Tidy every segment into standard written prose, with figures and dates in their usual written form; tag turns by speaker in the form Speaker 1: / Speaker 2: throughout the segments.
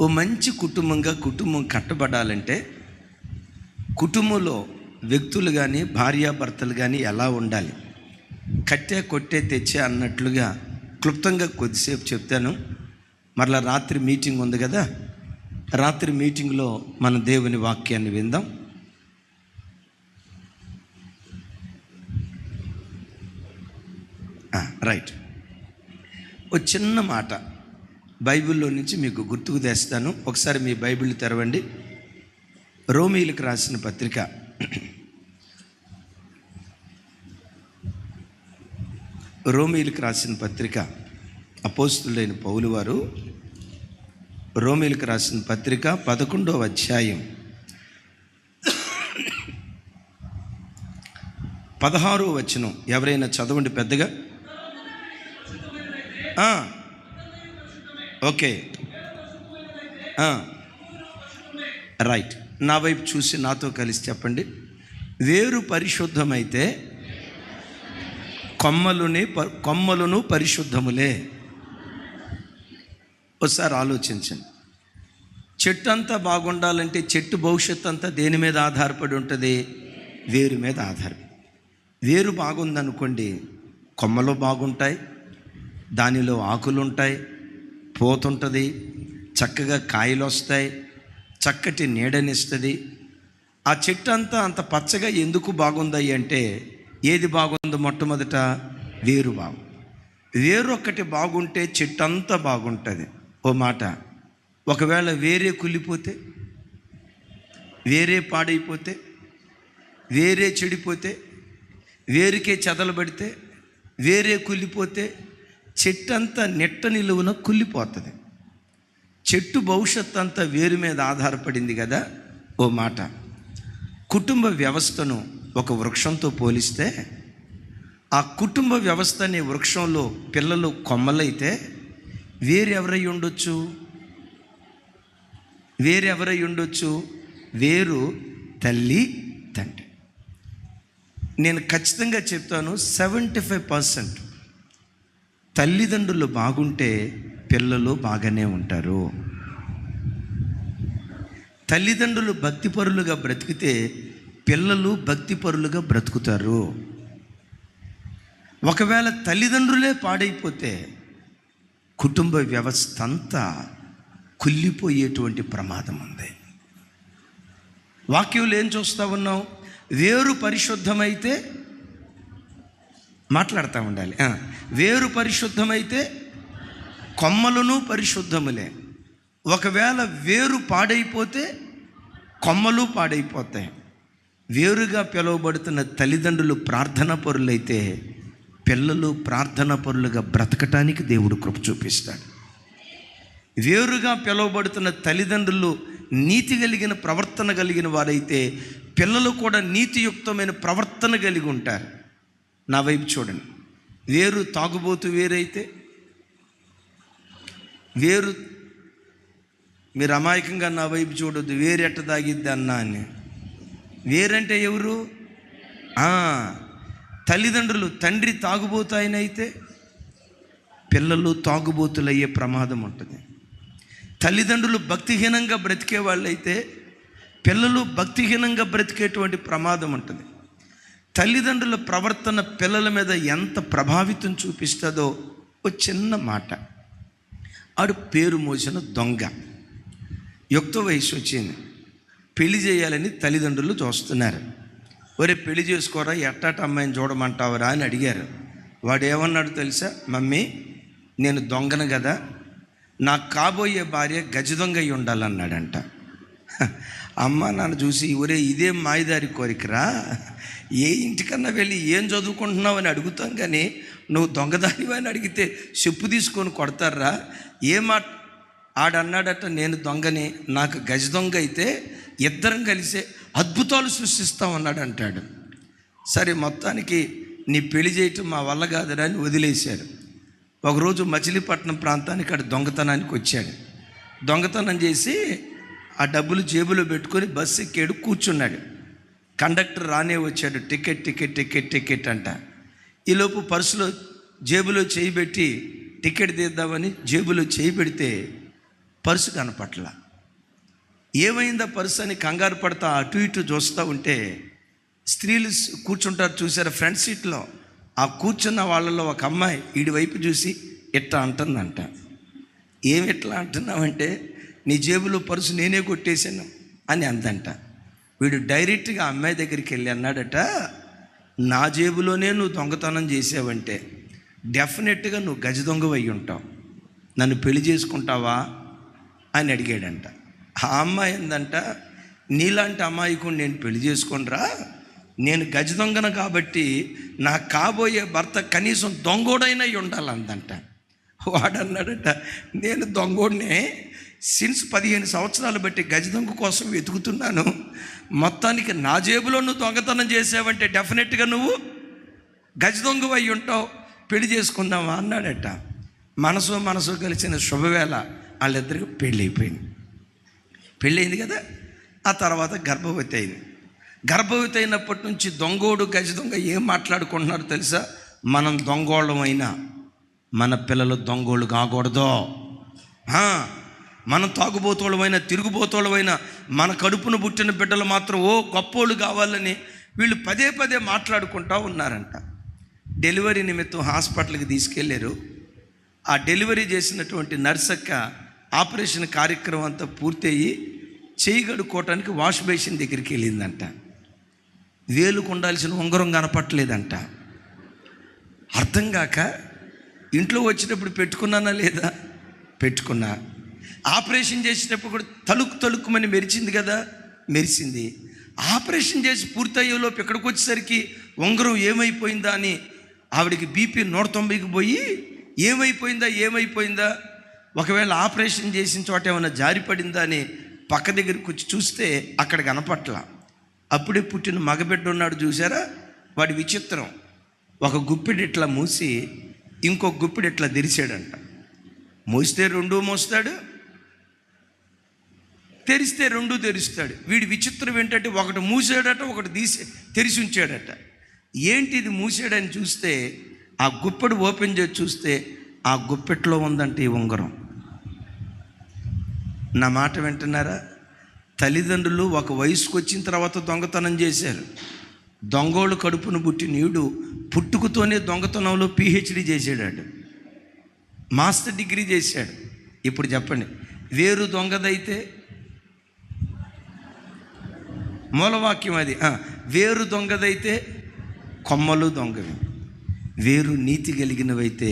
Speaker 1: ఓ మంచి కుటుంబం కట్టబడాలంటే కుటుంబంలో వ్యక్తులు కానీ భార్యాభర్తలు కానీ ఎలా ఉండాలి, కట్టే కొట్టే తెచ్చే అన్నట్లుగా క్లుప్తంగా కొద్దిసేపు చెప్తాను. మరలా రాత్రి మీటింగ్ ఉంది కదా, రాత్రి మీటింగ్లో మన దేవుని వాక్యాన్ని విందాం. రైట్, ఓ చిన్న మాట బైబిల్లో నుంచి మీకు గుర్తుకు తెస్తాను. ఒకసారి మీ బైబిల్ తెరవండి. రోమీయులకు రాసిన పత్రిక అపోస్తులైన పౌలు వారు రోమీయులకు రాసిన పత్రిక 11వ అధ్యాయం 16వ వచనం ఎవరైనా చదవండి పెద్దగా. Okay, right. నా వైపు చూసి నాతో కలిసి చెప్పండి. వేరు పరిశుద్ధమైతే కొమ్మలను పరిశుద్ధములే. ఒకసారి ఆలోచించండి. చెట్టు అంతా బాగుండాలంటే చెట్టు భవిష్యత్తు అంతా దేని మీద ఆధారపడి ఉంటుంది? వేరు మీద ఆధారపడి. వేరు బాగుందనుకోండి, కొమ్మలు బాగుంటాయి, దానిలో ఆకులు ఉంటాయి, పోతుంటుంది, చక్కగా కాయలు వస్తాయి, చక్కటి నీడనిస్తుంది. ఆ చెట్టు అంతా అంత పచ్చగా ఎందుకు బాగుంది అంటే ఏది బాగుందో? మొట్టమొదట వేరు బాగు. వేరు ఒక్కటి బాగుంటే చెట్టు అంతా బాగుంటుంది. ఓ మాట, ఒకవేళ వేరే కుళ్ళిపోతే, వేరే పాడైపోతే, వేరే చెడిపోతే, వేరుకే చెదలబడితే, వేరే కుళ్ళిపోతే చెట్టు అంతా నెట్ట నిలువున కుళ్ళిపోతుంది. చెట్టు భవిష్యత్తు అంతా వేరు మీద ఆధారపడింది కదా. ఓ మాట, కుటుంబ వ్యవస్థను ఒక వృక్షంతో పోలిస్తే ఆ కుటుంబ వ్యవస్థ అనే వృక్షంలో పిల్లలు కొమ్మలైతే వేరెవరై ఉండొచ్చు? వేరు తల్లి తండ్రి. నేను ఖచ్చితంగా చెప్తాను, 75% తల్లిదండ్రులు బాగుంటే పిల్లలు బాగానే ఉంటారు. తల్లిదండ్రులు భక్తిపరులుగా బ్రతికితే పిల్లలు భక్తిపరులుగా బ్రతుకుతారు. ఒకవేళ తల్లిదండ్రులే పాడైపోతే కుటుంబ వ్యవస్థ అంతా కుళ్ళిపోయేటువంటి ప్రమాదం ఉంది. వాక్యంలో ఏం చూస్తూ ఉన్నాం? వేరు పరిశుద్ధమైతే, మాట్లాడుతూ ఉండాలి. వేరు పరిశుద్ధమైతే కొమ్మలను పరిశుద్ధములే. ఒకవేళ వేరు పాడైపోతే కొమ్మలు పాడైపోతాయి. వేరుగా పిలువబడుతున్న తల్లిదండ్రులు ప్రార్థనా పరులైతే పిల్లలు ప్రార్థనా పరులుగా బ్రతకటానికి దేవుడు కృప చూపిస్తాడు. వేరుగా పిలువబడుతున్న తల్లిదండ్రులు నీతి కలిగిన ప్రవర్తన కలిగిన వారైతే పిల్లలు కూడా నీతియుక్తమైన ప్రవర్తన కలిగి ఉంటారు. నా వైపు చూడండి. వేరు తాగుబోతు వేరైతే, వేరు, మీరు అమాయకంగా నా వైపు చూడొద్దు, వేరెట్ట తాగిద్ది అన్నా అని. వేరంటే ఎవరు? తల్లిదండ్రులు. తండ్రి తాగుబోతు ఆయన అయితే పిల్లలు తాగుబోతులు అయ్యే ప్రమాదం ఉంటుంది. తల్లిదండ్రులు భక్తిహీనంగా బ్రతికే వాళ్ళైతే పిల్లలు భక్తిహీనంగా బ్రతికేటువంటి ప్రమాదం ఉంటుంది. తల్లిదండ్రుల ప్రవర్తన పిల్లల మీద ఎంత ప్రభావితం చూపిస్తుందో ఒక చిన్న మాట. ఆడు పేరు మోసిన దొంగ, యుక్త వయసు వచ్చింది, పెళ్లి చేయాలని తల్లిదండ్రులు చూస్తున్నారు. ఒరే పెళ్లి చేసుకోరా, ఎట్టాట అమ్మాయిని చూడమంటావరా అని అడిగారు. వాడు ఏమన్నాడు తెలుసా? మమ్మీ, నేను దొంగను కదా, నాకు కాబోయే భార్య గజ దొంగ అయి ఉండాలన్నాడంట. అమ్మ నాన్న చూసి, ఒరే ఇదేం మాయదారి కోరికరా, ఏ ఇంటికన్నా వెళ్ళి ఏం చదువుకుంటున్నావు అని అడుగుతాం, కానీ నువ్వు దొంగదానివా అని అడిగితే చెప్పు తీసుకొని కొడతారా? మాట ఆడన్నాడట, నేను దొంగని, నాకు గజ దొంగ అయితే ఇద్దరం కలిసే అద్భుతాలు సృష్టిస్తామన్నాడు అంటాడు. సరే, మొత్తానికి నీ పెళ్లి చేయటం మా వల్ల కాదురా అని వదిలేశారు. ఒకరోజు మచిలీపట్నం ప్రాంతానికి ఆడు దొంగతనానికి వచ్చాడు. దొంగతనం చేసి ఆ డబ్బులు జేబులో పెట్టుకొని బస్సు ఎక్కాడు, కూర్చున్నాడు. కండక్టర్ రానే వచ్చాడు, టికెట్ టికెట్ టికెట్ టికెట్ అంట. ఈలోపు పర్సులో జేబులో చేయి పెట్టి టికెట్ తీద్దామని జేబులో చేయి పెడితే పర్సు కనపట్ల. ఏమైందా పర్సు అని కంగారు పడతా అటు ఇటు చూస్తూ ఉంటే స్త్రీలు కూర్చుంటారు చూసారా ఫ్రంట్ సీట్లో, ఆ కూర్చున్న వాళ్ళలో ఒక అమ్మాయి వీడి వైపు చూసి ఇట్లా అంటుందంట. ఏమి ఎట్లా అంటున్నావంటే, నీ జేబులో పర్సు నేనే కొట్టేశాను అని అందంట. వీడు డైరెక్ట్గా అమ్మాయి దగ్గరికి వెళ్ళి అన్నాడట, నా జేబులోనే నువ్వు దొంగతనం చేసావంటే డెఫినెట్గా నువ్వు గజ దొంగ అయి ఉంటావు, నన్ను పెళ్లి చేసుకుంటావా అని అడిగాడంట. ఆ అమ్మాయి ఏందంట, నీలాంటి అమ్మాయికు నేను పెళ్లి చేసుకొనిరా, నేను గజ దొంగను కాబట్టి నా కాబోయే భర్త కనీసం దొంగోడైనా ఉండాలందంట. వాడన్నాడట, నేను దొంగోడినే, సిన్స్ 15 సంవత్సరాలు బట్టి గజ దొంగ కోసం వెతుకుతున్నాను, మొత్తానికి నా జేబులో నువ్వు దొంగతనం చేసావంటే డెఫినెట్గా నువ్వు గజ దొంగ అయి ఉంటావు, పెళ్లి చేసుకుందామా అన్నాడట. మనసు కలిసిన శుభవేళ వాళ్ళిద్దరికి పెళ్ళి అయిపోయింది. పెళ్ళయింది కదా, ఆ తర్వాత గర్భవతి అయింది. గర్భవతి అయినప్పటి నుంచి దొంగోడు గజ దొంగ ఏం మాట్లాడుకుంటున్నారు తెలుసా? మనం దొంగోళ్ళమైనా మన పిల్లలు దొంగోళ్ళు కాకూడదు, మనం తాగుబోతోళ్ళమైనా తిరుగుబోతోళ్ళమైనా మన కడుపున పుట్టిన బిడ్డలు మాత్రం గొప్పోళ్ళు కావాలని వీళ్ళు పదే మాట్లాడుకుంటూ ఉన్నారంట. డెలివరీ నిమిత్తం హాస్పిటల్కి తీసుకెళ్ళారు. ఆ డెలివరీ చేసినటువంటి నర్సక్క ఆపరేషన్ కార్యక్రమం అంతా పూర్తయ్యి చేయి కడుక్కోవటానికి వాష్ బేసిన్ దగ్గరికి వెళ్ళిందంట. వేలుకు ఉండాల్సిన ఉంగరం కనపట్టలేదంట. అర్థం కాక ఇంట్లో వచ్చినప్పుడు పెట్టుకున్నానా లేదా, పెట్టుకున్నా. ఆపరేషన్ చేసేటప్పుడు కూడా తలుక్కుమని మెరిచింది కదా, మెరిసింది. ఆపరేషన్ చేసి పూర్తయ్యేలోపు ఇక్కడికి వచ్చేసరికి ఉంగరం ఏమైపోయిందా అని ఆవిడికి బీపీ 190కి పోయి ఏమైపోయిందా, ఒకవేళ ఆపరేషన్ చేసిన చోట ఏమైనా జారిపడిందా అని పక్క దగ్గరికి వచ్చి చూస్తే అక్కడ కనపట్ల. అప్పుడే పుట్టిన మగబిడ్డ ఉన్నాడు చూసారా, వాడి విచిత్రం. ఒక గుప్పిడి ఇట్లా మూసి ఇంకొక గుప్పిడి ఇట్లా తెరిచాడంట. మూస్తే 2 మోస్తాడు, తెరిస్తే 2 తెరుస్తాడు. వీడి విచిత్రం ఏంటంటే ఒకటి మూసాడట, ఒకటి తెరిచి ఉంచాడట. ఏంటి ఇది మూసాడని చూస్తే ఆ గుప్పెడు ఓపెన్ చేసి చూస్తే ఆ గుప్పెట్లో ఉందంటే ఈ ఉంగరం. నా మాట వింటున్నారా? తల్లిదండ్రులు ఒక వయసుకు వచ్చిన తర్వాత దొంగతనం చేశారు. దొంగోళ్ళు కడుపును పుట్టిన నీడు పుట్టుకతోనే దొంగతనంలో PhD చేసాడు, మాస్టర్ డిగ్రీ చేశాడు. ఇప్పుడు చెప్పండి, వేరు దొంగదైతే, మూలవాక్యం అది, వేరు దొంగదైతే కొమ్మలు దొంగవి, వేరు నీతి కలిగినవైతే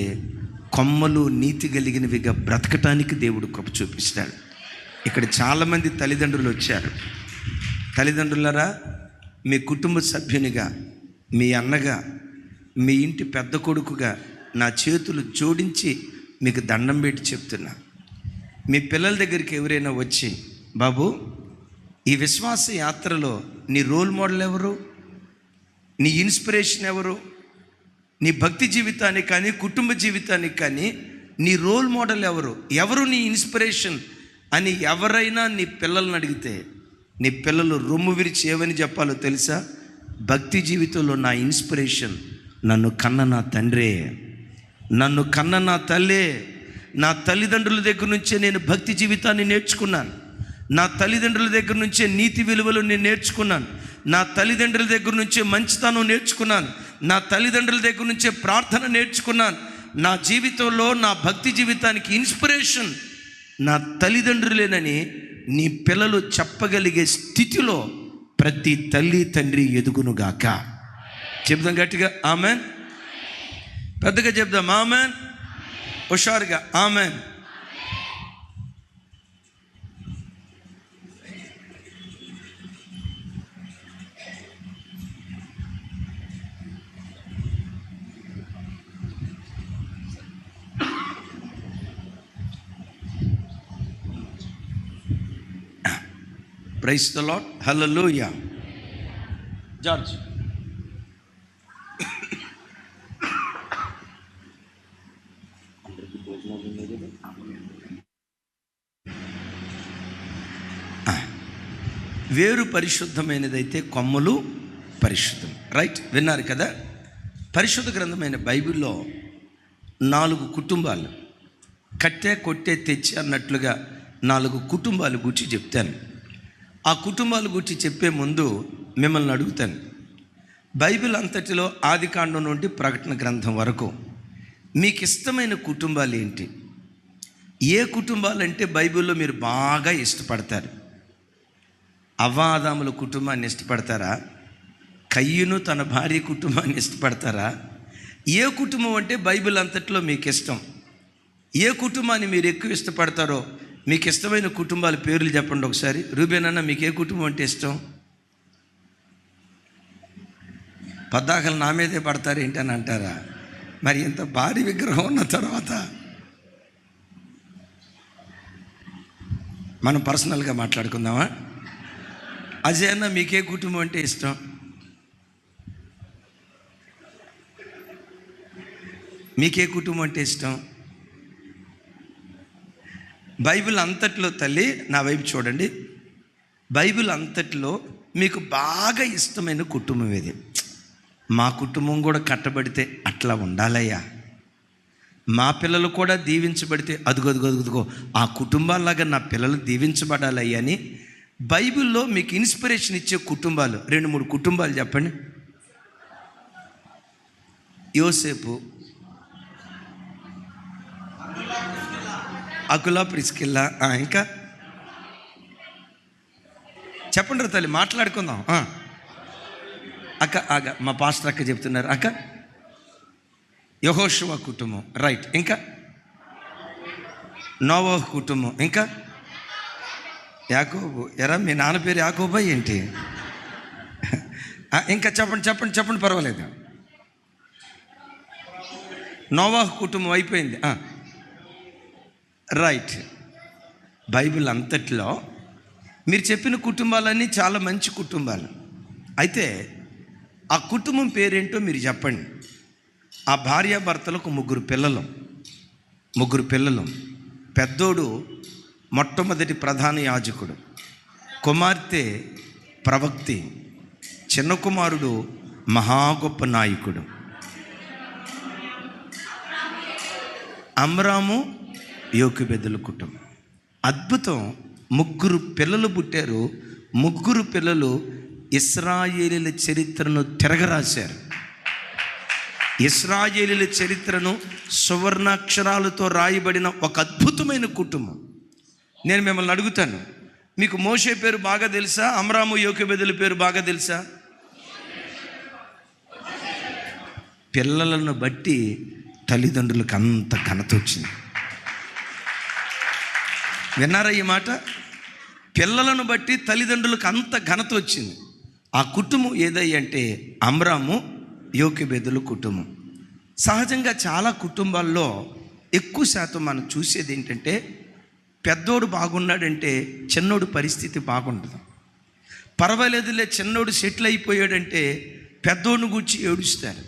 Speaker 1: కొమ్మలు నీతి కలిగినవిగా బ్రతకటానికి దేవుడు కృప చూపిస్తాడు. ఇక్కడ చాలామంది తల్లిదండ్రులు వచ్చారు. తల్లిదండ్రులరా, మీ కుటుంబ సభ్యునిగా, మీ అన్నగా, మీ ఇంటి పెద్ద కొడుకుగా నా చేతులు జోడించి మీకు దండం పెట్టి చెప్తున్నా, మీ పిల్లల దగ్గరికి ఎవరైనా వచ్చి, బాబు ఈ విశ్వాస యాత్రలో నీ రోల్ మోడల్ ఎవరు, నీ ఇన్స్పిరేషన్ ఎవరు, నీ భక్తి జీవితానికి కానీ కుటుంబ జీవితానికి కానీ నీ రోల్ మోడల్ ఎవరు నీ ఇన్స్పిరేషన్ అని ఎవరైనా నీ పిల్లల్ని అడిగితే నీ పిల్లలు రొమ్ము విరిచి ఏమని చెప్పాలో తెలుసా? భక్తి జీవితంలో నా ఇన్స్పిరేషన్ నన్ను కన్న నా తండ్రే, నన్ను కన్న నా తల్లే. నా తల్లిదండ్రుల దగ్గర నుంచే నేను భక్తి జీవితాన్ని నేర్చుకున్నాను, నా తల్లిదండ్రుల దగ్గర నుంచే నీతి విలువలు నేను నేర్చుకున్నాను, నా తల్లిదండ్రుల దగ్గర నుంచే మంచితనం నేర్చుకున్నాను, నా తల్లిదండ్రుల దగ్గర నుంచే ప్రార్థన నేర్చుకున్నాను. నా జీవితంలో నా భక్తి జీవితానికి ఇన్స్పిరేషన్ నా తల్లిదండ్రులేనని నీ పిల్లలు చెప్పగలిగే స్థితిలో ప్రతి తల్లి తండ్రి ఎదుగునుగాక. చెప్దాం గట్టిగా ఆమెన్, పెద్దగా చెప్దాం ఆమెన్, హుషారుగా ఆమెన్. Praise the lord, hallelujah. George, వేరు పరిశుద్ధమైనదైతే కొమ్మలు పరిశుద్ధం. రైట్, విన్నారు కదా? పరిశుద్ధ గ్రంథమైన బైబిల్లో 4 కుటుంబాలు కట్టే కొట్టే తెచ్చి అన్నట్లుగా 4 కుటుంబాలు గురించి చెప్తాను. ఆ కుటుంబాలు గురించి చెప్పే ముందు మిమ్మల్ని అడుగుతాను, బైబిల్ అంతటిలో ఆదికాండం నుండి ప్రకటన గ్రంథం వరకు మీకు ఇష్టమైన కుటుంబాలు ఏంటి? ఏ కుటుంబాలంటే బైబిల్లో మీరు బాగా ఇష్టపడతారు? అవ్వాదాముల కుటుంబాన్ని ఇష్టపడతారా? కయ్యూను తన భార్య కుటుంబాన్ని ఇష్టపడతారా? ఏ కుటుంబం అంటే బైబిల్ అంతట్లో మీకు ఇష్టం? ఏ కుటుంబాన్ని మీరు ఎక్కువ ఇష్టపడతారో మీకు ఇష్టమైన కుటుంబాల పేర్లు చెప్పండి ఒకసారి. రూబేన్ అన్న, మీకు ఏ కుటుంబం అంటే ఇష్టం? పద్దాకలు నా మీదే పడతారు ఏంటని అంటారా? మరి ఇంత భారీ విగ్రహం ఉన్న తర్వాత మనం పర్సనల్గా మాట్లాడుకుందామా? అజయ్ అన్న, మీకే కుటుంబం అంటే ఇష్టం? మీకే కుటుంబం అంటే ఇష్టం? బైబిల్ అంతట్లో తల్లి నా వైపు చూడండి, బైబిల్ అంతట్లో మీకు బాగా ఇష్టమైన కుటుంబం ఏది? మా కుటుంబం కూడా కట్టబడితే అట్లా ఉండాలయ్యా, మా పిల్లలు కూడా దీవించబడితే అదుగో ఆ కుటుంబాల్లాగా నా పిల్లలు దీవించబడాలయ్యా అని బైబిల్లో మీకు ఇన్స్పిరేషన్ ఇచ్చే కుటుంబాలు 2-3 కుటుంబాలు చెప్పండి. యోసేపు, అకులా, ప్రిస్కిల్లా, ఇంకా చెప్పండి తల్లి, మాట్లాడుకుందాం. అక్క మా పాస్టర్ అక్క చెప్తున్నారు. అక్క, యెహోషువ కుటుంబం, రైట్. ఇంకా నోవహు కుటుంబం, ఇంకా యాకోబు. ఎరా మీ నాన్న పేరు యాకోబా ఏంటి? ఇంకా చెప్పండి పర్వాలేదు. నోవహు కుటుంబం అయిపోయింది, రైట్. బైబిల్ అంతట్లో మీరు చెప్పిన కుటుంబాలన్నీ చాలా మంచి కుటుంబాలు. అయితే ఆ కుటుంబం పేరేంటో మీరు చెప్పండి. ఆ భార్యాభర్తలకు 3 పిల్లలు. పెద్దోడు మొట్టమొదటి ప్రధాన యాజకుడు, కుమార్తె ప్రవక్తి, చిన్న కుమారుడు మహా గొప్ప నాయకుడు. అమ్రాము, యోకెబెదుల కుటుంబం. అద్భుతం. 3 పిల్లలు పుట్టారు. 3 పిల్లలు ఇశ్రాయేలీల చరిత్రను తిరగరాశారు. ఇశ్రాయేలీల చరిత్రను సువర్ణాక్షరాలతో రాయబడిన ఒక అద్భుతమైన కుటుంబం. నేను మిమ్మల్ని అడుగుతాను, మీకు మోషే పేరు బాగా తెలుసా? అమ్రాము, యోకెబెదుల పేరు బాగా తెలుసా? పిల్లలను బట్టి తల్లిదండ్రులకు అంత ఘనత వచ్చింది. విన్నారా ఈ మాట? పిల్లలను బట్టి తల్లిదండ్రులకు అంత ఘనత వచ్చింది. ఆ కుటుంబం ఏదంటే అమ్రాము, యోకెబెదుల కుటుంబం. సహజంగా చాలా కుటుంబాల్లో ఎక్కువ శాతం మనం చూసేది ఏంటంటే, పెద్దోడు బాగున్నాడంటే చిన్నోడు పరిస్థితి బాగుండదు. పర్వాలేదులే చిన్నోడు సెటిల్ అయిపోయాడంటే పెద్దోడిని గూర్చి ఏడుస్తారు.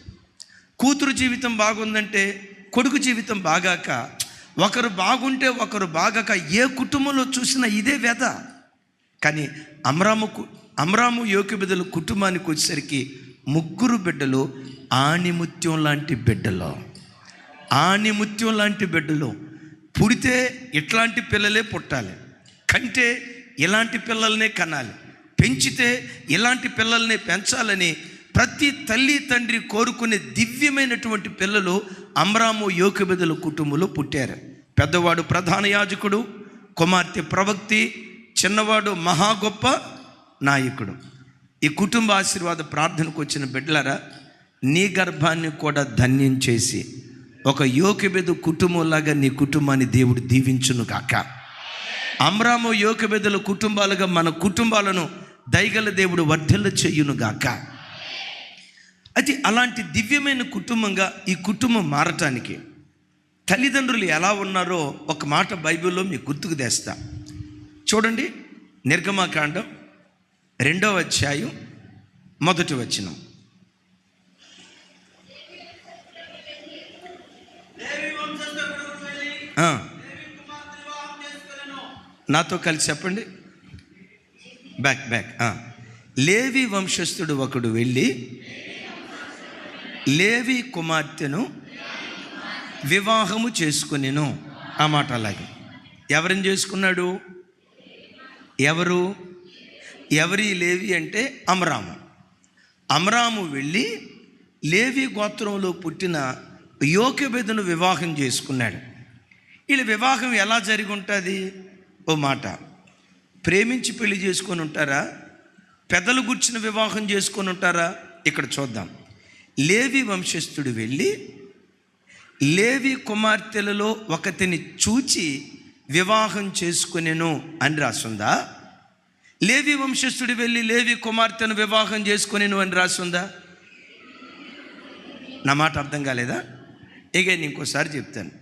Speaker 1: కూతురు జీవితం బాగుందంటే కొడుకు జీవితం బాగాక, ఒకరు బాగుంటే ఒకరు బాగాక ఏ కుటుంబంలో చూసినా ఇదే వ్యధ. కానీ అమ్రాము యోకెబెదుల కుటుంబానికి వచ్చేసరికి 3 బిడ్డలు ఆణిముత్యం లాంటి బిడ్డలు. పుడితే ఇట్లాంటి పిల్లలే పుట్టాలి, కంటే ఇలాంటి పిల్లల్నే కనాలి, పెంచితే ఇలాంటి పిల్లల్ని పెంచాలని ప్రతి తల్లి తండ్రి కోరుకునే దివ్యమైనటువంటి పిల్లలు అమ్రాము యోకెబెదుల కుటుంబంలో పుట్టారు. పెద్దవాడు ప్రధాన యాజకుడు, కుమార్తె ప్రవక్తి, చిన్నవాడు మహా గొప్ప నాయకుడు. ఈ కుటుంబ ఆశీర్వాద ప్రార్థనకు వచ్చిన బిడ్డలారా, నీ గర్భాన్ని కూడా ధన్యం చేసి ఒక యోకెబెదు కుటుంబంలాగా నీ కుటుంబాన్ని దేవుడు దీవించును గాక. అమ్రాము యోకెబెదుల కుటుంబాలుగా మన కుటుంబాలను దయగల దేవుడు వర్ధిల్ల చేయును గాక. అయితే అలాంటి దివ్యమైన కుటుంబంగా ఈ కుటుంబం మారటానికి తల్లిదండ్రులు ఎలా ఉన్నారో ఒక మాట బైబిల్లో మీకు గుర్తుకు తెస్తా. చూడండి, నిర్గమకాండం 2వ అధ్యాయం 1వ వచనం. నాతో కలిసి చెప్పండి, బ్యాక్. లేవి వంశస్థుడు ఒకడు వెళ్ళి లేవి కుమార్తెను వివాహము చేసుకొనెను. ఆ మాట అలాగే. ఎవరిని చేసుకున్నాడు? ఎవరి లేవి అంటే అమ్రాము వెళ్ళి లేవి గోత్రంలో పుట్టిన యోకెబెదును వివాహం చేసుకున్నాడు. వీళ్ళ వివాహం ఎలా జరిగి ఉంటుంది? ఓ మాట, ప్రేమించి పెళ్లి చేసుకొని ఉంటారా? పెద్దలు గుర్చిన వివాహం చేసుకొని ఉంటారా? ఇక్కడ చూద్దాం. లేవి వంశస్థుడు వెళ్ళి లేవి కుమార్తెలలో ఒకతిని చూచి వివాహం చేసుకునేను అని రాసుందా? లేవి వంశస్థుడు వెళ్ళి లేవి కుమార్తెను వివాహం చేసుకునేను అని రాసుందా? నా మాట అర్థం కాలేదా? నేను ఇంకోసారి చెప్తాను.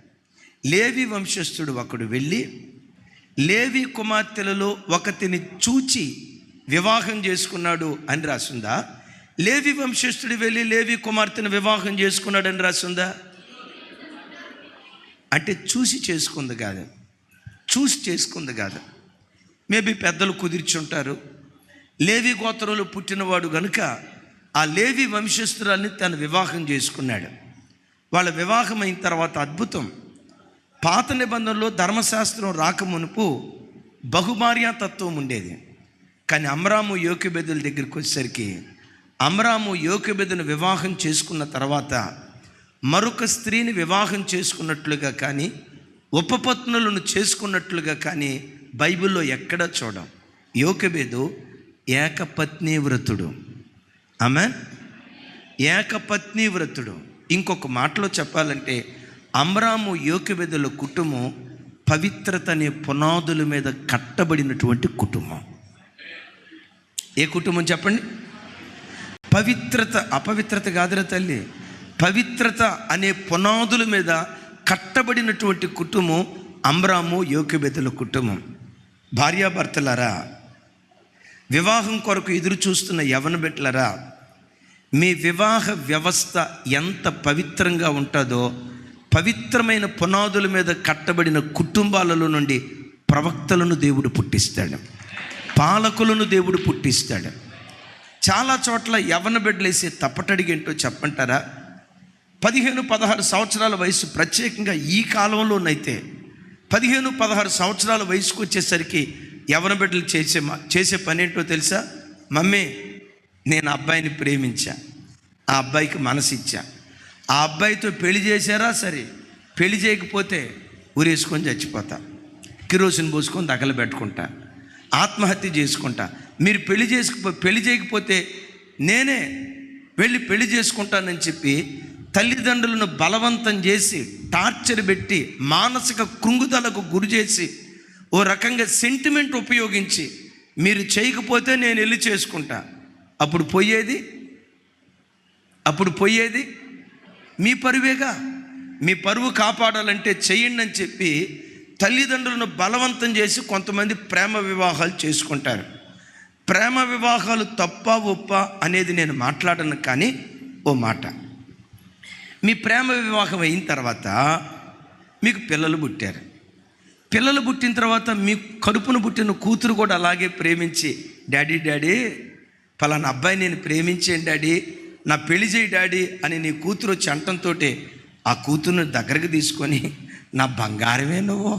Speaker 1: లేవి వంశస్థుడు ఒకడు వెళ్ళి లేవి కుమార్తెలలో ఒకతిని చూచి వివాహం చేసుకున్నాడు అని రాసుందా? లేవి వంశస్థుడు వెళ్ళి లేవి కుమార్తెను వివాహం చేసుకున్నాడు అని రాసుందా? అంటే చూసి చేసుకుంది కాదు. మేబీ పెద్దలు కుదిర్చుంటారు. లేవి గోత్రంలో పుట్టినవాడు కనుక ఆ లేవి వంశస్థురాల్ని తను వివాహం చేసుకున్నాడు. వాళ్ళ వివాహం అయిన తర్వాత అద్భుతం. పాత నిబంధనలో ధర్మశాస్త్రం రాకమునుపు బహుభార్యాతత్వం ఉండేది. కానీ అమ్రాము యోకెబెదుల దగ్గరికి వచ్చేసరికి అమ్రాము యోకెబెదును వివాహం చేసుకున్న తర్వాత మరొక స్త్రీని వివాహం చేసుకున్నట్లుగా కానీ ఉపపత్నులను చేసుకున్నట్లుగా కానీ బైబిల్లో ఎక్కడా చూడం. యోకెబెదు ఏకపత్ని వ్రతుడు. ఆమెన్, ఏకపత్ని వ్రతుడు. ఇంకొక మాటలో చెప్పాలంటే అమ్రాము యోకెబెదుల కుటుంబం పవిత్రత అనే పునాదుల మీద కట్టబడినటువంటి కుటుంబం. ఏ కుటుంబం చెప్పండి? పవిత్రత, అపవిత్రత కాదురా తల్లి, పవిత్రత అనే పునాదుల మీద కట్టబడినటువంటి కుటుంబం అమ్రాము యోకెబెదుల కుటుంబం. భార్యాభర్తలారా, వివాహం కొరకు ఎదురు చూస్తున్న యవన బిడ్డలారా, మీ వివాహ వ్యవస్థ ఎంత పవిత్రంగా ఉంటుందో పవిత్రమైన పునాదుల మీద కట్టబడిన కుటుంబాలలో నుండి ప్రవక్తలను దేవుడు పుట్టిస్తాడు, పాలకులను దేవుడు పుట్టిస్తాడు. చాలా చోట్ల యవన బిడ్డలేసే తప్పటడిగేంటో చెప్పంటారా? 15-16 సంవత్సరాల వయసు, ప్రత్యేకంగా ఈ కాలంలోనైతే 15-16 సంవత్సరాల వయసుకు వచ్చేసరికి యవన బిడ్డలు చేసే పని ఏంటో తెలుసా? మమ్మీ, నేను అబ్బాయిని ప్రేమించా, ఆ అబ్బాయికి మనసు ఇచ్చా, ఆ అబ్బాయితో పెళ్లి చేశారా సరే, పెళ్లి చేయకపోతే ఊరేసుకొని చచ్చిపోతా, కిరోసిన్ పోసుకొని తగలబెట్టుకుంటా, ఆత్మహత్య చేసుకుంటా. మీరు పెళ్లి చేయకపోతే నేనే వెళ్ళి పెళ్లి చేసుకుంటానని చెప్పి తల్లిదండ్రులను బలవంతం చేసి టార్చర్ పెట్టి మానసిక కృంగుదలకు గురి చేసి ఓ రకంగా సెంటిమెంట్ ఉపయోగించి మీరు చేయకపోతే నేను వెళ్ళి చేసుకుంటా. అప్పుడు పోయేది మీ పరువేగా. మీ పరువు కాపాడాలంటే చెయ్యండి అని చెప్పి తల్లిదండ్రులను బలవంతం చేసి కొంతమంది ప్రేమ వివాహాలు చేసుకుంటారు. ప్రేమ వివాహాలు తప్ప ఒప్ప అనేది నేను మాట్లాడను. కానీ ఓ మాట, మీ ప్రేమ వివాహం అయిన తర్వాత మీకు పిల్లలు పుట్టారు. పిల్లలు పుట్టిన తర్వాత మీ కడుపును పుట్టిన కూతురు కూడా అలాగే ప్రేమించి, డాడీ పలానా అబ్బాయి నేను ప్రేమించాను డాడీ, నా పెళ్లి చేయి డాడీ అని నీ కూతురు వచ్చి అంటంతో ఆ కూతురుని దగ్గరకు తీసుకొని, నా బంగారమే నువ్వు,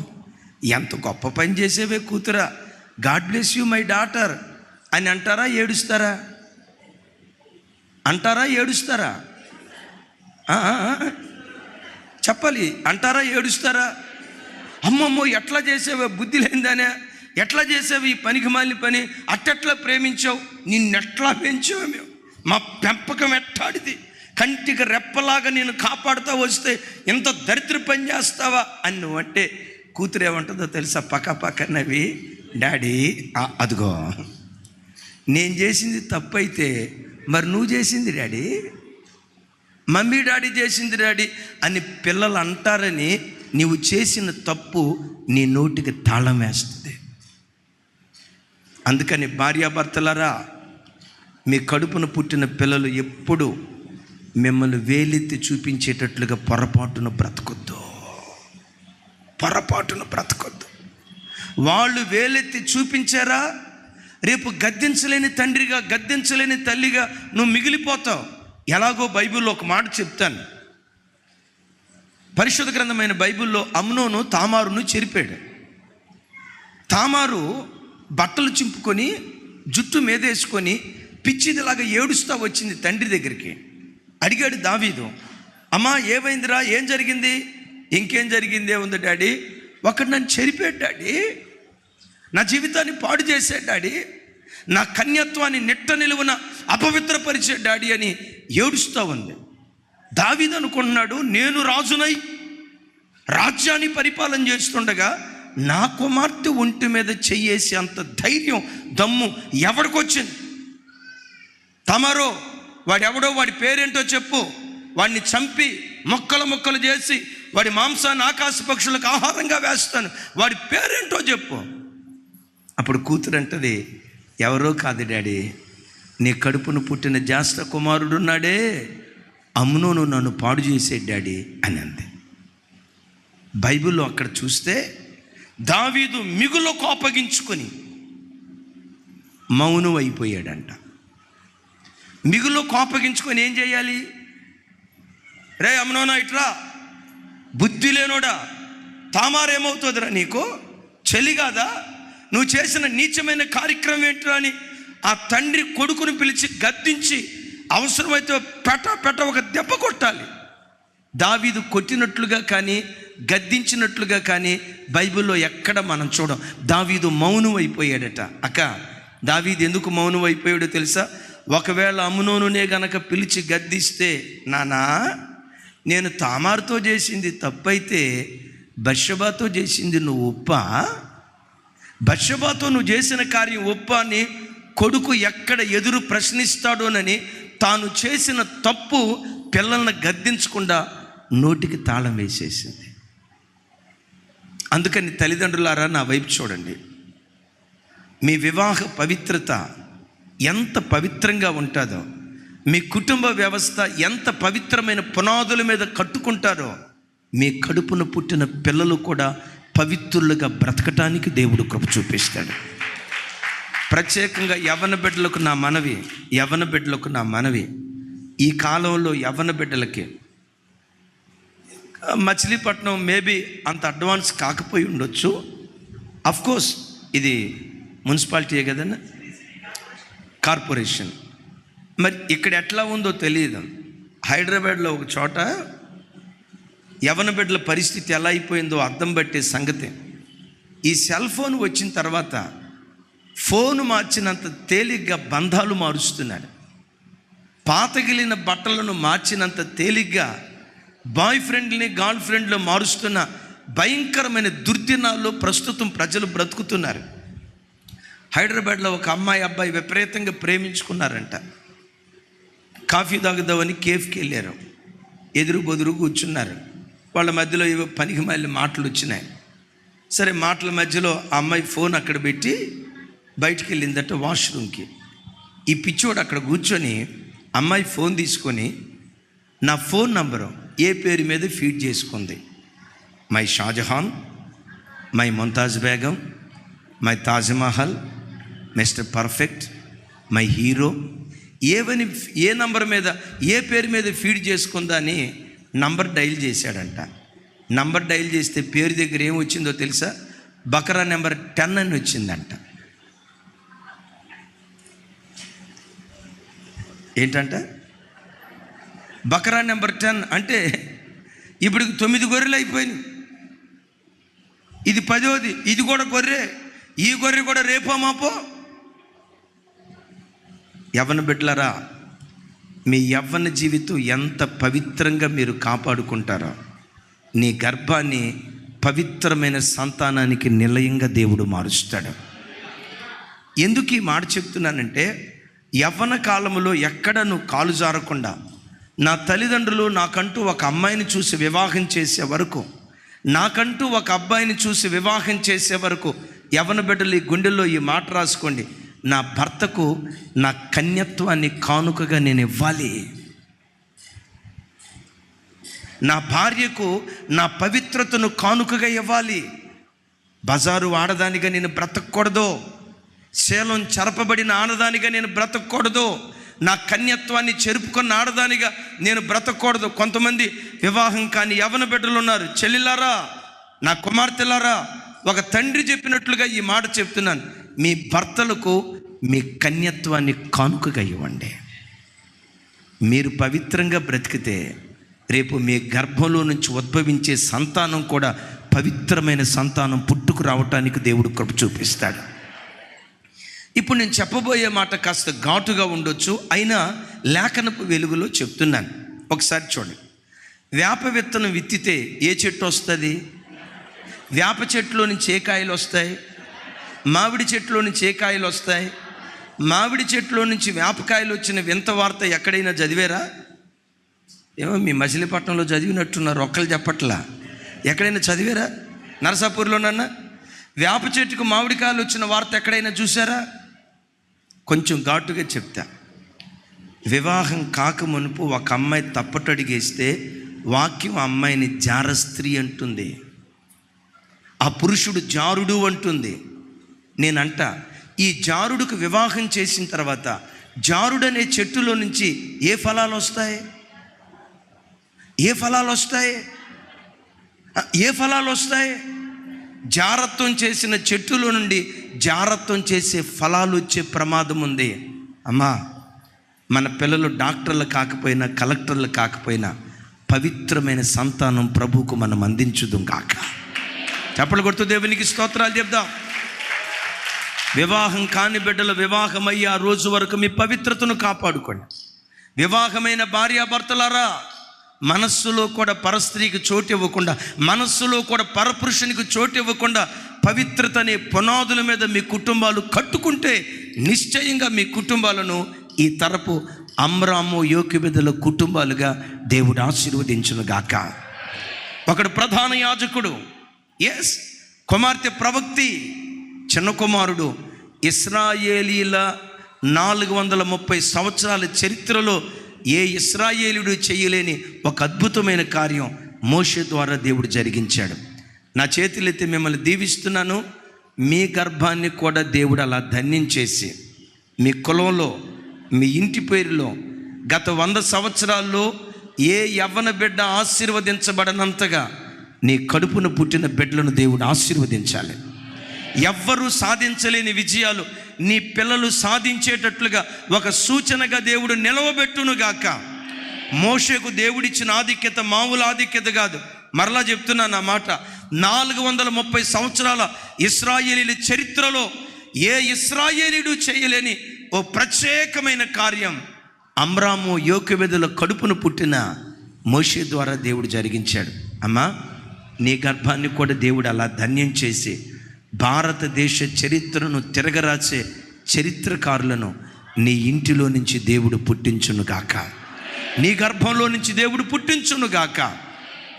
Speaker 1: ఎంత గొప్ప పని చేసేవే కూతురా, God bless you my daughter అని అంటారా ఏడుస్తారా? చెప్పాలి. అంటారా ఏడుస్తారా? అమ్మమ్మో ఎట్లా చేసావే, బుద్ధి లేదానే, ఎట్లా చేసావు ఈ పనికి మాలిన పని, అట్టెట్లా ప్రేమించావు, నిన్నెట్లా పెంచావు, మేము మా పెంపకం ఎట్టాడిది, కంటికి రెప్పలాగా నేను కాపాడుతూ వస్తే ఎంత దరిద్ర పని చేస్తావా అని నువ్వంటే కూతురు ఏమంటుందో తెలుసా? పక్కనవి, డాడీ అదిగో నేను చేసింది తప్పు అయితే మరి నువ్వు చేసింది డాడీ, మమ్మీ డాడీ చేసింది డాడీ అని పిల్లలు అంటారని నీవు చేసిన తప్పు నీ నోటికి తాళం వేస్తుంది. అందుకని భార్యాభర్తలారా, మీ కడుపున పుట్టిన పిల్లలు ఎప్పుడు మిమ్మల్ని వేలెత్తి చూపించేటట్లుగా పొరపాటున బ్రతకొద్దు. వాళ్ళు వేలెత్తి చూపించారా, రేపు గద్దించలేని తండ్రిగా, గద్దించలేని తల్లిగా నువ్వు మిగిలిపోతావు. ఎలాగో బైబిల్లో ఒక మాట చెప్తాను. పరిశుద్ధ గ్రంథమైన బైబిల్లో అమ్నోను తామారును చెరిపాడు. తామారు బట్టలు చింపుకొని జుట్టు మీదేసుకొని పిచ్చిదిలాగా ఏడుస్తూ వచ్చింది తండ్రి దగ్గరికి. అడిగాడు దావీదు, అమ్మా ఏమైందిరా, ఏం జరిగింది? ఇంకేం జరిగిందే ఉంది డాడీ, ఒకడు నన్ను చెరిపాడు డాడీ, నా జీవితాన్ని పాడు చేశాడు డాడీ, నా కన్యత్వాన్ని నిట్ట నిలువున అపవిత్రపరిచాడు డాడీ అని ఏడుస్తూ ఉంది. దావీదు అనుకున్నాడు, నేను రాజునై రాజ్యాన్ని పరిపాలన చేస్తుండగా నా కుమార్తె ఒంటి మీద చెయ్యేసి అంత ధైర్యం దమ్ము ఎవడికొచ్చింది? తమరో వాడెవడో, వాడి పేరేంటో చెప్పు, వాడిని చంపి ముక్కలు చేసి వాడి మాంసాన్ని ఆకాశ పక్షులకు ఆహారంగా వేస్తాను, వాడి పేరేంటో చెప్పు. అప్పుడు కూతురు అంటది, ఎవరో కాదు డాడీ, నీ కడుపును పుట్టిన జ్యేష్ఠ కుమారుడున్నాడే, అమ్నోను నన్ను పాడు చేసే డాడీ అని అంది. బైబిల్లో అక్కడ చూస్తే దావీదు మిగులు కోపగించుకొని మౌనం అయిపోయాడంట. మిగులు కోపగించుకొని ఏం చేయాలి? రే అమ్నోనా ఇట్రా, బుద్ధి లేనోడా, తామారేమవుతుందిరా నీకు, చెలి కాదా, నువ్వు చేసిన నీచమైన కార్యక్రమం ఏంట్రా అని ఆ తండ్రి కొడుకును పిలిచి గద్దించి అవసరమైతే పెట్ట ఒక దెబ్బ కొట్టాలి. దావీదు కొట్టినట్లుగా కానీ గద్దించినట్లుగా కానీ బైబిల్లో ఎక్కడ మనం చూడం. దావీదు మౌనం అయిపోయాడట. అక్క, దావీదు ఎందుకు మౌనం అయిపోయాడో తెలుసా? ఒకవేళ అమ్నోనునే గనక పిలిచి గద్దిస్తే, నానా నేను తామారుతో చేసింది తప్పైతే బత్షెబాతో చేసింది నువ్వు ఒప్పా, బత్షెబాతో నువ్వు చేసిన కార్యం ఒప్పా అని కొడుకు ఎక్కడ ఎదురు ప్రశ్నిస్తాడోనని తాను చేసిన తప్పు పిల్లల్ని గద్దించకుండా నోటికి తాళం వేసేసింది. అందుకని తల్లిదండ్రులారా, నా వైపు చూడండి. మీ వివాహ పవిత్రత ఎంత పవిత్రంగా ఉంటుందో, మీ కుటుంబ వ్యవస్థ ఎంత పవిత్రమైన పునాదుల మీద కట్టుకుంటారో, మీ కడుపున పుట్టిన పిల్లలు కూడా పవిత్రులుగా బ్రతకటానికి దేవుడు కృప చూపిస్తాడు. ప్రత్యేకంగా యవ్వన బిడ్డలకు నా మనవి, ఈ కాలంలో యవ్వన బిడ్డలకి మచిలీపట్నం మేబీ అంత అడ్వాన్స్ కాకపోయి ఉండొచ్చు. అఫ్కోర్స్ ఇది మున్సిపాలిటీయే కదన్నా, కార్పొరేషన్. మరి ఇక్కడ ఎట్లా ఉందో తెలియదు. హైదరాబాద్లో ఒక చోట యవ్వన బిడ్డల పరిస్థితి ఎలా అయిపోయిందో అర్థం పట్టే సంగతి. ఈ సెల్ ఫోన్ వచ్చిన తర్వాత ఫోను మార్చినంత తేలిగ్గా బంధాలు మారుస్తున్నాడు. పాతగిలిన బట్టలను మార్చినంత తేలిగ్గా బాయ్ ఫ్రెండ్ని గర్ల్ ఫ్రెండ్లో మారుస్తున్న భయంకరమైన దుర్దినాల్లో ప్రస్తుతం ప్రజలు బ్రతుకుతున్నారు. హైదరాబాద్లో ఒక అబ్బాయి విపరీతంగా ప్రేమించుకున్నారంట. కాఫీ తాగుదామని కేఫ్కి వెళ్ళారు. ఎదురు బొదురు కూర్చున్నారు. వాళ్ళ మధ్యలో ఏవో పనికి మళ్ళీ మాటలు వచ్చినాయి. సరే, మాటల మధ్యలో ఆ అమ్మాయి ఫోన్ అక్కడ పెట్టి బయటికి వెళ్ళిందట వాష్రూమ్కి. ఈ పిచ్చోడు అక్కడ కూర్చొని అమ్మాయి ఫోన్ తీసుకొని నా ఫోన్ నంబరు ఏ పేరు మీద ఫీడ్ చేసుకుంది. My Shahjahan, my Mumtaz Begum, my Taj Mahal, mister perfect, my hero, ఏ నంబర్ మీద ఏ పేరు మీద ఫీడ్ చేసుకుందా అని నంబర్ డైల్ చేశాడంట. నంబర్ డైల్ చేస్తే పేరు దగ్గర ఏం వచ్చిందో తెలుసా? బకరా నెంబర్ 10 అని వచ్చిందంట. ఏంటంట? బకరా నెంబర్ 10 అంటే ఇప్పుడు 9 గొర్రెలు అయిపోయినాయి. ఇది 10వ, ఇది కూడా గొర్రె, ఈ గొర్రె కూడా రేపో మాపో. యవ్వన బిడ్డలారా, మీ యవ్వన జీవితం ఎంత పవిత్రంగా మీరు కాపాడుకుంటారో, నీ గర్భాన్ని పవిత్రమైన సంతానానికి నిలయంగా దేవుడు మారుస్తాడు. ఎందుకు ఈ మాట చెప్తున్నానంటే, యవ్వన కాలంలో ఎక్కడ నువ్వు కాలు జారకుండా, నా తల్లిదండ్రులు నాకంటూ ఒక అమ్మాయిని చూసి వివాహం చేసే వరకు, నాకంటూ ఒక అబ్బాయిని చూసి వివాహం చేసే వరకు, యవ్వన బిడ్డలు ఈ గుండెల్లో ఈ మాట రాసుకోండి, నా భర్తకు నా కన్యత్వాన్ని కానుకగా నేను ఇవ్వాలి, నా భార్యకు నా పవిత్రతను కానుకగా ఇవ్వాలి. బజారు ఆడదానిగా నేను బ్రతకూడదు, శేలం చెరపబడిన ఆడదానిగా నేను బ్రతకూడదు, నా కన్యత్వాన్ని చెరుపుకున్న ఆడదానిగా నేను బ్రతకూడదు. కొంతమంది వివాహం కాని యవ్వన బిడ్డలు ఉన్నారు. చెల్లిలారా, నా కుమార్తెలారా, ఒక తండ్రి చెప్పినట్లుగా ఈ మాట చెప్తున్నాను, మీ భర్తలకు మీ కన్యత్వాన్ని కానుకగా ఇవ్వండి. మీరు పవిత్రంగా బ్రతికితే రేపు మీ గర్భంలో నుంచి ఉద్భవించే సంతానం కూడా పవిత్రమైన సంతానం పుట్టుకు రావటానికి దేవుడు కృప చూపిస్తాడు. ఇప్పుడు నేను చెప్పబోయే మాట కాస్త ఘాటుగా ఉండొచ్చు, అయినా లేఖనపు వెలుగులో చెప్తున్నాను. ఒకసారి చూడండి. వేప విత్తనం విత్తితే ఏ చెట్టు వస్తుంది? వేప చెట్టులో నుంచి ఏ కాయలు వస్తాయి? మామిడి చెట్టులో నుంచి ఏ కాయలు వస్తాయి? మామిడి చెట్టులో నుంచి వేపకాయలు వచ్చిన వింత వార్త ఎక్కడైనా చదివారా? ఏమో మీ మచిలీపట్నంలో చదివినట్టున్నారు, ఒక్కళ్ళు చెప్పట్లా. ఎక్కడైనా చదివారా? నరసాపూర్లోనన్నా వేప చెట్టుకు మామిడికాయలు వచ్చిన వార్త ఎక్కడైనా చూసారా? కొంచెం ఘాటుగా చెప్తా. వివాహం కాకమునుపు ఒక అమ్మాయి తప్పటడిగేస్తే వాక్యం అమ్మాయిని జారస్త్రీ అంటుంది, ఆ పురుషుడు జారుడు అంటుంది. నేనంట, ఈ జారుడుకు వివాహం చేసిన తర్వాత జారుడనే చెట్టులో నుంచి ఏ ఫలాలు వస్తాయి? ఏ ఫలాలు వస్తాయి? ఏ ఫలాలు వస్తాయి? జారత్వం చేసిన చెట్టులో నుండి జారత్వం చేసే ఫలాలు వచ్చే ప్రమాదం ఉంది. అమ్మా, మన పిల్లలు డాక్టర్లు కాకపోయినా, కలెక్టర్లు కాకపోయినా పవిత్రమైన సంతానం ప్రభువుకు మనం అందించుదాం కాక. చప్పలు కొడుతూ దేవునికి స్తోత్రాలు చెప్దాం. వివాహం కాని బిడ్డలు వివాహమయ్యి ఆ రోజు వరకు మీ పవిత్రతను కాపాడుకోండి. వివాహమైన భార్యాభర్తలారా, మనస్సులో కూడా పరస్త్రీకి చోటు ఇవ్వకుండా, మనస్సులో కూడా పరపురుషునికి చోటు ఇవ్వకుండా పవిత్రత అనే పునాదుల మీద మీ కుటుంబాలు కట్టుకుంటే నిశ్చయంగా మీ కుటుంబాలను ఈ తరపు అమ్రాము యోకెబెదుల కుటుంబాలుగా దేవుడు ఆశీర్వదించును గాక. ఒకడు ప్రధాన యాజకుడు, కుమార్తె ప్రవక్తి, చిన్న కుమారుడు. ఇశ్రాయేలీల 430 సంవత్సరాల చరిత్రలో ఏ ఇశ్రాయేలుడు చేయలేని ఒక అద్భుతమైన కార్యం మోషే ద్వారా దేవుడు జరిగించాడు. నా చేతులెత్తి మిమ్మల్ని దీవిస్తున్నాను. మీ గర్భాన్ని కూడా దేవుడు అలా ధన్యం చేసి మీ కులంలో, మీ ఇంటి పేరులో గత 100 సంవత్సరాల్లో ఏ యవ్వన బిడ్డ ఆశీర్వదించబడనంతగా నీ కడుపున పుట్టిన బిడ్డలను దేవుడు ఆశీర్వదించాలి. ఎవ్వరూ సాధించలేని విజయాలు నీ పిల్లలు సాధించేటట్లుగా ఒక సూచనగా దేవుడు నిలవబెట్టునుగాక. మోషేకు దేవుడిచ్చిన ఆధిక్యత మామూలు ఆధిక్యత కాదు. మరలా చెప్తున్నాను ఆ మాట. 430 సంవత్సరాల ఇశ్రాయేలీల చరిత్రలో ఏ ఇశ్రాయేలీడు చేయలేని ఓ ప్రత్యేకమైన కార్యం అమ్రాము యోకెబెదుల కడుపును పుట్టిన మోషే ద్వారా దేవుడు జరిగించాడు. అమ్మా, నీ గర్భాన్ని కూడా దేవుడు అలా ధన్యం చేసి భారతదేశ చరిత్రను తిరగరాసే చరిత్రకారులను నీ ఇంటిలో నుంచి దేవుడు పుట్టించునుగాక. నీ గర్భంలో నుంచి దేవుడు పుట్టించునుగాక.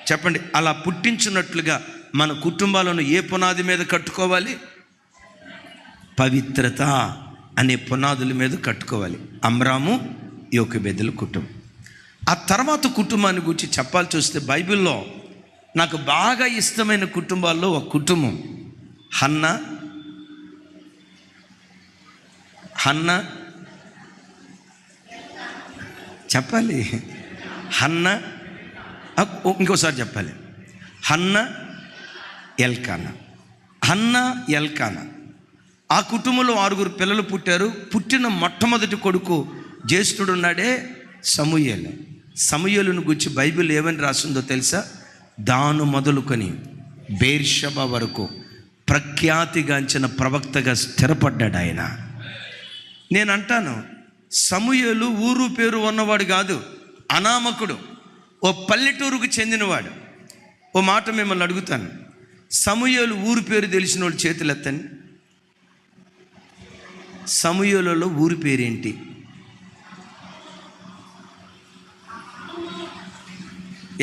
Speaker 1: చెప్పండి, అలా పుట్టించున్నట్లుగా మన కుటుంబాలను ఏ పునాది మీద కట్టుకోవాలి? పవిత్రత అనే పునాదుల మీద కట్టుకోవాలి. అమ్రాము యోకెబెదుల కుటుంబం. ఆ తర్వాత కుటుంబాన్ని గురించి చెప్పాల్సి వస్తే బైబిల్లో నాకు బాగా ఇష్టమైన కుటుంబాల్లో ఒక కుటుంబం హన్నా చెప్పాలి. హన్నా, ఇంకోసారి చెప్పాలి. హన్నా ఎల్కానా. హన్నా ఎల్కానా. ఆ కుటుంబంలో 6 పిల్లలు పుట్టారు. పుట్టిన మొట్టమొదటి కొడుకు జ్యేష్ఠుడు ఉన్నాడే సమూయేలు. సమూయేలును గురించి బైబిల్ ఏమని రాసిందో తెలుసా? దాను మొదలుకొని బేర్షబా వరకు ప్రఖ్యాతిగాంచిన ప్రవక్తగా స్థిరపడ్డాడు ఆయన. నేను అంటాను, సమూయేలు ఊరు పేరు ఉన్నవాడు కాదు, అనామకుడు, ఓ పల్లెటూరుకు చెందినవాడు. ఓ మాట మిమ్మల్ని అడుగుతాను, సమూయేలు ఊరు పేరు తెలిసిన వాళ్ళు చేతులు ఎత్తండి. సమూయేలులో ఊరి పేరేంటి?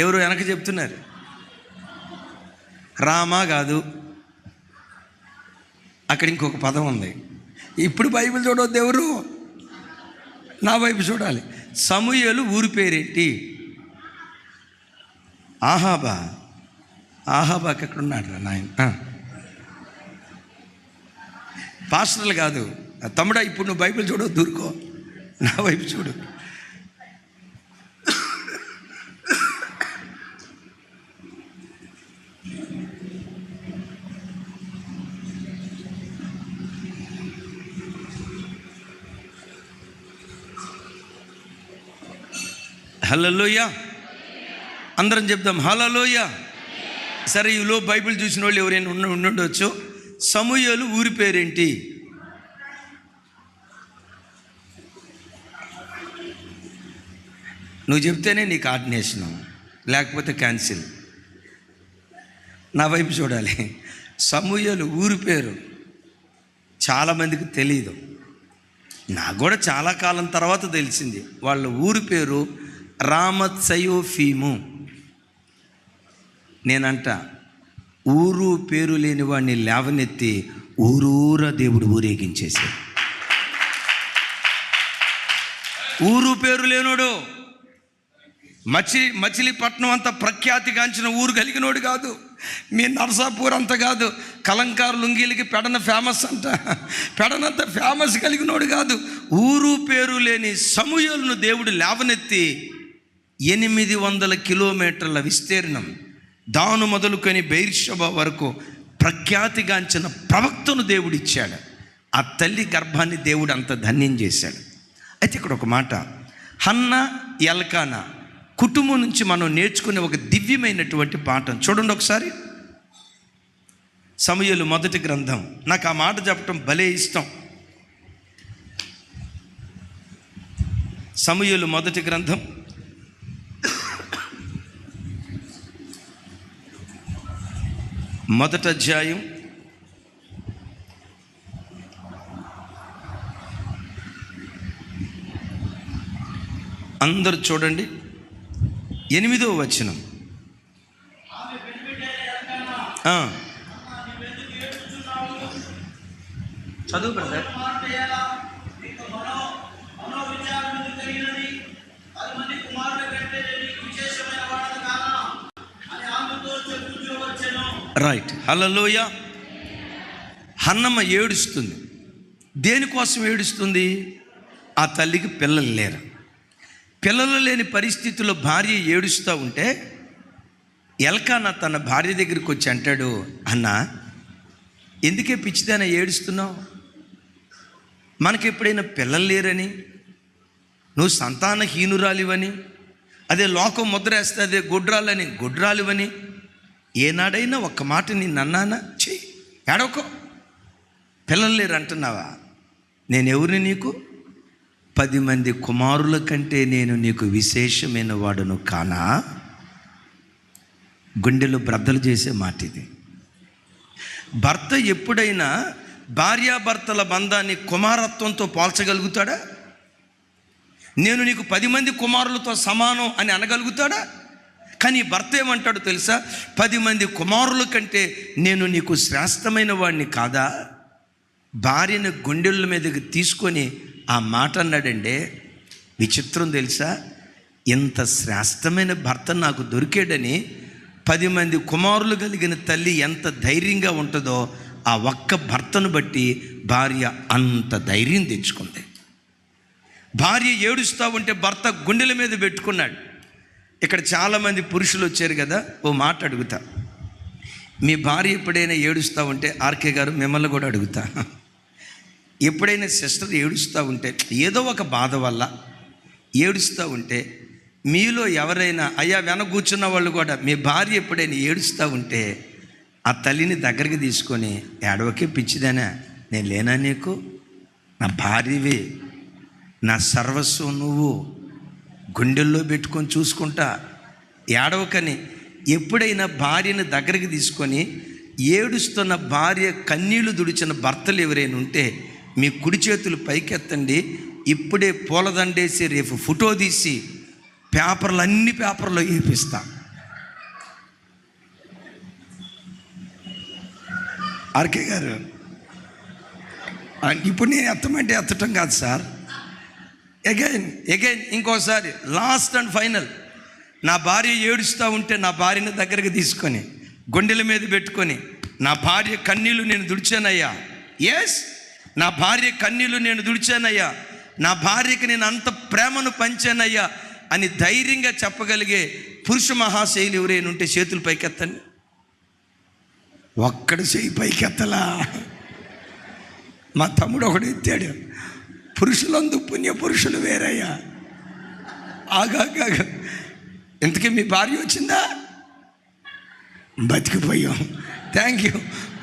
Speaker 1: ఎవరు వెనక చెప్తున్నారు? రామా కాదు, అక్కడ ఇంకొక పదం ఉంది. ఇప్పుడు బైబిల్ చూడవద్దు, ఎవరు నా వైపు చూడాలి. సమూయేలు ఊరి పేరేంటి? ఆహాబా. ఆహాబాకి ఎక్కడున్నాడు రా నాయన? పాస్టర్లు కాదు తమ్ముడా, ఇప్పుడు నువ్వు బైబిల్ చూడవద్దు, దూరుకో, నా వైపు చూడు. హల్లెలూయా. అందరం చెప్దాం హల్లెలూయా. సరే, ఈలో బైబిల్ చూసిన వాళ్ళు ఎవరైనా ఉండొచ్చు. సమూయేలు ఊరి పేరేంటి? నువ్వు చెప్తేనే నీకు ఆర్డినేషను, లేకపోతే క్యాన్సిల్. నా వైపు చూడాలి. సమూయేలు ఊరి పేరు చాలామందికి తెలియదు. నాకు కూడా చాలా కాలం తర్వాత తెలిసింది. వాళ్ళ ఊరి పేరు రామత్సయోఫీము. నేనంట, ఊరు పేరు లేని వాడిని లేవనెత్తి ఊరూరా దేవుడు ఊరేగించేశాడు. ఊరు పేరు లేనోడు, మచిలీపట్నం అంత ప్రఖ్యాతిగాంచిన ఊరు కలిగినోడు కాదు. మీ నర్సాపూర్ అంత కాదు. కలంకారు లుంగీలకి పెడన ఫేమస్ అంట. పెడనంత ఫేమస్ కలిగినోడు కాదు. ఊరు పేరు లేని సమూయేలును దేవుడు లేవనెత్తి 800 కిలోమీటర్ల విస్తీర్ణం, దాను మొదలుకొని బెయిర్షెబా వరకు ప్రఖ్యాతిగాంచిన ప్రవక్తను దేవుడు ఇచ్చాడు. ఆ తల్లి గర్భాన్ని దేవుడు అంత ధన్యం చేశాడు. అయితే ఇక్కడ ఒక మాట, హన్నా ఎల్కానా కుటుంబం నుంచి మనం నేర్చుకునే ఒక దివ్యమైనటువంటి పాఠం చూడండి ఒకసారి. సమూయేలు మొదటి గ్రంథం. నాకు ఆ మాట చెప్పటం భలే ఇష్టం. సమూయేలు మొదటి గ్రంథం మొదటి అధ్యాయం 8వ చూడండి, 8వ వచనం. చదువు బ్రదర్. రైట్. హల్లెలూయా. హన్నమ్మ ఏడుస్తుంది. దేనికోసం ఏడుస్తుంది? ఆ తల్లికి పిల్లలు లేరు. పిల్లలు లేని పరిస్థితుల్లో భార్య ఏడుస్తూ ఉంటే ఎల్కానా తన భార్య దగ్గరికి వచ్చి అంటాడు, అన్నా ఎందుకే పిచ్చిదానా ఏడుస్తున్నావు? మనకి ఎప్పుడైనా పిల్లలు లేరని, నువ్వు సంతానహీనురాలివని, అదే లోకం ముద్రేస్తే అదే గుడ్రాలివని ఏనాడైనా ఒక్క మాట నిన్ను అన్నానా? చెయ్యి, ఏడవకో. పిల్లలు లేరు అంటున్నావా? నేను ఎవరిని నీకు? 10 మంది కుమారుల కంటే నేను నీకు విశేషమైన వాడును కానా? గుండెలో బ్రద్దలు చేసే మాట ఇది. భర్త ఎప్పుడైనా భార్యాభర్తల బంధాన్ని కుమారత్వంతో పోల్చగలుగుతాడా? నేను నీకు 10 మంది కుమారులతో సమానం అని అనగలుగుతాడా? కానీ భర్త ఏమంటాడు తెలుసా? 10 మంది కుమారుల కంటే నేను నీకు శ్రేష్టమైన వాడిని కాదా? భార్యను గుండెల మీదకి తీసుకొని ఆ మాట అన్నాడంటే విచిత్రం తెలుసా? ఇంత శ్రేష్టమైన భర్త నాకు దొరికాడని 10 మంది కుమారులు కలిగిన తల్లి ఎంత ధైర్యంగా ఉంటుందో ఆ ఒక్క భర్తను బట్టి భార్య అంత ధైర్యం తెచ్చుకుంది. భార్య ఏడుస్తూ ఉంటే భర్త గుండెల మీద పెట్టుకున్నాడు. ఇక్కడ చాలామంది పురుషులు వచ్చారు కదా, ఓ మాట అడుగుతా. మీ భార్య ఎప్పుడైనా ఏడుస్తూ ఉంటే, ఆర్కే గారు మిమ్మల్ని కూడా అడుగుతా, ఎప్పుడైనా సిస్టర్ ఏడుస్తూ ఉంటే, ఏదో ఒక బాధ వల్ల ఏడుస్తూ ఉంటే, మీలో ఎవరైనా అయ్యా వెనక కూర్చున్న వాళ్ళు కూడా మీ భార్య ఎప్పుడైనా ఏడుస్తూ ఉంటే ఆ తల్లిని దగ్గరికి తీసుకొని, ఏడవకే పిచ్చిదానా, నేను లేనా నీకు? నా భార్యవి, నా సర్వస్వం నువ్వు, గుండెల్లో పెట్టుకొని చూసుకుంటా, ఏడవకని ఎప్పుడైనా భార్యను దగ్గరికి తీసుకొని ఏడుస్తున్న భార్య కన్నీళ్లు దుడిచిన భర్తలు ఎవరైనా ఉంటే మీ కుడి చేతులు పైకెత్తండి. ఇప్పుడే పూలదండేసి రేపు ఫోటో తీసి అన్ని పేపర్లో వేపిస్తా. ఆర్కే గారు, ఇప్పుడు నేను ఎత్తమంటే ఎత్తటం కాదు సార్. అగైన్ ఇంకోసారి, లాస్ట్ అండ్ ఫైనల్. నా భార్య ఏడుస్తూ ఉంటే నా భార్యను దగ్గరికి తీసుకొని గుండెల మీద పెట్టుకొని, నా భార్య కన్నీళ్ళు నేను దుడిచానయ్యా, ఎస్ నా భార్య కన్నీళ్ళు నేను దుడిచానయ్యా, నా భార్యకి నేను అంత ప్రేమను పంచానయ్యా అని ధైర్యంగా చెప్పగలిగే పురుష మహాశైలి ఎవరైనా ఉంటే చేతులు పైకెత్తండి. ఒక్కడు చేయి పైకెత్తలా. మా తమ్ముడు ఒకడు ఎత్తాడు. పురుషులందు పుణ్య పురుషులు వేరయ్యా. ఆగాగా, ఇంతకీ మీ భార్య వచ్చిందా? బతికిపోయాం. Thank you.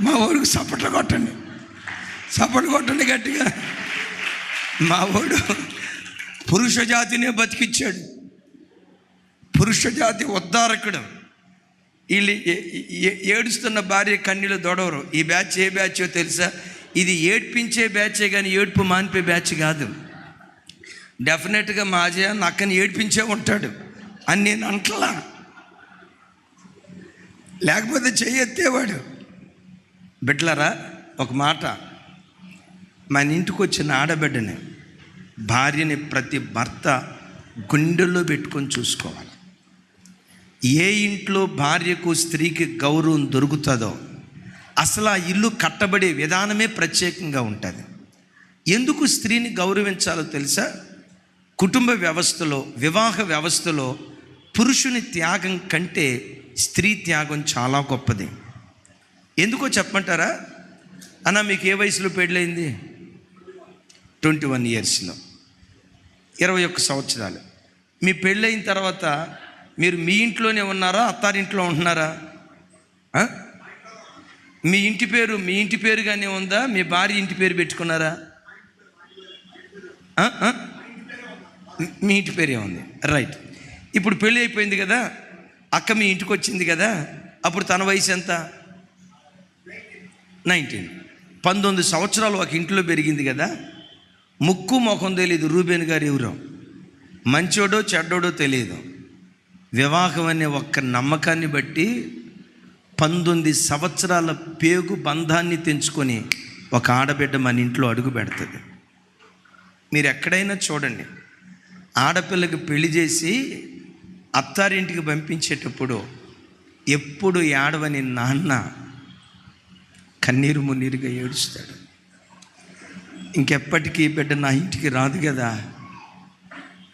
Speaker 1: మా ఊరికి సపోర్ట్లు కొట్టండి గట్టిగా. మా ఊడు పురుష జాతినే బతికిచ్చాడు, పురుష జాతి ఉద్ధారకుడు. వీళ్ళు ఏడుస్తున్న భార్య కన్నీళ్ళు దొడవరు. ఈ బ్యాచ్ ఏ బ్యాచో తెలుసా? ఇది ఏడ్పించే బ్యాచే కానీ ఏడుపు మానిపే బ్యాచ్ కాదు. డెఫినెట్గా మా అజయ నక్కని ఏడ్పించే ఉంటాడు అని నేను అంటలా, లేకపోతే చెయ్యెత్తేవాడు. బిడ్డలారా, ఒక మాట, మన ఇంటికి వచ్చిన ఆడబిడ్డని, భార్యని ప్రతి భర్త గుండెల్లో పెట్టుకొని చూసుకోవాలి. ఏ ఇంట్లో భార్యకు స్త్రీకి గౌరవం దొరుకుతుందో అసలు ఆ ఇల్లు కట్టబడే విధానమే ప్రత్యేకంగా ఉంటుంది. ఎందుకు స్త్రీని గౌరవించాలో తెలుసా? కుటుంబ వ్యవస్థలో, వివాహ వ్యవస్థలో పురుషుని త్యాగం కంటే స్త్రీ త్యాగం చాలా గొప్పది. ఎందుకో చెప్పమంటారా? అన్న, మీకు ఏ వయసులో పెళ్ళయింది? 21 ఇయర్స్లో, 21 సంవత్సరాలు. మీ పెళ్ళయిన తర్వాత మీరు మీ ఇంట్లోనే ఉన్నారా, అత్తారింట్లో ఉంటున్నారా? మీ ఇంటి పేరుగానే ఉందా? మీ భార్య ఇంటి పేరు పెట్టుకున్నారా? మీ ఇంటి పేరే ఉంది. రైట్. ఇప్పుడు పెళ్ళి అయిపోయింది కదా, అక్క మీ ఇంటికి వచ్చింది కదా, అప్పుడు తన వయసు ఎంత? 19 సంవత్సరాలు ఒక ఇంట్లో పెరిగింది కదా. ముక్కు మొఖం తెలియదు రూబేన్ గారు ఎవరో, మంచోడో చెడ్డోడో తెలియదు. వివాహం అనే ఒక్క నమ్మకాన్ని బట్టి 19 సంవత్సరాల పేగు బంధాన్ని తెంచుకొని ఒక ఆడబిడ్డ మన ఇంట్లో అడుగు పెడుతుంది. మీరు ఎక్కడైనా చూడండి, ఆడపిల్లకి పెళ్లి చేసి అత్తారింటికి పంపించేటప్పుడు ఎప్పుడు ఏడవని నాన్న కన్నీరు మున్నీరుగా ఏడుస్తాడు. ఇంకెప్పటికీ బిడ్డ నా ఇంటికి రాదు కదా,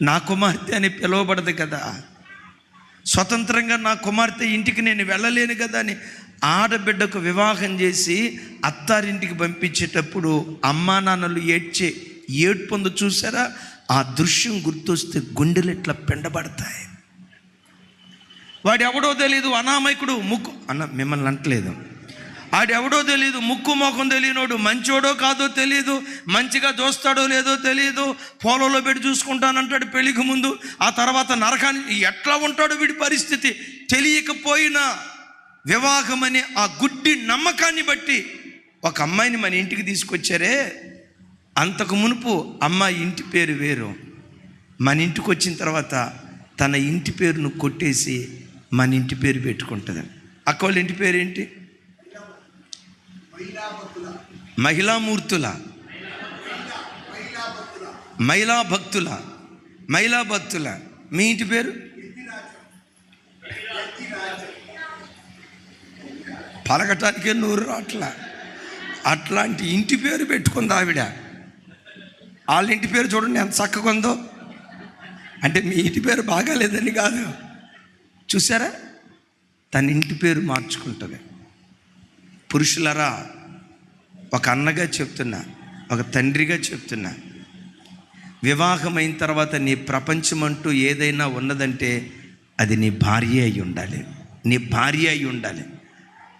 Speaker 1: నా కుమార్తె అని పిలువబడదు కదా, స్వతంత్రంగా నా కుమార్తె ఇంటికి నేను వెళ్ళలేను కదా అని ఆడబిడ్డకు వివాహం చేసి అత్తారింటికి పంపించేటప్పుడు అమ్మా నాన్నలు ఏడ్చే ఏడ్పొందు చూసారా? ఆ దృశ్యం గుర్తొస్తే గుండెలు ఎట్లా పెండబడతాయి. వాడు ఎవడో తెలీదు, అనామకుడు, ముక్కు అన్న మిమ్మల్ని అంటలేదు, ఆడెవడో తెలీదు, ముక్కు మొఖం తెలియనోడు, మంచోడో కాదో తెలియదు, మంచిగా చూస్తాడో లేదో తెలియదు, పొలంలో పెట్టి చూసుకుంటానంటాడు పెళ్లికి ముందు, ఆ తర్వాత నరకాన్ని ఎట్లా ఉంటాడో వీడి పరిస్థితి తెలియకపోయినా వివాహం అనే ఆ గుడ్డి నమ్మకాన్ని బట్టి ఒక అమ్మాయిని మన ఇంటికి తీసుకొచ్చారే. అంతకు మునుపు అమ్మాయి ఇంటి పేరు వేరు, మన ఇంటికి వచ్చిన తర్వాత తన ఇంటి పేరును కొట్టేసి మన ఇంటి పేరు పెట్టుకుంటుంది. అక్క వాళ్ళ ఇంటి పేరు ఏంటి? మహిళా భక్తుల. మీ ఇంటి పేరు? పలకటానికే నోరు రాట్లా. అట్లాంటి ఇంటి పేరు పెట్టుకుంది ఆవిడ. వాళ్ళ ఇంటి పేరు చూడండి ఎంత చక్కగా ఉందో. అంటే మీ ఇంటి పేరు బాగాలేదని కాదు, చూసారా? తన ఇంటి పేరు మార్చుకుంటుంది. పురుషులరా, ఒక అన్నగా చెప్తున్నా, ఒక తండ్రిగా చెప్తున్నా, వివాహమైన తర్వాత నీ ప్రపంచం అంటూ ఏదైనా ఉన్నదంటే అది నీ భార్య అయి ఉండాలి, నీ భార్య అయి ఉండాలి.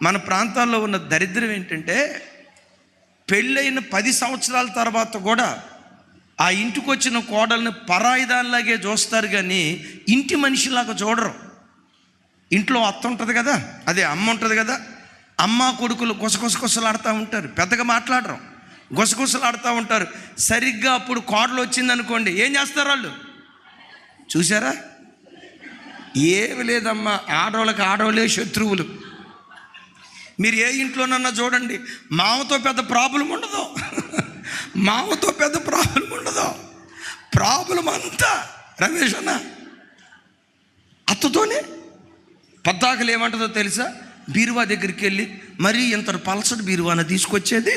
Speaker 1: మన ప్రాంతాల్లో ఉన్న దరిద్రం ఏంటంటే పెళ్ళైన 10 సంవత్సరాల తర్వాత కూడా ఆ ఇంటికి వచ్చిన కోడల్ని పరాయిదానిలాగే చూస్తారు కానీ ఇంటి మనిషిలాగా చూడరు. ఇంట్లో అత్త ఉంటుంది కదా, అదే అమ్మ ఉంటుంది కదా, అమ్మ కొడుకులు గుసగుసలాడుతూ ఉంటారు, పెద్దగా మాట్లాడరు, గుసగుసలాడుతూ ఉంటారు. సరిగ్గా అప్పుడు కోడలు వచ్చిందనుకోండి, ఏం చేస్తారు వాళ్ళు? చూసారా? ఏమి లేదమ్మా, ఆడవాళ్ళకి ఆడవాళ్ళే శత్రువులు. మీరు ఏ ఇంట్లోనన్నా చూడండి, మామతో పెద్ద ప్రాబ్లం ఉండదు, ప్రాబ్లం అంతా రమేష్ అన్న అత్తతోనే. పద్దాకలు ఏమంటుందో తెలుసా? బీరువా దగ్గరికి వెళ్ళి, మరీ ఇంత పలసటి బీరువాన తీసుకొచ్చేది,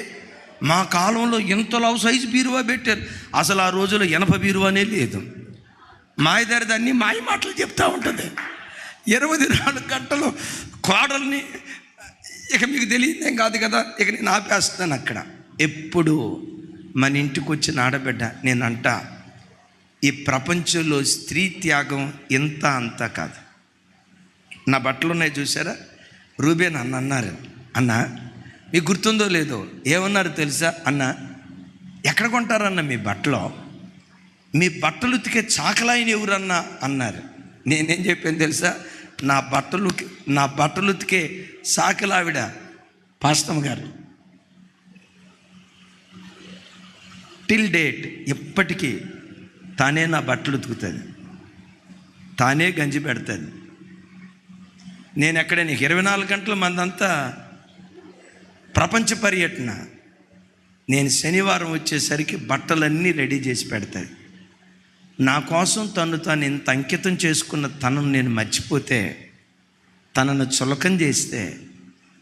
Speaker 1: మా కాలంలో ఇంత లవ్ సైజు బీరువా పెట్టారు, అసలు ఆ రోజుల్లో 80 బీరువానే లేదు. మాయదారి దాన్ని మాయ మాటలు చెప్తూ ఉంటుంది. 24 గంటలు కోడల్ని. ఇక మీకు తెలియదేం కాదు కదా, ఇక నేను ఆపేస్తాను అక్కడ. ఎప్పుడు మన ఇంటికి వచ్చిన ఆడబిడ్డ నేనంట, ఈ ప్రపంచంలో స్త్రీ త్యాగం ఇంత అంతా కాదు. నా బట్టలు ఉన్నాయి చూసారా, రూబేన్ అన్న అన్నారు, అన్న మీకు గుర్తుందో లేదో, ఏమన్నారు తెలుసా అన్న, ఎక్కడ కొంటారన్న మీ బట్టలు, మీ బట్టలు ఉతికే చాకలాయన ఎవరన్నా అన్నారు. నేనేం చెప్పాను తెలుసా, నా బట్టలు ఉతికే సాకలావిడ పాస్తమ్మ గారు. టిల్ డేట్ ఎప్పటికీ తానే నా బట్టలు ఉతుకుతుంది, తానే గంజి పెడుతుంది. నేను ఎక్కడైనా 24 గంటల మందంతా ప్రపంచ పర్యటన, నేను శనివారం వచ్చేసరికి బట్టలన్నీ రెడీ చేసి పెడతాను. నా కోసం తాను ఇంత అంకితం చేసుకున్న తనను నేను మర్చిపోతే, తనను చులకం చేస్తే,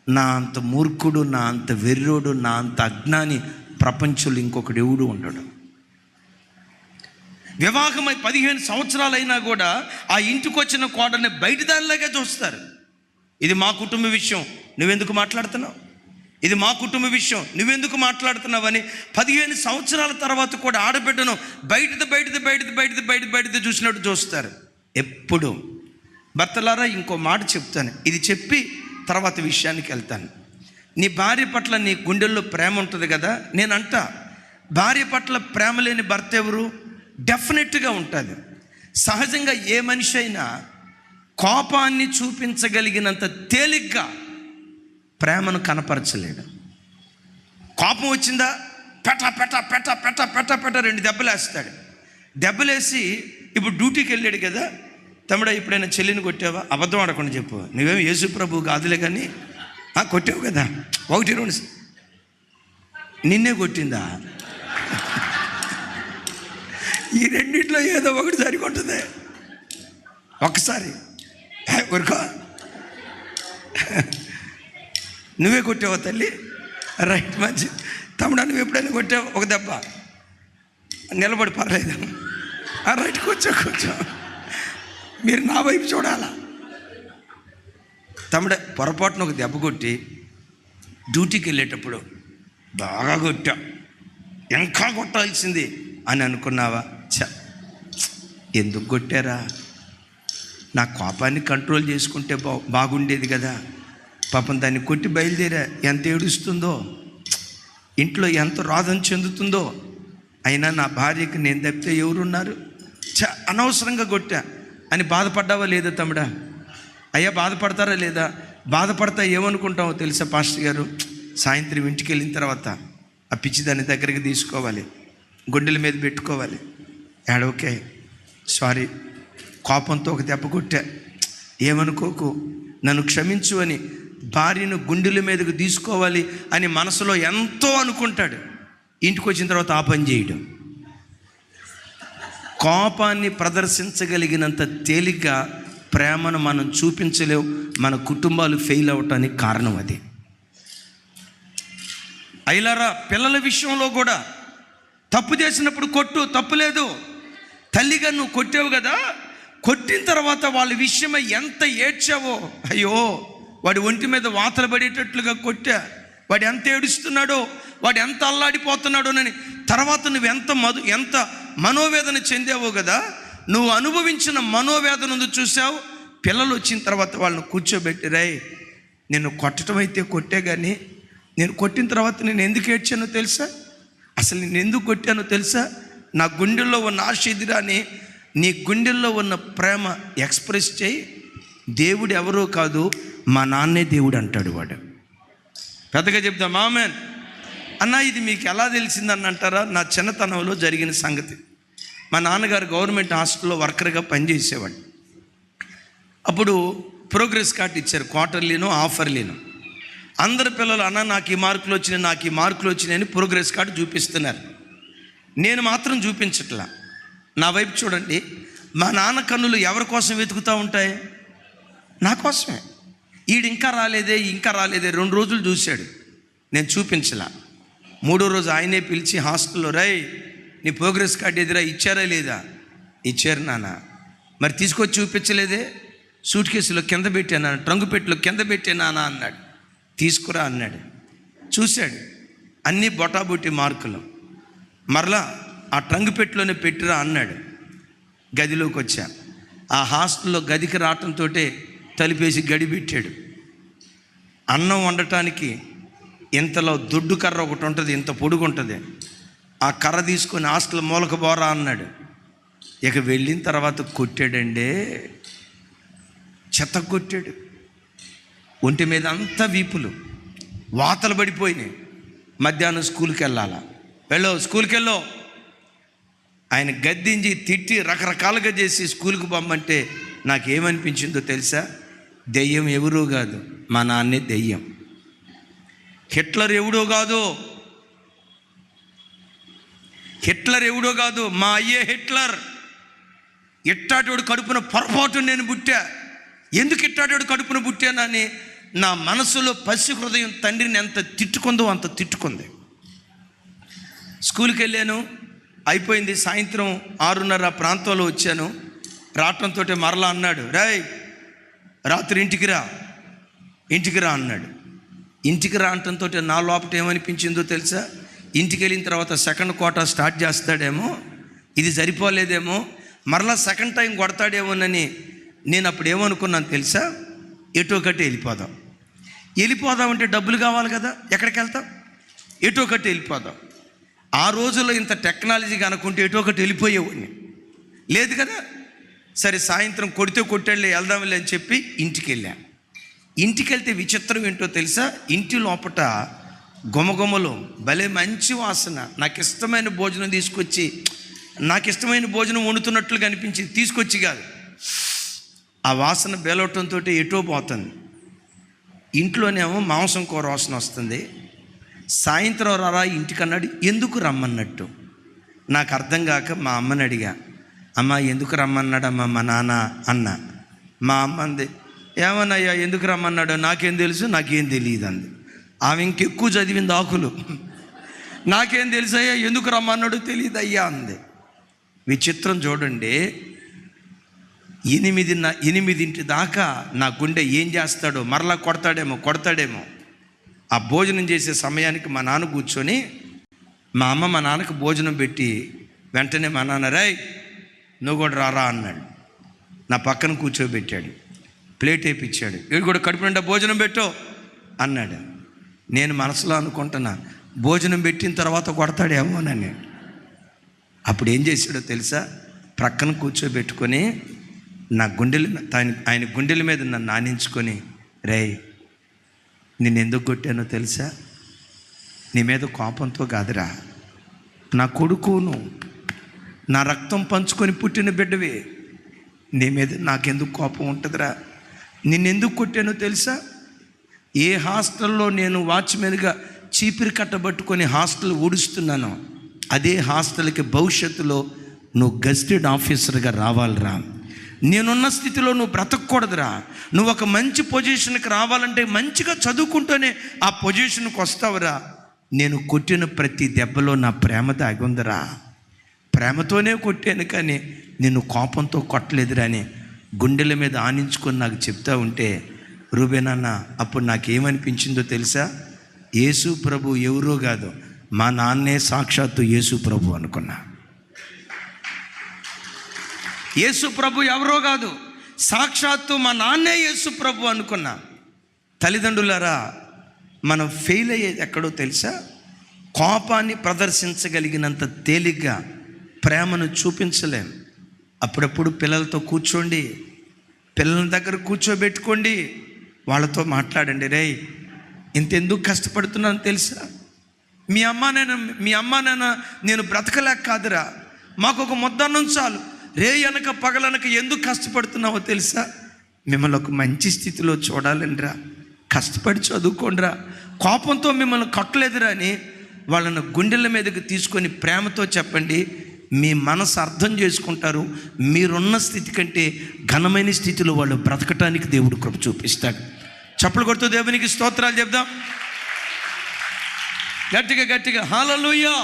Speaker 1: నా అంత మూర్ఖుడు, నా అంత వెర్రోడు, నా అంత అజ్ఞాని ప్రపంచంలో ఇంకొకడు ఎవడు ఉండడు. వివాహమై 15 సంవత్సరాలైనా కూడా ఆ ఇంటికి వచ్చిన కోడల్ని బయట దానిలాగా చూస్తారు. ఇది మా కుటుంబ విషయం, నువ్వెందుకు మాట్లాడుతున్నావు, ఇది మా కుటుంబ విషయం, నువ్వెందుకు మాట్లాడుతున్నావు అని 15 సంవత్సరాల తర్వాత కూడా ఆడబిడ్డను బయటది చూసినట్టు చూస్తారు. ఎప్పుడు భర్తలారా, ఇంకో మాట చెప్తాను, ఇది చెప్పి తర్వాత విషయానికి వెళ్తాను. నీ భార్య పట్ల నీ గుండెల్లో ప్రేమ ఉంటుంది కదా. నేనంట, భార్య పట్ల ప్రేమ లేని భర్త ఎవరు? డెఫినెట్గా ఉంటుంది. సహజంగా ఏ మనిషి అయినా కోపాన్ని చూపించగలిగినంత తేలిగ్గా ప్రేమను కనపరచలేడు. కోపం వచ్చిందా, పెట పెట పెట పెట పెట పెట 2 దెబ్బలు వేస్తాడు. దెబ్బలేసి ఇప్పుడు డ్యూటీకి వెళ్ళాడు కదా, తమ్ముడా ఎప్పుడైనా చెల్లిని కొట్టావా? అబద్ధం ఆడకుండా చెప్పు, నువ్వేం యేసు ప్రభు కాదులే కానీ కొట్టావు కదా, 1 2 నిన్నే కొట్టిందా? ఈ రెండిట్లో ఏదో ఒకటి సరికొంటుంది. ఒక్కసారి ఊరుకో, నువ్వే కొట్టావా తల్లి? రైట్, మంచి. తమ్ముడా నువ్వు ఎప్పుడైనా కొట్టావు? ఒక దెబ్బ, నిలబడి పర్లేదు. రైట్, కూర్చో. మీరు నా వైపు చూడాలా. తమ్ముడే పొరపాటున ఒక దెబ్బ కొట్టి డ్యూటీకి వెళ్ళేటప్పుడు బాగా కొట్టా, ఇంకా కొట్టాల్సింది అని అనుకున్నావా? ఎందుకు కొట్టారా? నా కోపాన్ని కంట్రోల్ చేసుకుంటే బాగుండేది కదా. పాపం దాన్ని కొట్టి బయలుదేరా, ఎంత ఏడుస్తుందో, ఇంట్లో ఎంత రోదన చెందుతుందో. అయినా నా భార్యకి నేను తప్పితే ఎవరున్నారు, అనవసరంగా కొట్టా అని బాధపడ్డావా లేదా తమ్ముడా? అయ్యా బాధపడతారా లేదా? బాధపడతా ఏమనుకుంటావో తెలుసా పాస్టర్ గారు, సాయంత్రం ఇంటికి వెళ్ళిన తర్వాత ఆ పిచ్చి దాన్ని దగ్గరికి తీసుకోవాలి, గుండెల మీద పెట్టుకోవాలి, ఓకే సారీ, కోపంతో ఒక దెబ్బ కొట్టా, ఏమనుకోకు, నన్ను క్షమించు అని భార్యను గుండెల మీదకు తీసుకోవాలి అని మనసులో ఎంతో అనుకుంటాడు. ఇంటికి వచ్చిన తర్వాత ఆ పని చేయడం. కోపాన్ని ప్రదర్శించగలిగినంత తేలిగ్గా ప్రేమను మనం చూపించలేవు. మన కుటుంబాలు ఫెయిల్ అవటానికి కారణం అది. అయిలారా, పిల్లల విషయంలో కూడా తప్పు చేసినప్పుడు కొట్టు, తప్పులేదు. తల్లిగా నువ్వు కొట్టావు కదా, కొట్టిన తర్వాత వాళ్ళ విషయమై ఎంత ఏడ్చావో, అయ్యో వాడి ఒంటి మీద వాతలు పడేటట్లుగా కొట్టా, వాడు ఎంత ఏడుస్తున్నాడో, వాడు ఎంత అల్లాడిపోతున్నాడోనని తర్వాత నువ్వు ఎంత మనోవేదన చెందావో కదా. నువ్వు అనుభవించిన మనోవేదన చూసావు. పిల్లలు వచ్చిన తర్వాత వాళ్ళని కూర్చోబెట్టి, రాయ్ నేను కొట్టడం అయితే కొట్టే, కానీ నేను కొట్టిన తర్వాత నేను ఎందుకు ఏడ్చానో తెలుసా, అసలు నేను ఎందుకు కొట్టానో తెలుసా, నా గుండెల్లో ఉన్న ఆశ ఎదిరాని నీ గుండెల్లో ఉన్న ప్రేమ ఎక్స్ప్రెస్ చేయి. దేవుడు ఎవరో కాదు, మా నాన్నే దేవుడు అంటాడు. వాడు పెద్దగా చెప్తాం ఆమెన్. అన్న ఇది మీకు ఎలా తెలిసిందని అంటారా? నా చిన్నతనంలో జరిగిన సంగతి. మా నాన్నగారు గవర్నమెంట్ హాస్టల్లో వర్కర్గా పనిచేసేవాడు. అప్పుడు ప్రోగ్రెస్ కార్డు ఇచ్చారు, క్వార్టర్లీనో హాఫర్లీనో. అందరు పిల్లలు అన్న నాకు ఈ మార్కులు వచ్చినాయి అని ప్రోగ్రెస్ కార్డు చూపిస్తున్నారు. నేను మాత్రం చూపించట్లా. నా వైపు చూడండి, మా నాన్న కన్నులు ఎవరి కోసం వెతుకుతూ ఉంటాయి? నా కోసమే. ఈడు ఇంకా రాలేదే 2 రోజులు చూశాడు, నేను చూపించలా. 3వ రోజు ఆయనే పిలిచి హాస్టల్లో, రై నీ ప్రోగ్రెస్ కార్డు ఎదురా, ఇచ్చారా లేదా? ఇచ్చారు నాన్న. మరి తీసుకొచ్చి చూపించలేదే? సూట్ కేసులో కింద పెట్టాను, ట్రంక్ పెట్టిలో కింద పెట్టానా అన్నాడు. తీసుకురా అన్నాడు. చూశాడు, అన్నీ బొటాబొట్టి మార్కులు. మరలా ఆ ట్రంక్ పెట్టిలోనే పెట్టిరా అన్నాడు. గదిలోకి వచ్చా. ఆ హాస్టల్లో గదికి రావటంతో తలిపేసి గడి పెట్టాడు. అన్నం వండటానికి ఇంతలో దొడ్డు కర్ర ఒకటి ఉంటుంది, ఇంత పొడుగు ఉంటుంది. ఆ కర్ర తీసుకొని హాస్టల్ మూలక బోరా అన్నాడు. ఇక వెళ్ళిన తర్వాత కొట్టాడండి, చెత్త కొట్టాడు. ఒంటి మీద అంతా వీపులు, వాతలు పడిపోయినాయి. మధ్యాహ్నం స్కూల్కి వెళ్ళాలా, స్కూల్కి వెళ్ళో. ఆయన గద్దించి తిట్టి రకరకాలుగా చేసి స్కూల్కి పంపమంటే నాకేమనిపించిందో తెలుసా? దెయ్యం ఎవరో కాదు, మా నాన్నే దెయ్యం. హిట్లర్ ఎవడో కాదు, మా అయ్యే హిట్లర్. ఇట్టాటోడు కడుపున పొరపాటు నేను పుట్టా. ఎందుకు ఇట్టాటోడు కడుపున పుట్టానని నా మనసులో పసి హృదయం తండ్రిని ఎంత తిట్టుకుందో అంత తిట్టుకుంది. స్కూల్కి వెళ్ళాను, అయిపోయింది. సాయంత్రం 6:30 ప్రాంతంలో వచ్చాను. రావటంతో మరలా అన్నాడు, రాత్రి ఇంటికి రా అన్నాడు. ఇంటికి రా అంటంతో నా లోపల ఏమనిపించిందో తెలుసా? ఇంటికి వెళ్ళిన తర్వాత సెకండ్ క్వార్టర్ స్టార్ట్ చేస్తాడేమో, ఇది సరిపోలేదేమో, మరలా సెకండ్ టైం కొడతాడేమోనని నేను అప్పుడు ఏమనుకున్నాను తెలుసా? ఎటో కట్టి వెళ్ళిపోదామంటే డబ్బులు కావాలి కదా, ఎక్కడికి వెళ్తాం? ఎటో కట్టి వెళ్ళిపోదాం. ఆ రోజుల్లో ఇంత టెక్నాలజీ కనుక్కుంటే ఎటో ఒకటి వెళ్ళిపోయేవాడిని, లేదు కదా. సరే సాయంత్రం కొట్టాడులే, వెళ్దాంలే అని చెప్పి ఇంటికి వెళ్ళాను. ఇంటికి వెళ్తే విచిత్రం ఏంటో తెలుసా? ఇంటి లోపట గుమగుమలు, భలే మంచి వాసన. నాకు ఇష్టమైన భోజనం వండుతున్నట్లుగా అనిపించింది. తీసుకొచ్చి కాదు, ఆ వాసన బేలవటంతో ఎటో పోతుంది. ఇంట్లోనేమో మాంసం కూర వాసన వస్తుంది. సాయంత్రం రారా ఇంటికి అన్నాడు. ఎందుకు రమ్మన్నట్టు నాకు అర్థం కాక మా అమ్మని అడిగా, అమ్మ ఎందుకు రమ్మన్నాడమ్మా మా నాన్న అన్న. మా అమ్మ అంది, ఏమన్నయ్యా ఎందుకు రమ్మన్నాడో నాకేం తెలుసు, నాకేం తెలియదు అంది. ఆమె ఇంకెక్కువ చదివింది ఆకులు. నాకేం తెలుసయ్యా, ఎందుకు రమ్మన్నాడో తెలియదు అయ్యా అంది. విచిత్రం చూడండి, 8 దాకా నా గుండె ఏం చేస్తాడో, మరలా కొడతాడేమో. ఆ భోజనం చేసే సమయానికి మా నాన్న కూర్చొని, మా అమ్మ మా నాన్నకు భోజనం పెట్టి వెంటనే మా నాన్న నువ్వు కూడా రారా అన్నాడు. నా పక్కన కూర్చోబెట్టాడు, ప్లేట్ వేయించాడు. వీడు కూడా కడుపు నిండా భోజనం పెట్టో అన్నాడు. నేను మనసులో అనుకుంటున్నా, భోజనం పెట్టిన తర్వాత కొడతాడేమోనని. అప్పుడు ఏం చేశాడో తెలుసా? ప్రక్కన కూర్చోబెట్టుకొని ఆయన గుండెల మీద నన్ను ఆనించుకొని, నిన్ను ఎందుకు కొట్టానో తెలుసా? నీ మీద కోపంతో కాదురా, నా కొడుకును, నా రక్తం పంచుకొని పుట్టిన బిడ్డవే, నీ మీద నాకెందుకు కోపం ఉంటుందిరా? నిన్నెందుకు కొట్టానో తెలుసా? ఏ హాస్టల్లో నేను వాచ్మెన్గా చీపిరి కట్టబట్టుకొని హాస్టల్ ఊడుస్తున్నానో అదే హాస్టల్కి భవిష్యత్తులో నువ్వు గెజిటెడ్ ఆఫీసర్గా రావాలిరా. నేనున్న స్థితిలో నువ్వు బ్రతకూడదురా. నువ్వు ఒక మంచి పొజిషన్కి రావాలంటే మంచిగా చదువుకుంటూనే ఆ పొజిషన్కి వస్తావురా. నేను కొట్టిన ప్రతి దెబ్బలో నా ప్రేమ దాగి ఉందిరా. ప్రేమతోనే కొట్టాను కానీ నిన్ను కోపంతో కొట్టలేదురా అని గుండెల మీద ఆనించుకొని నాకు చెప్తా ఉంటే, రూబేనన్న అప్పుడు నాకేమనిపించిందో తెలుసా? యేసు ప్రభు ఎవరో కాదు, మా నాన్నే సాక్షాత్తు యేసు ప్రభు అనుకున్నా. యేసు ప్రభు ఎవరో కాదు, సాక్షాత్తు మా నాన్నే యేసు ప్రభు అనుకున్నా. తల్లిదండ్రులారా, మనం ఫెయిల్ అయ్యేది ఎక్కడో తెలుసా? కోపాన్ని ప్రదర్శించగలిగినంత తేలిగ్గా ప్రేమను చూపించలేం. అప్పుడప్పుడు పిల్లలతో కూర్చోండి, పిల్లల దగ్గర కూర్చోబెట్టుకోండి, వాళ్ళతో మాట్లాడండి. ఇంతెందుకు కష్టపడుతున్నాను తెలుసా? మీ అమ్మ నాన్న నేను బ్రతకలేక కాదురా, మాకు ఒక ముద్దన్నం చాలు, అనక పగలనక ఎందుకు కష్టపడుతున్నావో తెలుసా? మిమ్మల్ని ఒక మంచి స్థితిలో చూడాలండిరా, కష్టపడి చదువుకోండిరా. కోపంతో మిమ్మల్ని కొట్టలేదురా అని వాళ్ళని గుండెల మీదకి తీసుకొని ప్రేమతో చెప్పండి. మీ మనసు అర్థం చేసుకుంటారు. మీరున్న స్థితి కంటే ఘనమైన స్థితిలో వాళ్ళు బ్రతకటానికి దేవుడు కృప చూపిస్తాడు. చప్పలు కొడుతూ దేవునికి స్తోత్రాలు చెప్దాం. గట్టిగా హల్లెలూయా.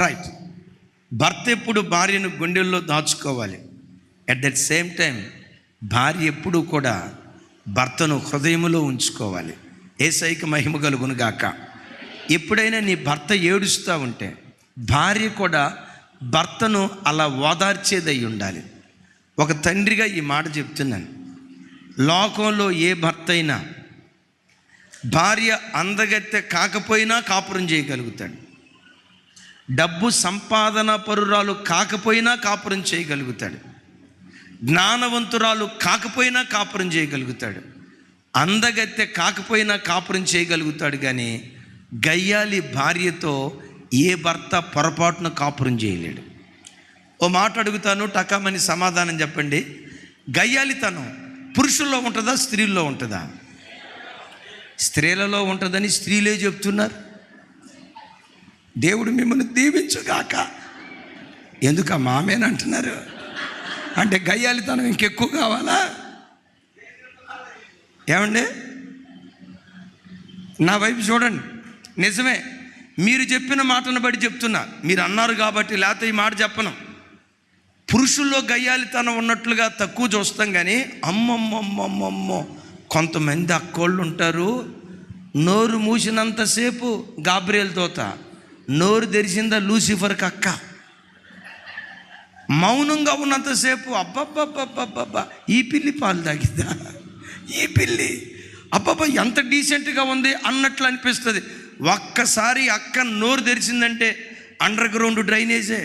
Speaker 1: రైట్. భర్త ఎప్పుడు భార్యను గుండెల్లో దాచుకోవాలి. అట్ దట్ సేమ్ టైం భార్య ఎప్పుడూ కూడా భర్తను హృదయంలో ఉంచుకోవాలి. యేసయ్యకి మహిమ కలుగును గాక. ఎప్పుడైనా నీ భర్త ఏడుస్తూ ఉంటే భార్య కూడా భర్తను అలా ఓదార్చేదై ఉండాలి. ఒక తండ్రిగా ఈ మాట చెప్తున్నాను. లోకంలో ఏ భర్త అయినా భార్య అందగత్తె కాకపోయినా కాపురం చేయగలుగుతాడు, డబ్బు సంపాదన పరురాలు కాకపోయినా కాపురం చేయగలుగుతాడు, జ్ఞానవంతురాలు కాకపోయినా కాపురం చేయగలుగుతాడు, అందగత్తె కాకపోయినా కాపురం చేయగలుగుతాడు. కానీ గయ్యాలి భార్యతో ఏ భర్త పొరపాటున కాపురం చేయలేడు. ఓ మాట అడుగుతాను, టకామని సమాధానం చెప్పండి. గయ్యాలితనం పురుషుల్లో ఉంటుందా, స్త్రీల్లో ఉంటుందా? స్త్రీలలో ఉంటుందని స్త్రీలే చెప్తున్నారు. దేవుడు మిమ్మల్ని దీవించుగాక. ఎందుకు మామేని అంటున్నారు? అంటే గయ్యాలితనం ఇంకెక్కువ కావాలా? ఏమండి, నా వైపు చూడండి. నిజమే, మీరు చెప్పిన మాటను బట్టి చెప్తున్నా. మీరు అన్నారు కాబట్టి, లేకపోతే ఈ మాట చెప్పను. పురుషుల్లో గయ్యాలితనం ఉన్నట్లుగా తక్కువ చూస్తాం. కానీ అమ్మమ్మమ్మమ్మమ్మో, కొంతమంది అక్కోళ్ళు ఉంటారు, నోరు మూసినంతసేపు గాబ్రియల్ తోత, నోరు తెరిచిందా లూసిఫర్కి అక్క. మౌనంగా ఉన్నంతసేపు అబ్బబ్బబ్బబ్బబ్బా, ఈ పిల్లి పాలు తాగిద్దా, ఈ పిల్లి అబ్బబ్బా ఎంత డీసెంట్గా ఉంది అన్నట్లు అనిపిస్తుంది. ఒక్కసారి అక్క నోరు తెరిచిందంటే అండర్ గ్రౌండ్ డ్రైనేజే.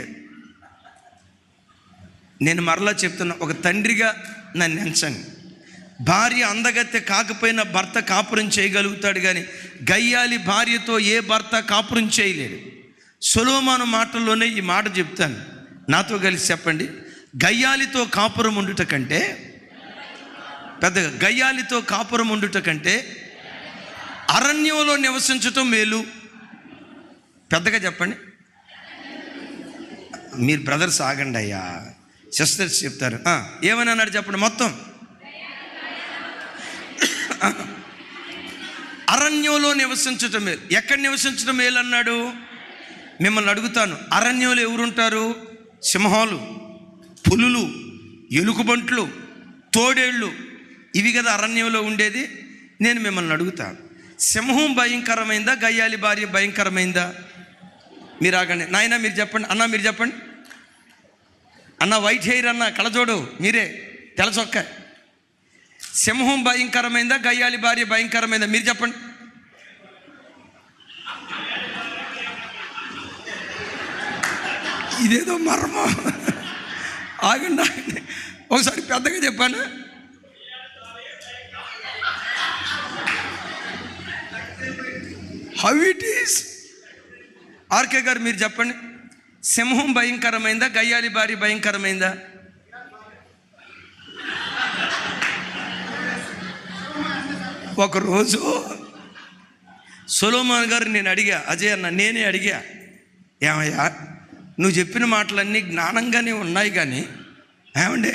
Speaker 1: నేను మరలా చెప్తున్నా, ఒక తండ్రిగా నన్ను ఎంచండి. భార్య అందగత్తె కాకపోయినా భర్త కాపురం చేయగలుగుతాడు, కానీ గయ్యాలి భార్యతో ఏ భర్త కాపురం చేయలేడు. సొలొమోను మాటల్లోనే ఈ మాట చెప్తాను, నాతో కలిసి చెప్పండి. గయ్యాలితో కాపురం ఉండుట కంటే, పెద్దగా గయ్యాలితో కాపురం ఉండుట కంటే అరణ్యంలో నివసించటం మేలు. పెద్దగా చెప్పండి. మీరు బ్రదర్స్ ఆగండి అయ్యా, సిస్టర్స్ చెప్తారు. ఏమని అన్నాడు చెప్పండి మొత్తం. అరణ్యంలో నివసించటం మేలు. ఎక్కడ నివసించడం మేలు అన్నాడు? మిమ్మల్ని అడుగుతాను, అరణ్యంలో ఎవరుంటారు? సింహాలు, పులులు, ఎలుగుబంట్లు, తోడేళ్ళు, ఇవి కదా అరణ్యంలో ఉండేది. నేను మిమ్మల్ని అడుగుతాను, సింహం భయంకరమైందా, గయ్యాలి భార్య భయంకరమైందా? మీరు ఆగండి. నాయన మీరు చెప్పండి. అన్న మీరు చెప్పండి. అన్న వైట్ హెయిర్, అన్న కళ్ళజోడు, మీరే తెల్ల చొక్క. సింహం భయంకరమైందా, గయ్యాలి భార్య భయంకరమైందా? మీరు చెప్పండి. ఇదేదో మర్మం. ఆగండి ఆగండి, ఒకసారి పెద్దగా చెప్పాను. How it is? ఆర్కే గారు మీరు చెప్పండి. సింహం భయంకరమైందా, గయ్యాలి భార్య భయంకరమైందా? ఒకరోజు సొలొమోను గారు నేను అడిగా, అజయ్ అన్న నేనే అడిగా, ఏమయ్యా నువ్వు చెప్పిన మాటలన్నీ జ్ఞానంగానే ఉన్నాయి, కానీ ఏమండి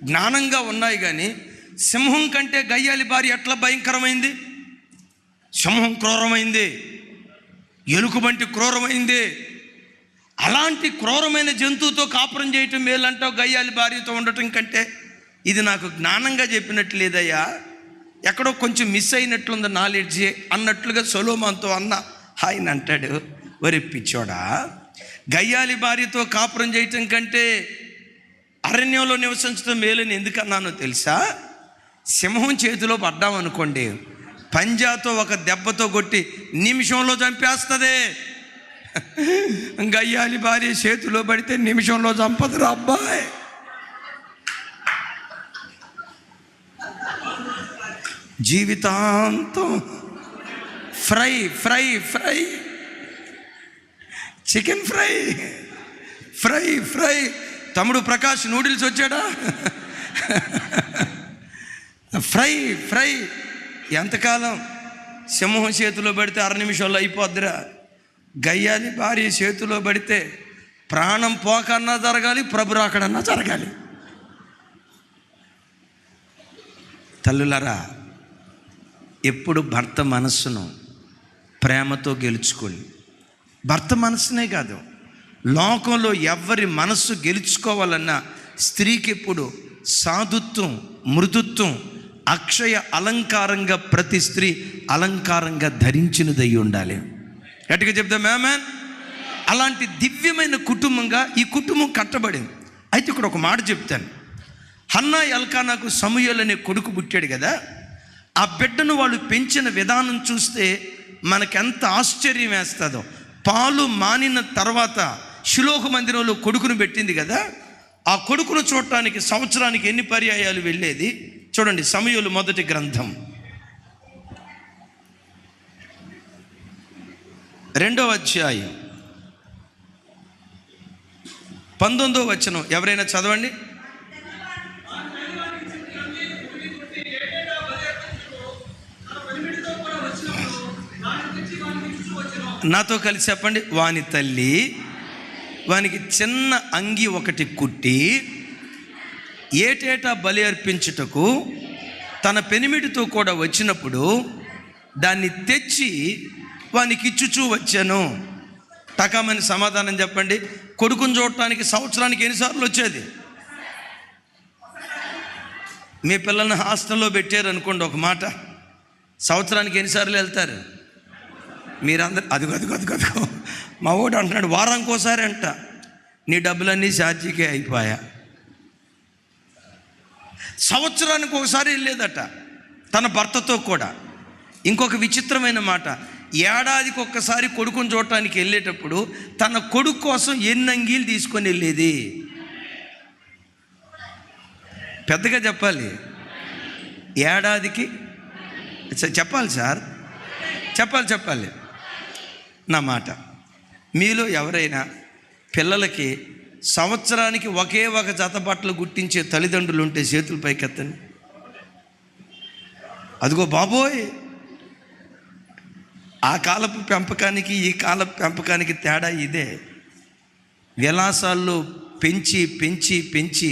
Speaker 1: జ్ఞానంగా ఉన్నాయి, కానీ సింహం కంటే గయ్యాలి భార్య ఎట్లా భయంకరమైంది? సింహం క్రూరమైంది, ఎలుకబంటి క్రూరమైంది. అలాంటి క్రూరమైన జంతువుతో కాపురం చేయటం మేలంటావు గయ్యాలి భార్యతో ఉండటం కంటే? ఇది నాకు జ్ఞానంగా చెప్పినట్లు లేదయ్యా, ఎక్కడో కొంచెం మిస్ అయినట్లుంది నాలెడ్జి అన్నట్లుగా సొలొమోనుతో అన్న. ఆయన అంటాడు, ఒరే పిచ్చోడా, గయ్యాలి భార్యతో కాపురం చేయటం కంటే అరణ్యంలో నివసించడం మేలని ఎందుకన్నానో తెలుసా? సింహం చేతిలో పడ్డామనుకోండి, పంజాతో ఒక దెబ్బతో కొట్టి నిమిషంలో చంపేస్తుంది. గయ్యాలి భార్య చేతిలో పడితే నిమిషంలో చంపదురా అబ్బాయి. జీవితాంతం fry fry fry, chicken fry fry fry. తమ్ముడు ప్రకాష్ నూడిల్స్ వచ్చాడా? Fry fry. ఎంతకాలం? సింహం చేతిలో పడితే 6 నిమిషాల్లో అయిపోద్దిరా. గయ్యాలి భార్య చేతిలో పడితే ప్రాణం పోకన్నా జరగాలి, ప్రభు రాకడన్నా జరగాలి. తల్లులారా, ఎప్పుడు భర్త మనస్సును ప్రేమతో గెలుచుకోండి. భర్త మనస్సునే కాదు, లోకంలో ఎవరి మనస్సు గెలుచుకోవాలన్నా స్త్రీకి ఎప్పుడు సాధుత్వం, మృదుత్వం, అక్షయ అలంకారంగా ప్రతి స్త్రీ అలంకారంగా ధరించినదై ఉండాలి. గట్టిగా చెప్దాం ఆమేన్. అలాంటి దివ్యమైన కుటుంబంగా ఈ కుటుంబం కట్టబడింది. అయితే ఇక్కడ ఒక మాట చెప్తాను. హన్నా ఎల్కానాకు సమూయేలు అనే కొడుకు పుట్టాడు కదా, ఆ బిడ్డను వాళ్ళు పెంచిన విధానం చూస్తే మనకెంత ఆశ్చర్యం వేస్తుందో. పాలు మానిన తర్వాత షిలోహు మందిరంలో కొడుకును పెట్టింది కదా, ఆ కొడుకును చూడటానికి సంవత్సరానికి ఎన్ని పర్యాయాలు వెళ్ళేది చూడండి. సమూయేలు మొదటి గ్రంథం 2వ అధ్యాయం 19వ వచనం ఎవరైనా చదవండి. నాతో కలిసి చెప్పండి. వాని తల్లి వానికి చిన్న అంగి ఒకటి కుట్టి ఏటేటా బలి అర్పించుటకు తన పెనిమిటితో కూడా వచ్చినప్పుడు దాన్ని తెచ్చి వానికి ఇచ్చుచూ వచ్చాను. టకామని సమాధానం చెప్పండి. కొడుకుని చూడటానికి సంవత్సరానికి ఎన్నిసార్లు వచ్చేది? మీ పిల్లల్ని హాస్టల్లో పెట్టారు అనుకోండి, ఒక మాట, సంవత్సరానికి ఎన్నిసార్లు వెళ్తారు మీరందరూ? అదిగో మా ఓడు అంటున్నాడు వారానికి ఒకసారి అంట. నీ డబ్బులన్నీ ఛార్జీకే అయిపోయా. సంవత్సరానికి ఒకసారి వెళ్ళేదట తన భర్తతో కూడా. ఇంకొక విచిత్రమైన మాట, ఏడాదికి ఒక్కసారి కొడుకుని చూడటానికి వెళ్ళేటప్పుడు తన కొడుకు కోసం ఎన్ని అంగీలు తీసుకొని వెళ్ళేది. పెద్దగా చెప్పాలి. ఏడాదికి చెప్పాలి సార్, చెప్పాలి. నా మాట, మీలో ఎవరైనా పిల్లలకి సంవత్సరానికి ఒకే ఒక జత బట్టలు గుట్టించే తల్లిదండ్రులు ఉంటే చేతులు పైకెత్తండి. అదిగో బాబోయ్, ఆ కాలపు పెంపకానికి ఈ కాలపు పెంపకానికి తేడా ఇదే. విలాసాల్లో పెంచి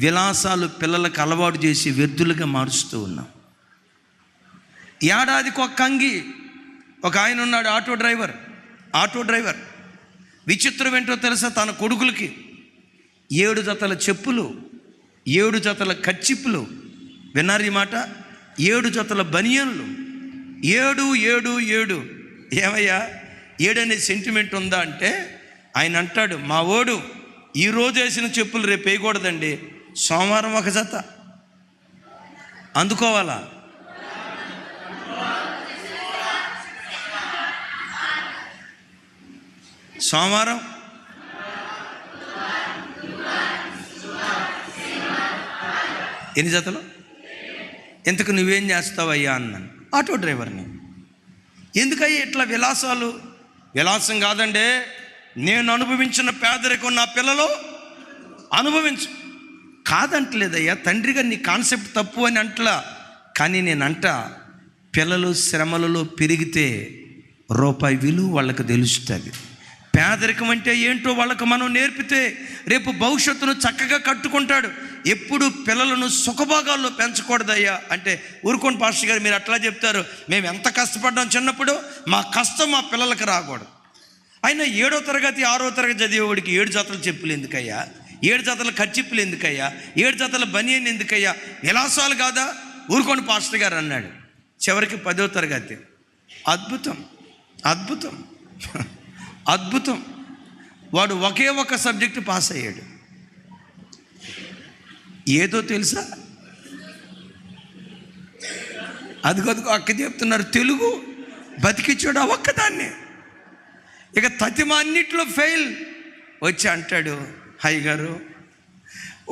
Speaker 1: విలాసాలు పిల్లలకు అలవాటు చేసి వ్యర్థులుగా మారుస్తూ ఉన్నాం. ఏడాదికి ఒక్క అంగి. ఒక ఆయన ఉన్నాడు ఆటో డ్రైవర్. విచిత్రం ఏంటో తెలుసా? తన కొడుకులకి 7 జతల చెప్పులు, 7 జతల కచ్చిప్పులు, విన్నారు ఈ మాట, 7 జతల బనియన్లు. 7 ఏమయ్యా 7 అనే సెంటిమెంట్ ఉందా అంటే ఆయన అంటాడు, మా ఓడు ఈరోజు వేసిన చెప్పులు రేపు వేయకూడదండి, సోమవారం ఒక జత అందుకోవాలా. సోమవారం ఎన్ని జతలు? ఎంతకు నువ్వేం చేస్తావయ్యా అన్నాను ఆటో డ్రైవర్ని. ఎందుకయ్యా ఇట్లా విలాసాలు? విలాసం కాదండి, నేను అనుభవించిన పేదరికం నా పిల్లలు అనుభవించు. కాదంటలేదయ్యా, తండ్రిగా నీ కాన్సెప్ట్ తప్పు అని అంటలా. కానీ నేనంట పిల్లలు శ్రమలలో పెరిగితే రూపాయి విలువ వాళ్ళకి తెలుస్తుంది. పేదరికం అంటే ఏంటో వాళ్ళకు మనం నేర్పితే రేపు భవిష్యత్తును చక్కగా కట్టుకుంటాడు. ఎప్పుడు పిల్లలను సుఖభోగాల్లో పెంచకూడదయ్యా అంటే, ఊరుకోండి పాస్టర్ గారు మీరు అట్లా చెప్తారు, మేము ఎంత కష్టపడ్డాం చిన్నప్పుడు, మా కష్టం మా పిల్లలకు రాకూడదు. అయినా 7వ తరగతి 6వ తరగతి చదివేవాడికి 7 జతల చెప్పులు ఎందుకయ్యా, 7 జతల కచ్చిప్పులు ఎందుకయ్యా, 7 జతల బనియన్ ఎందుకయ్యా? విలాసాలు కాదా? ఊరుకోండి పాస్టర్ గారు అన్నాడు. చివరికి 10వ తరగతి. అద్భుతం. వాడు ఒకే ఒక సబ్జెక్టు పాస్ అయ్యాడు. ఏదో తెలుసా? అదిగో అక్క చెప్తున్నారు, తెలుగు బతికిచ్చాడు ఆ ఒక్కదాన్ని. ఇక తతిమ అన్నిట్లో ఫెయిల్. వచ్చి అంటాడు, అయ్యగారు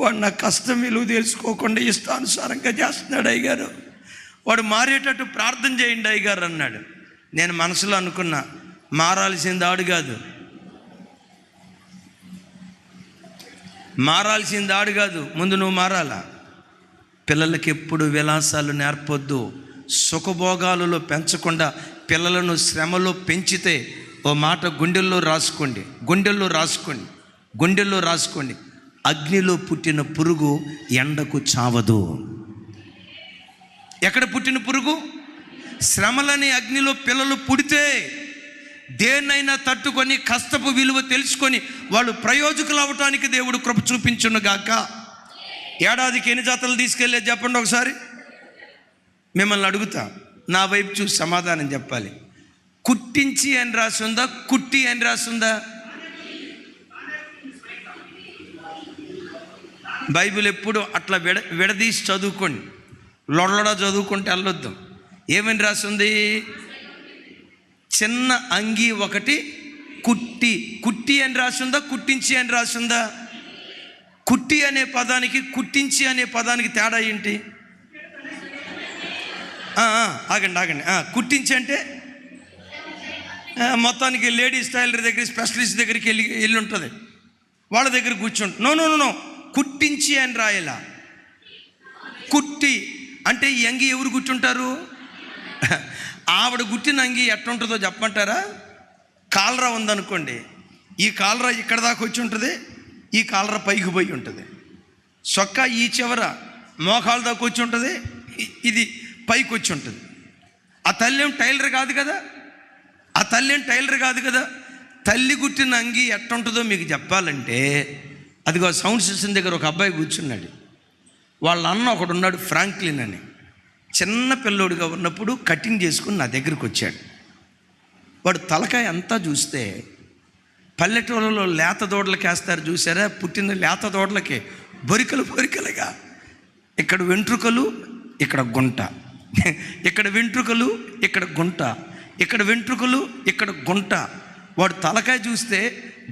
Speaker 1: వాడు నా కష్టం విలువ తెలుసుకోకుండా ఇష్టానుసారంగా చేస్తున్నాడు అయ్యగారు, వాడు మారేటట్టు ప్రార్థన చేయండి అయ్యగారు అన్నాడు. నేను మనసులో అనుకున్నా, మారాల్సింది ఆడు కాదు, ముందు నువ్వు మారాలా. పిల్లలకి ఎప్పుడు విలాసాలు నేర్పొద్దు. సుఖభోగాలలో పెంచకుండా పిల్లలను శ్రమలో పెంచితే ఓ మాట గుండెల్లో రాసుకోండి. అగ్నిలో పుట్టిన పురుగు ఎండకు చావదు. ఎక్కడ పుట్టిన పురుగు? శ్రమలని అగ్నిలో పిల్లలు పుడితే దేన్నైనా తట్టుకొని కష్టపు విలువ తెలుసుకొని వాళ్ళు ప్రయోజకులు అవటానికి దేవుడు కృప చూపించునుగాక. ఏడాదికి ఎన్ని జాతరలు తీసుకెళ్ళే చెప్పండి ఒకసారి. మిమ్మల్ని అడుగుతా, నా వైపు చూసి సమాధానం చెప్పాలి. కుట్టించి అని రాసిందా, కుట్టి అని రాసిందా? బైబిల్ ఎప్పుడు అట్లా విడదీసి చదువుకోండి. లొడలొడ చదువుకుంటే వెళ్ళొద్దు. ఏమని రాసింది? చిన్న అంగి ఒకటి కుట్టి. కుట్టి అని రాసిందా, కుట్టించి అని రాసిందా? కుట్టి అనే పదానికి కుట్టించి అనే పదానికి తేడా ఏంటి? ఆగండి. కుట్టించి అంటే మొత్తానికి లేడీస్ టైలర్ దగ్గర, స్పెషలిస్ట్ దగ్గరికి వెళ్ళి ఉంటుంది, వాళ్ళ దగ్గర కూర్చుంటుంది. నో, కుట్టించి అని రాయలా. కుట్టి అంటే ఈ అంగి ఎవరు కూర్చుంటారు? ఆవిడ గుట్టిన అంగి ఎట్లుంటుందో చెప్పమంటారా? కాలరా ఉందనుకోండి, ఈ కాలరా ఇక్కడ దాకా వచ్చి ఉంటుంది, ఈ కాలరా పైకి పోయి ఉంటుంది. సొక్క ఈ చివర మోకాల దాకా వచ్చి ఉంటుంది, ఇది పైకి వచ్చి ఉంటుంది. ఆ తల్లి ఏం టైలర్ కాదు కదా. తల్లి గుట్టిన అంగి ఎట్టుంటుందో మీకు చెప్పాలంటే, అదిగో సౌండ్ సిస్టమ్ దగ్గర ఒక అబ్బాయి కూర్చున్నాడు. వాళ్ళ అన్న ఒకడు ఉన్నాడు, ఫ్రాంక్లిన్ అని. చిన్న పిల్లోడుగా ఉన్నప్పుడు కటింగ్ చేసుకుని నా దగ్గరికి వచ్చాడు. వాడు తలకాయ అంతా చూస్తే పల్లెటూళ్ళలో లేత దోడలకి వేస్తారు చూసారా, పుట్టిన లేత దోడలకి బొరికలుగా ఇక్కడ వెంట్రుకలు, ఇక్కడ గుంట, ఇక్కడ వెంట్రుకలు, ఇక్కడ గుంట, ఇక్కడ వెంట్రుకలు, ఇక్కడ గుంట. వాడు తలకాయ చూస్తే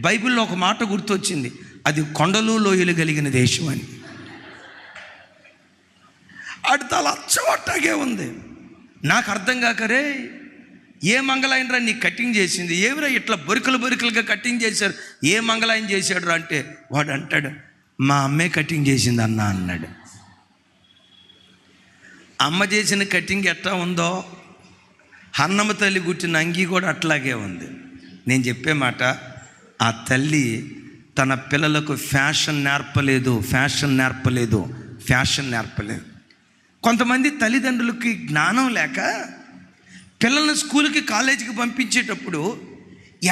Speaker 1: బైబిల్లో ఒక మాట గుర్తొచ్చింది, అది కొండలు లోయలు కలిగిన దేశం అని. ఆడు తల అచ్చవట్టాగే ఉంది. నాకు అర్థం కాకరే, ఏ మంగళాయనరా నీకు కటింగ్ చేసింది? ఏమిరా ఇట్లా బొరికలుగా కటింగ్ చేశారు, ఏ మంగళాయన చేశాడు రా అంటే, వాడు అంటాడు, మా అమ్మే కటింగ్ చేసింది అన్న అన్నాడు. అమ్మ చేసిన కటింగ్ ఎట్లా ఉందో, అన్నమ్మ తల్లి గుట్టిన అంగి కూడా అట్లాగే ఉంది. నేను చెప్పే మాట, ఆ తల్లి తన పిల్లలకు ఫ్యాషన్ నేర్పలేదు. కొంతమంది తల్లిదండ్రులకి జ్ఞానం లేక పిల్లల్ని స్కూల్కి, కాలేజీకి పంపించేటప్పుడు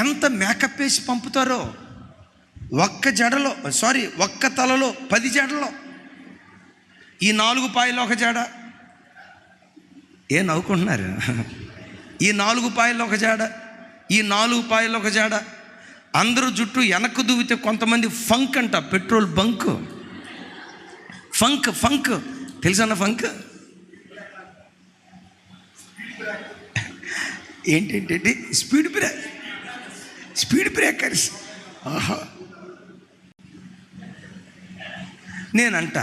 Speaker 1: ఎంత మేకప్ వేసి పంపుతారో. ఒక్క తలలో 10 జడలో, ఈ 4 పాయలు ఒక జడ. నవ్వుకుంటున్నారు? ఈ 4 పాయలు ఒక జాడ, ఈ 4 పాయలు ఒక జాడ. అందరూ జుట్టు వెనక్కు దువ్వితే కొంతమంది ఫంక్ అంట, పెట్రోల్ బంక్. ఫంక్ తెలుసన్న? ఫంక్ ఏంటంటే స్పీడ్ బ్రేకర్స్. నేనంట,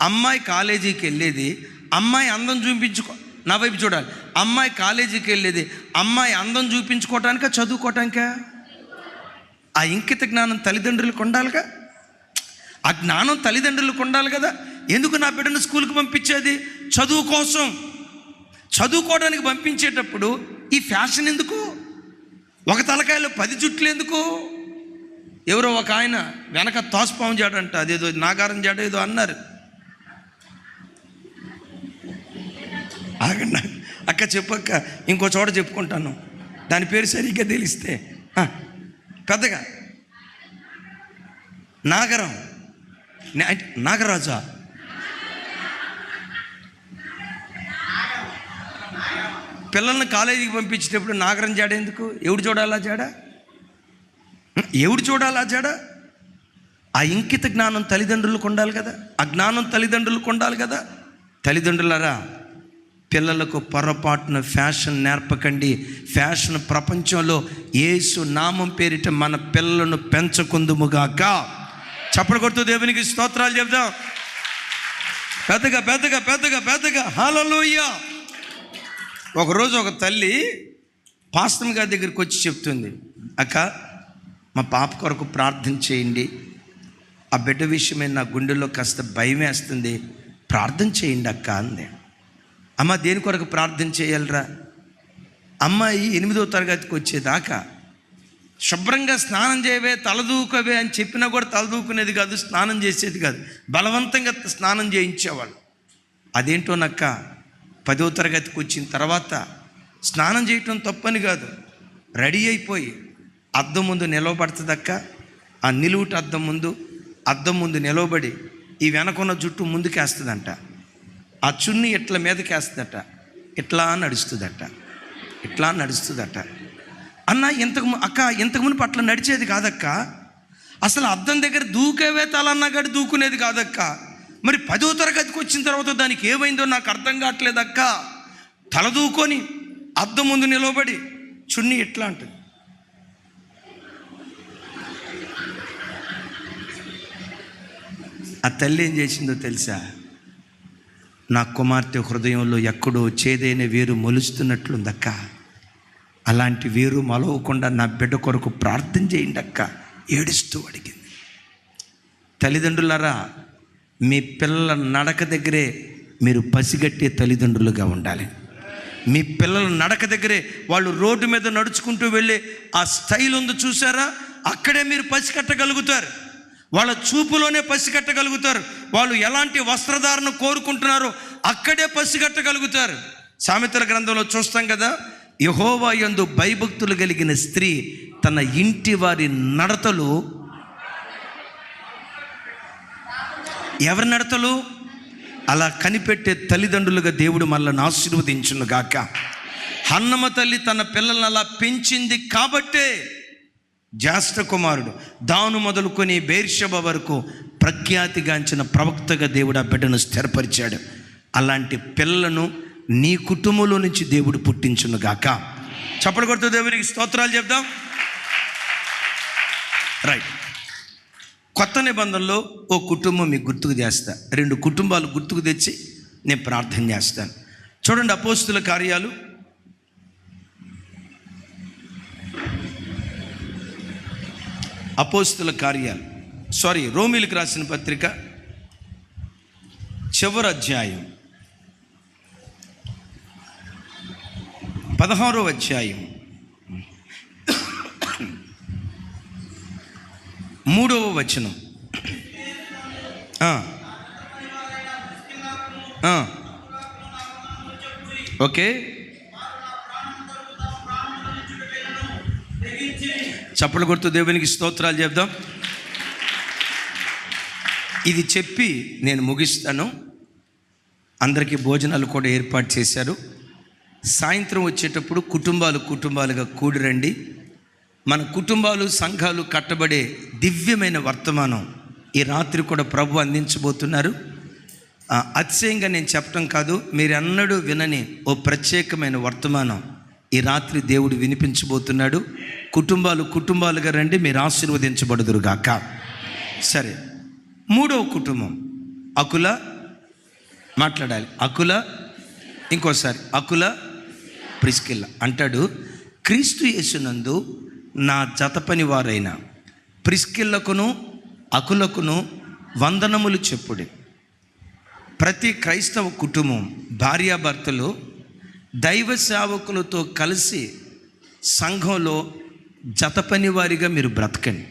Speaker 1: అమ్మాయి కాలేజీకి వెళ్ళేది అమ్మాయి అందం చూపించుకో, నా వైపు చూడాలి. అమ్మాయి కాలేజీకి వెళ్ళేది అమ్మాయి అందం చూపించుకోవటానికా, చదువుకోవటానికా? ఆ ఇంకిత జ్ఞానం తల్లిదండ్రులకు ఉండాలిగా. ఆ జ్ఞానం తల్లిదండ్రులకు ఉండాలి కదా. ఎందుకు నా బిడ్డను స్కూల్కి పంపించేది? చదువు కోసం. చదువుకోవడానికి పంపించేటప్పుడు ఈ ఫ్యాషన్ ఎందుకు? ఒక తలకాయలో 10 జుట్లు ఎందుకు? ఎవరో ఒక ఆయన వెనక తోసపాము జాడంట, అదేదో నాగారం జాడ ఏదో అన్నారు. ఆగండి అక్క, చెప్పక్క, ఇంకో చోట చెప్పుకుంటాను, దాని పేరు సరిగ్గా తెలిస్తే. పెద్దగా నాగరాజా, పిల్లల్ని కాలేజీకి పంపించేటప్పుడు నాగరం జాడ ఎందుకు? ఎవడు చూడాలా జాడ? ఆ ఇంకిత జ్ఞానం తల్లిదండ్రులకు ఉండాలి కదా. ఆ జ్ఞానం తల్లిదండ్రులకు ఉండాలి కదా. తల్లిదండ్రులారా, పిల్లలకు పొరపాటున ఫ్యాషన్ నేర్పకండి. ఫ్యాషన్ ప్రపంచంలో యేసు నామం పేరిట మన పిల్లలను పెంచకుందుముగాక. చప్పట్లు కొడుతూ దేవునికి స్తోత్రాలు చెప్దాం. పెద్దగా హల్లెలూయా. ఒకరోజు ఒక తల్లి పాస్టర్ గారి దగ్గరికి వచ్చి చెప్తుంది, అక్క, మా పాప కొరకు ప్రార్థన చేయండి, ఆ బిడ్డ విషయమే నా గుండెల్లో కాస్త భయం వేస్తుంది, ప్రార్థన చేయండి అక్క అంది. అమ్మ, దేని కొరకు ప్రార్థన చేయాలరా? అమ్మాయి 8వ తరగతికి వచ్చేదాకా శుభ్రంగా స్నానం చేయవే, తలదూకవే అని చెప్పినా కూడా తలదూకునేది కాదు, స్నానం చేసేది కాదు, బలవంతంగా స్నానం చేయించేవాళ్ళు. అదేంటో నక్క 10వ తరగతికి వచ్చిన తర్వాత స్నానం చేయటం తప్పని కాదు, రెడీ అయిపోయి అద్దం ముందు నిలవబడుతుందక్క. ఆ నిలువుట అద్దం ముందు నిలవబడి ఈ వెనకున్న జుట్టు ముందుకేస్తుందంట, ఆ చున్ని ఇట్ల మీదకేస్తుందట, ఇట్లా నడుస్తుందట. అన్న, ఇంతకు మునుపు అట్లా నడిచేది కాదక్క, అసలు అద్దం దగ్గర దూకేవే తలన్నా గడి దూకునేది కాదక్క. మరి 10వ తరగతికి వచ్చిన తర్వాత దానికి ఏమైందో నాకు అర్థం కావట్లేదక్క. తల దూకొని అద్దం ముందు నిలబడి చున్నీ ఎట్లా అంటుంది. ఆ తల్లి ఏం చేసిందో తెలుసా? నా కుమార్తె హృదయంలో ఎక్కడో చేదైన వేరు మొలుస్తున్నట్లుందక్క. అలాంటి వేరు మొలవకుండా నా బిడ్డ కొరకు ప్రార్థన చేయండి అక్క ఏడుస్తూ అడిగింది. తల్లిదండ్రులారా, మీ పిల్లల నడక దగ్గరే మీరు పసిగట్టే తల్లిదండ్రులుగా ఉండాలి. మీ పిల్లల నడక దగ్గరే, వాళ్ళు రోడ్డు మీద నడుచుకుంటూ వెళ్ళే ఆ స్టైల్ ఉంది చూసారా, అక్కడే మీరు పసిగట్టగలుగుతారు. వాళ్ళ చూపులోనే పసిగట్టగలుగుతారు. వాళ్ళు ఎలాంటి వస్త్రధారణ కోరుకుంటున్నారో అక్కడే పసిగట్టగలుగుతారు. సామెతల గ్రంథంలో చూస్తాం కదా, యెహోవా యందు భయభక్తులు కలిగిన స్త్రీ తన ఇంటి వారి నడతలు, ఎవరి నడతలు అలా కనిపెట్టే తల్లిదండ్రులుగా దేవుడు మనల్ని ఆశీర్వదించును గాక. హన్నమ్మ తల్లి తన పిల్లల్ని అలా పెంచింది కాబట్టే జ్యేష్ఠ కుమారుడు దాను మొదలుకొని బెర్షెబా వరకు ప్రఖ్యాతిగాంచిన ప్రవక్తగా దేవుడు ఆ బిడ్డను స్థిరపరిచాడు. అలాంటి పిల్లలను నీ కుటుంబంలో నుంచి దేవుడు పుట్టించును గాక. చప్పట్లు కొడుతూ దేవునికి స్తోత్రాలు చెప్దాం. రైట్. కొత్త నిబంధనలో ఓ కుటుంబం మీకు గుర్తుకు చేస్తా, 2 కుటుంబాలు గుర్తుకు తెచ్చి నేను ప్రార్థన చేస్తాను. చూడండి, అపోస్తుల కార్యాలు 8 రోమీలకు రాసిన పత్రిక చివరి అధ్యాయం 16వ అధ్యాయం 3వ వచనం. ఓకే, చప్పట్లు కొడుతూ దేవునికి స్తోత్రాలు చెప్దాం. ఇది చెప్పి నేను ముగిస్తాను. అందరికీ భోజనాలు కూడా ఏర్పాటు చేశారు. సాయంత్రం వచ్చేటప్పుడు కుటుంబాలుగా కూడిరండి. మన కుటుంబాలు, సంఘాలు కట్టబడే దివ్యమైన వర్తమానం ఈ రాత్రి కూడా ప్రభు అందించబోతున్నారు. అతిశయంగా నేను చెప్పటం కాదు, మీరన్నడూ వినని ఓ ప్రత్యేకమైన వర్తమానం ఈ రాత్రి దేవుడు వినిపించబోతున్నాడు. కుటుంబాలుగా రండి, మీరు ఆశీర్వదించబడుదురుగాక. సరే, 3వ కుటుంబం అకుల, మాట్లాడాలి. అకుల, ఇంకోసారి అకుల, ప్రిస్కిల్ల అంటాడు. క్రీస్తు యేసునందు నా జత పని వారైన ప్రిస్కిల్లకును అకులకును వందనములు చెప్పుడి. ప్రతి క్రైస్తవ కుటుంబం భార్యాభర్తలు దైవ సేవకులతో కలిసి సంఘంలో జత పని వారిగా మీరు బ్రతకండి.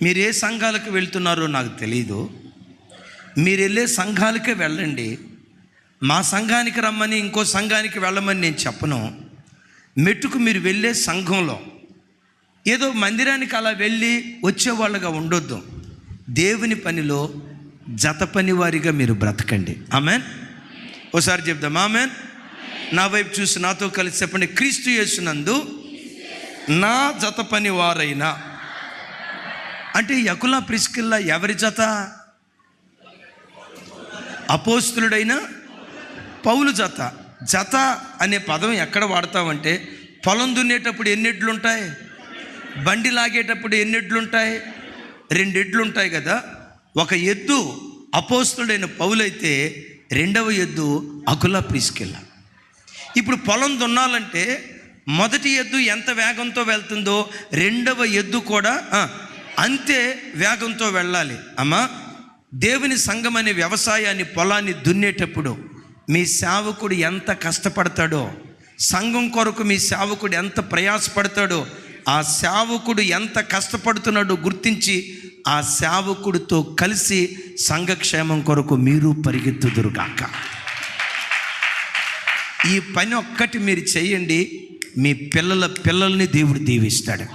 Speaker 1: మీరు ఏ సంఘాలకు వెళ్తున్నారో నాకు తెలియదు. మీరు వెళ్ళే సంఘాలకే వెళ్ళండి. మా సంఘానికి రమ్మని ఇంకో సంఘానికి వెళ్ళమని నేను చెప్పను. మెట్టుకు మీరు వెళ్ళే సంఘంలో ఏదో మందిరానికి అలా వెళ్ళి వచ్చేవాళ్ళగా ఉండొద్దు. దేవుని పనిలో జత పని వారిగా మీరు బ్రతకండి. ఆమెన్. ఓసారి చెప్దాం ఆమెన్. నా వైపు చూసి నాతో కలిసి చెప్పండి, క్రీస్తు యేసునందు నా జత పని వారైనా. అంటే అకుల, ప్రిస్కిల్ల ఎవరి జత? అపోస్తులుడైన పౌలు జత. జత అనే పదం ఎక్కడ వాడతామంటే, పొలం దున్నేటప్పుడు ఎన్ని ఎడ్లు ఉంటాయి, బండి లాగేటప్పుడు ఎన్ని ఎడ్లు ఉంటాయి, 2 ఎడ్లు ఉంటాయి కదా. ఒక ఎద్దు అపోస్తులుడైన పౌలైతే 2వ ఎద్దు అకుల, ప్రిస్కిల్ల. ఇప్పుడు పొలం దున్నాలంటే మొదటి ఎద్దు ఎంత వేగంతో వెళ్తుందో 2వ ఎద్దు కూడా అంతే వేగంతో వెళ్ళాలి. అమ్మా, దేవుని సంఘం అనే వ్యవసాయాన్ని, పొలాన్ని దున్నేటప్పుడు మీ సేవకుడు ఎంత కష్టపడతాడో, సంఘం కొరకు మీ సేవకుడు ఎంత ప్రయాసపడతాడో, ఆ సేవకుడు ఎంత కష్టపడుతున్నాడో గుర్తించి ఆ సేవకుడితో కలిసి సంఘక్షేమం కొరకు మీరు పరిగెత్తుదురుగాక. ఈ పని ఒక్కటి మీరు చేయండి, మీ పిల్లల్ని దేవుడు దీవిస్తాడు.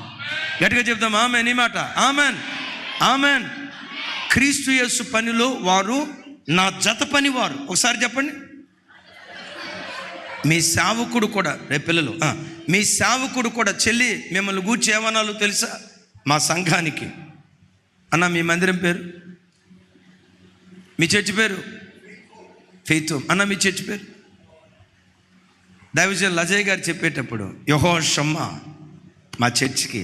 Speaker 1: గట్టిగా చెప్తాం ఆమెన్. ఈ మాట ఆమెన్, ఆమెన్. క్రీస్తు యేసు పనిలో వారు నా జత పని వారు. ఒకసారి చెప్పండి. మీ సేవకుడు కూడా, రేపు పిల్లలు, మీ సేవకుడు కూడా, చెల్లి మిమ్మల్ని గూర్చి ఏమనాలో తెలుసా? మా సంఘానికి అన్న మీ మందిరం పేరు, మీ చర్చి పేరు ఫెయిత్ హోమ్. అన్న మీ చర్చి పేరు? దైవజన్ లజయ్ గారు చెప్పేటప్పుడు యెహోషమ్మా మా చర్చికి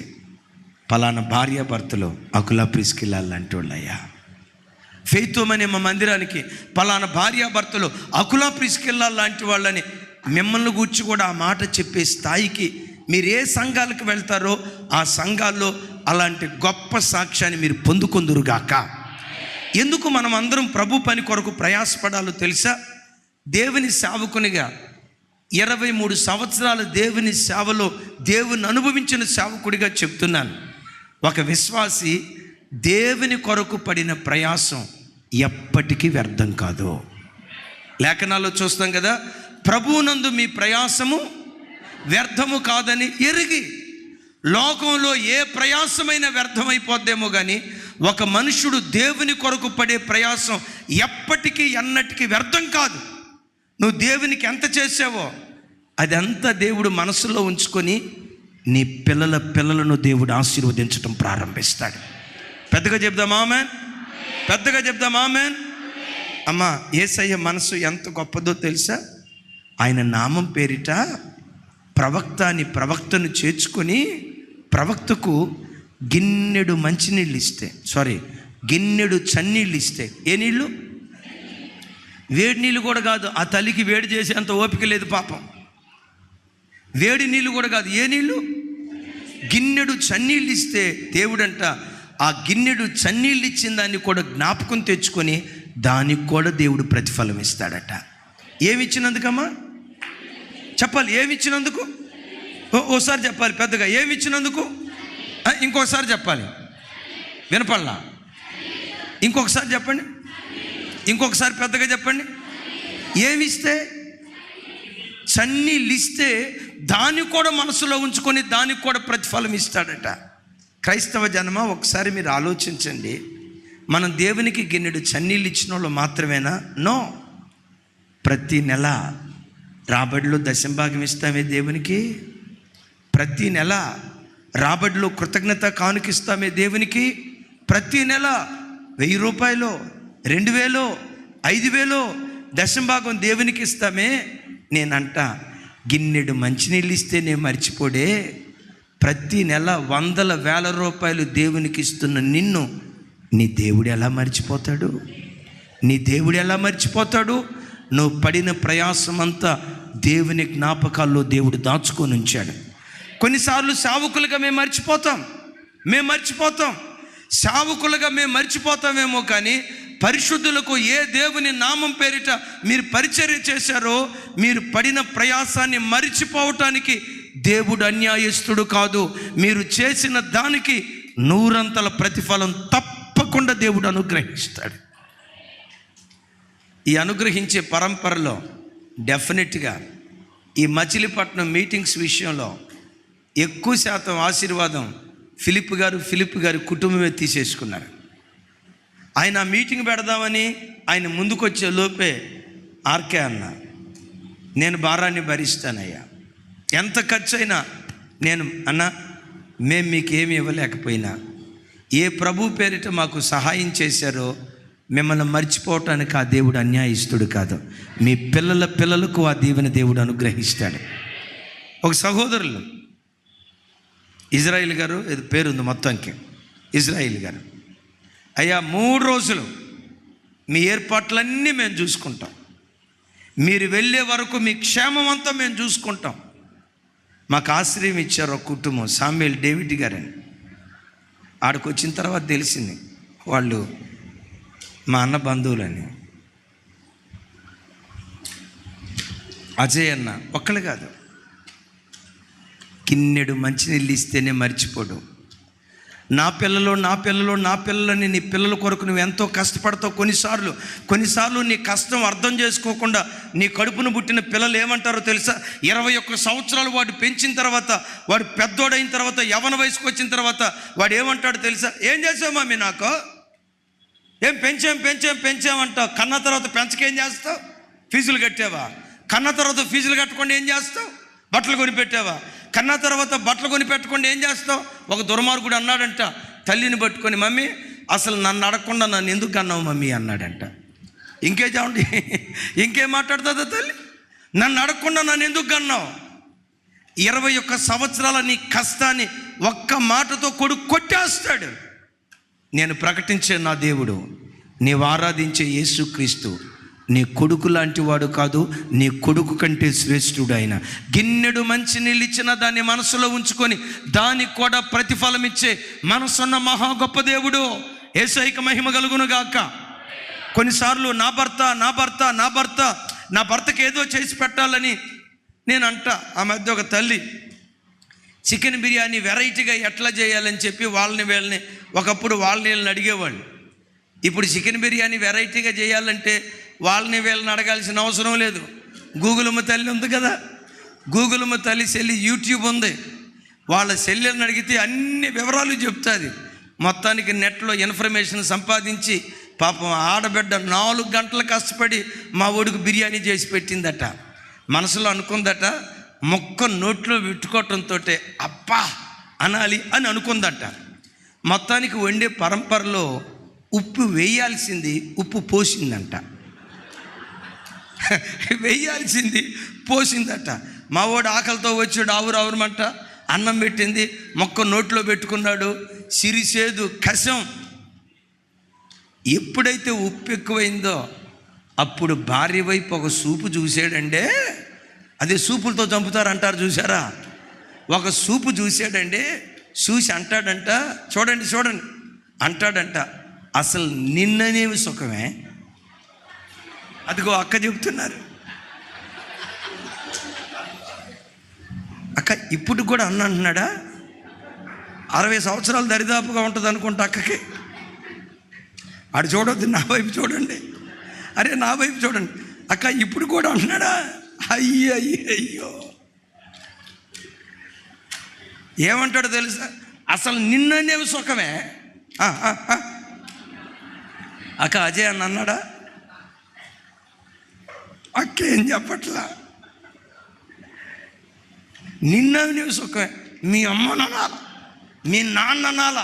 Speaker 1: పలానా భార్యాభర్తలు అకులా ప్రిస్కిల్లాలంటోళ్ళయ్యా. ఫెయిత్ హోమ్ అనే మా మందిరానికి పలానా భార్యాభర్తలు అకులా ప్రిస్కిల్లా లాంటి వాళ్ళని మిమ్మల్ని గూర్చి కూడా ఆ మాట చెప్పే స్థాయికి మీరు ఏ సంఘాలకు వెళ్తారో ఆ సంఘాల్లో అలాంటి గొప్ప సాక్ష్యాన్ని మీరు పొందుకొందురుగాక. ఎందుకు మనం అందరం ప్రభు పని కొరకు ప్రయాసపడాలో తెలుసా? దేవుని సేవకునిగా 23 సంవత్సరాలు దేవుని సేవలో దేవుని అనుభవించిన సేవకుడిగా చెప్తున్నాను. ఒక విశ్వాసి దేవుని కొరకు పడిన ప్రయాసం ఎప్పటికీ వ్యర్థం కాదు. లేఖనాల్లో చూస్తాం కదా, ప్రభువునందు మీ ప్రయాసము వ్యర్థము కాదని ఎరిగి. లోకంలో ఏ ప్రయాసమైన వ్యర్థమైపోద్దేమో కానీ ఒక మనుషుడు దేవుని కొరకు పడే ప్రయాసం ఎప్పటికీ ఎన్నటికీ వ్యర్థం కాదు. నువ్వు దేవునికి ఎంత చేసావో అదంతా దేవుడు మనసులో ఉంచుకొని నీ పిల్లలను దేవుడు ఆశీర్వదించడం ప్రారంభిస్తాడు. పెద్దగా చెప్దాం ఆమేన్, పెద్దగా చెప్దాం ఆమేన్. అమ్మా, యేసయ్య మనసు ఎంత గొప్పదో తెలుసా? ఆయన నామం పేరిట ప్రవక్తను చేర్చుకొని ప్రవక్తకు గిన్నెడు మంచినీళ్ళు ఇస్తే, గిన్నెడు చన్నీళ్ళు ఇస్తే, ఏ నీళ్ళు? వేడి నీళ్ళు కూడా కాదు. ఆ తల్లికి వేడి చేసేంత ఓపిక లేదు పాపం. వేడి నీళ్ళు కూడా కాదు, ఏ నీళ్ళు? గిన్నెడు చన్నీళ్ళు ఇస్తే దేవుడంట ఆ గిన్నెడు చన్నీళ్ళు ఇచ్చిన దాన్ని కూడా జ్ఞాపకం తెచ్చుకొని దానికి కూడా దేవుడు ప్రతిఫలం ఇస్తాడట. ఏమిచ్చినందుకమ్మా చెప్పాలి? ఏమిచ్చినందుకు? ఓసారి చెప్పాలి పెద్దగా. ఏమిచ్చినందుకు? ఇంకొకసారి చెప్పాలి, వినపడలా? ఇంకొకసారి చెప్పండి, ఇంకొకసారి పెద్దగా చెప్పండి. ఏమిస్తే? చన్నీళ్ళు ఇస్తే దాన్ని కూడా మనసులో ఉంచుకొని దానికి కూడా ప్రతిఫలం ఇస్తాడట. క్రైస్తవ జనమా, ఒకసారి మీరు ఆలోచించండి. మనం దేవునికి గిన్నెడు చన్నీళ్ళు ఇచ్చిన వాళ్ళు మాత్రమేనా? నో. ప్రతి నెల రాబడిలో దశంభాగం ఇస్తామే దేవునికి. ప్రతి నెల రాబడిలో కృతజ్ఞత కానుకిస్తామే దేవునికి. ప్రతి నెల 1000 రూపాయలు, 2000, 5000 దశంభాగం దేవునికి ఇస్తామే. నేనంట గిన్నెడు మంచినీళ్ళు ఇస్తే నేను మర్చిపోడే. ప్రతి నెల 100,000 రూపాయలు దేవునికి ఇస్తున్న నిన్ను నీ దేవుడు ఎలా మర్చిపోతాడు? నీ దేవుడు ఎలా మర్చిపోతాడు? నువ్వు పడిన ప్రయాసం అంతా దేవుని జ్ఞాపకాల్లో దేవుడు దాచుకొని ఉంచాడు. కొన్నిసార్లు సేవకులుగా మేము మర్చిపోతాం. సేవకులుగా మేము మర్చిపోతామేమో కానీ పరిశుద్ధులకు ఏ దేవుని నామం పేరిట మీరు పరిచర్య చేశారో మీరు పడిన ప్రయాసాన్ని మరిచిపోవటానికి దేవుడు అన్యాయస్తుడు కాదు. మీరు చేసిన దానికి 100 ప్రతిఫలం తప్పకుండా దేవుడు అనుగ్రహిస్తాడు. ఈ అనుగ్రహించే పరంపరలో డెఫినెట్గా ఈ మచిలీపట్నం మీటింగ్స్ విషయంలో ఎక్కువ శాతం ఆశీర్వాదం ఫిలిప్ గారు కుటుంబమే తీసేసుకున్నారు. ఆయన మీటింగ్ పెడదామని ఆయన ముందుకొచ్చే లోపే ఆర్కే అన్న, నేను భారాన్ని భరిస్తానయ్యా, ఎంత ఖర్చు అయినా మేము మీకు ఏమి ఇవ్వలేకపోయినా ఏ ప్రభు పేరిట మాకు సహాయం చేశారో మిమ్మల్ని మర్చిపోవటానికి ఆ దేవుడు అన్యాయస్తుడు కాదు. మీ పిల్లలకు ఆ దీవెన దేవుడు అనుగ్రహిస్తాడు. ఒక సహోదరులు ఇజ్రాయిల్ గారు, ఇది పేరుంది మొత్తానికి, ఇజ్రాయిల్ గారు, అయ్యా 3 రోజులు మీ ఏర్పాట్లన్నీ మేము చూసుకుంటాం, మీరు వెళ్ళే వరకు మీ క్షేమం అంతా మేము చూసుకుంటాం. మాకు ఆశ్రయం ఇచ్చారు ఒక కుటుంబం, సామ్యుయల్ డేవిడ్ గారని. ఆడికి వచ్చిన తర్వాత తెలిసింది వాళ్ళు మా అన్న బంధువులని. అజయ్ అన్న ఒక్కళ్ళు కాదు, గిన్నెడు మంచినీళ్ళు ఇస్తేనే మర్చిపోడు. నా పిల్లలని నీ పిల్లల కొరకు నువ్వు ఎంతో కష్టపడతావు. కొన్నిసార్లు నీ కష్టం అర్థం చేసుకోకుండా నీ కడుపును పుట్టిన పిల్లలు ఏమంటారో తెలుసా? 21 సంవత్సరాలు వాడు పెంచిన తర్వాత, వాడు పెద్దోడైన తర్వాత, యవ్వన వయసుకు వచ్చిన తర్వాత వాడు ఏమంటాడో తెలుసా? ఏం చేసావు మమ్మీ నాకు? ఏం పెంచామంటావు. కన్న తర్వాత పెంచకేం చేస్తావు? ఫీజులు కట్టావా? కన్న తర్వాత ఫీజులు కట్టకుండా ఏం చేస్తావు? బట్టలు కొనిపెట్టావా? కన్న తర్వాత బట్టలు కొనిపెట్టకుండా ఏం చేస్తావు? ఒక దుర్మార్గుడు అన్నాడంట తల్లిని పట్టుకొని, మమ్మీ అసలు నన్ను అడగకుండా నన్ను ఎందుకు కన్నావు మమ్మీ అన్నాడంట. ఇంకే చావండి, ఇంకేం మాట్లాడుతుందో తల్లి, నన్ను అడగకుండా నన్ను ఎందుకు కన్నావు? 21 సంవత్సరాల నీ కష్టాన్ని ఒక్క మాటతో కొడుకు కొట్టేస్తాడు. నేను ప్రకటించే నా దేవుడు, నీవు ఆరాధించే యేసుక్రీస్తు నీ కొడుకు లాంటి వాడు కాదు, నీ కొడుకు కంటే శ్రేష్ఠుడు. ఆయన గిన్నెడు మంచి నీళ్ళు ఇచ్చినా దాన్ని మనసులో ఉంచుకొని దానికి కూడా ప్రతిఫలం ఇచ్చే మనసున్న మహా గొప్ప దేవుడు. యేసయ్యకి మహిమ కలుగును గాక. కొన్నిసార్లు నా భర్తకి ఏదో చేసి పెట్టాలని నేను అంట. ఆ మధ్య ఒక తల్లి చికెన్ బిర్యానీ వెరైటీగా ఎట్లా చేయాలని చెప్పి వీళ్ళని ఒకప్పుడు వీళ్ళని అడిగేవాళ్ళు. ఇప్పుడు చికెన్ బిర్యానీ వెరైటీగా చేయాలంటే వీళ్ళని అడగాల్సిన అవసరం లేదు. గూగులమ్మ తల్లి ఉంది కదా, గూగులమ్మ తల్లి సెల్లి యూట్యూబ్ ఉంది. వాళ్ళ సెల్లిని అడిగితే అన్ని వివరాలు చెప్తుంది. మొత్తానికి నెట్లో ఇన్ఫర్మేషన్ సంపాదించి పాపం ఆడబిడ్డ 4 గంటలు కష్టపడి మా ఒడుకు బిర్యానీ చేసి పెట్టిందట. మనసులో అనుకుందట, మొక్క నోట్లో పెట్టుకోవటంతో అబ్బా అనాలి అని అనుకుందట. మొత్తానికి వండే పరంపరలో ఉప్పు వేయాల్సింది ఉప్పు పోసిందంట, వేయాల్సింది పోసిందట. మా వాడు ఆకలితో వచ్చాడు, ఆవురావురమంట అన్నం పెట్టింది, మొక్క నోట్లో పెట్టుకున్నాడు. సిరిసేదు కషం. ఎప్పుడైతే ఉప్పు ఎక్కువైందో అప్పుడు భార్య వైపు ఒక సూపు చూసాడంటే, అదే సూపులతో చంపుతారంటారు చూసారా, ఒక సూపు చూసాడండి. చూసి అంటాడంట, చూడండి అంటాడంట, అసలు నిన్ననేవి సుఖమే. అదిగో అక్క చెబుతున్నారు, అక్క ఇప్పుడు కూడా అన్న అంటున్నాడా? 60 సంవత్సరాలు దరిదాపుగా ఉంటుంది అనుకుంటా అక్కకి. అటు చూడొద్దు, నా వైపు చూడండి, అరే నా వైపు చూడండి. అక్క ఇప్పుడు కూడా అంటున్నాడా? అయ్యో ఏమంటాడో తెలుసా? అసలు నిన్ననేవి సుఖమే. అక్క అజయ్ అన్న అన్నాడా? అక్క ఏం చెప్పట్లా, నిన్ననేవి సుఖమే. మీ అమ్మ నాన్న, మీ నాన్న నాల.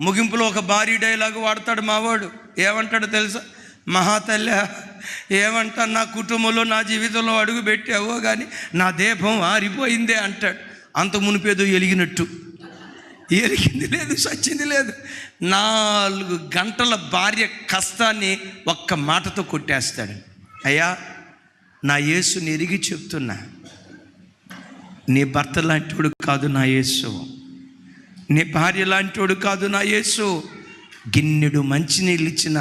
Speaker 1: ముగింపులో ఒక భారీ డైలాగ్ వాడతాడు మావాడు. ఏమంటాడో తెలుసా? మహాతల్లి ఏమంటా, నా కుటుంబంలో నా జీవితంలో అడుగు పెట్టావో కానీ నా దీపం ఆరిపోయిందే అంటాడు. అంత మునిపేదో ఎలిగినట్టు, ఎలిగింది లేదు, సచ్చింది లేదు. 4 గంటల భార్య కష్టాన్ని ఒక్క మాటతో కొట్టేస్తాడు. అయ్యా నా యేసుని ఎరిగి చెప్తున్నా, నీ భర్త లాంటివాడు కాదు నా యేసు, నీ భార్య లాంటివాడు కాదు నా యేసు. గిన్నెడు మంచినీళ్ళు ఇచ్చిన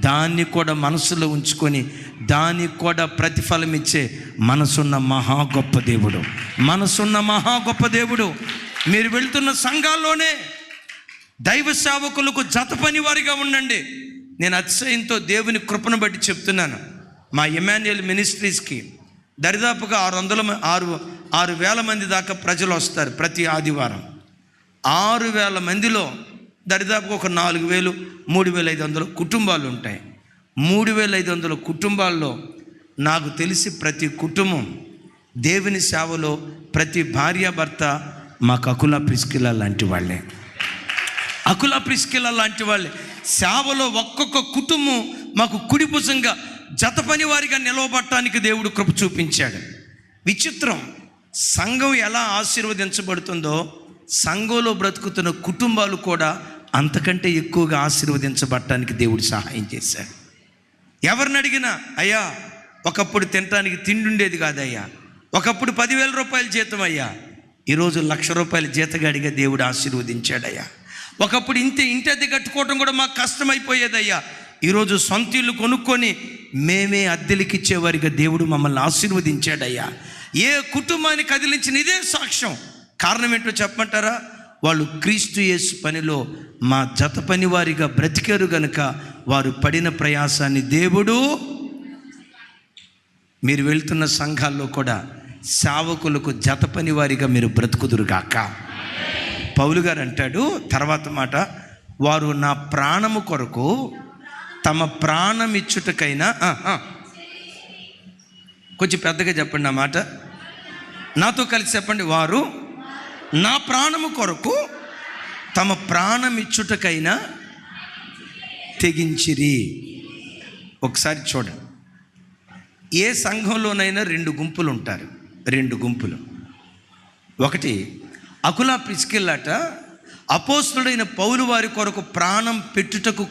Speaker 1: దాన్ని కూడా మనసులో ఉంచుకొని దానికి కూడా ప్రతిఫలం ఇచ్చే మనసున్న మహా గొప్ప దేవుడు, మనసున్న మహా గొప్ప దేవుడు. మీరు వెళ్తున్న సంఘాల్లోనే దైవ సేవకులకు జత పని వారిగా ఉండండి. నేను అతిశయంతో దేవుని కృపను బట్టి చెప్తున్నాను. మా ఎమాన్యుయల్ మినిస్ట్రీస్కి దరిదాపుగా 6,000 మంది దాకా ప్రజలు వస్తారు ప్రతి ఆదివారం. 6,000 మందిలో దరిదాపుగా ఒక 4,000, 3,500 కుటుంబాలు ఉంటాయి. 3,500 కుటుంబాల్లో నాకు తెలిసి ప్రతి కుటుంబం దేవుని సేవలో ప్రతి భార్యాభర్త మాకు అకుల ప్రిస్కిలా లాంటి వాళ్ళే, అకుల ప్రిస్కిలా లాంటి వాళ్ళే. సేవలో ఒక్కొక్క కుటుంబం మాకు కుడిభుజంగా జత పని వారిగా నిలవబట్టడానికి దేవుడు కృప చూపించాడు. విచిత్రం, సంఘం ఎలా ఆశీర్వదించబడుతుందో సంఘంలో బ్రతుకుతున్న కుటుంబాలు కూడా అంతకంటే ఎక్కువగా ఆశీర్వదించబడటానికి దేవుడు సహాయం చేశాడు. ఎవరిని అడిగినా, అయ్యా ఒకప్పుడు తినటానికి తిండి ఉండేది కాదయ్యా, ఒకప్పుడు 10,000 రూపాయల జీతం అయ్యా, ఈరోజు 1,00,000 రూపాయల జీతగాడిగా దేవుడు ఆశీర్వదించాడయ్యా. ఒకప్పుడు ఇంటి అద్దె కట్టుకోవడం కూడా మాకు కష్టమైపోయేదయ్యా, ఈరోజు సొంత ఇల్లు కొనుక్కొని మేమే అద్దెలకి ఇచ్చేవారిగా దేవుడు మమ్మల్ని ఆశీర్వదించాడయ్యా. ఏ కుటుంబాన్ని కదిలించిన ఇదే సాక్ష్యం. కారణం ఏంటో చెప్పమంటారా? వాళ్ళు క్రీస్తు యేసు పనిలో మా జత పని వారిగా బ్రతికారు గనుక వారు పడిన ప్రయాసాన్ని దేవుడు. మీరు వెళ్తున్న సంఘాల్లో కూడా సేవకులకు జత పని వారిగా మీరు బ్రతుకుదురుగాక. పౌలు గారు అంటాడు తర్వాత మాట, వారు నా ప్రాణము కొరకు తమ ప్రాణం ఇచ్చుటకైనా, కొంచెం పెద్దగా చెప్పండి ఆ మాట, నాతో కలిసి చెప్పండి. వారు నా ప్రాణము కొరకు తమ ప్రాణం ఇచ్చుటకైనా తెగించిరి. ఒకసారి చూడండి, ఏ సంఘంలోనైనా 2 గుంపులు ఉంటారు. 2 గుంపులు. ఒకటి, అకుల ప్రిస్కిల్లట అపోస్తుడైన పౌలు వారి కొరకు ప్రాణం పెట్టుటకు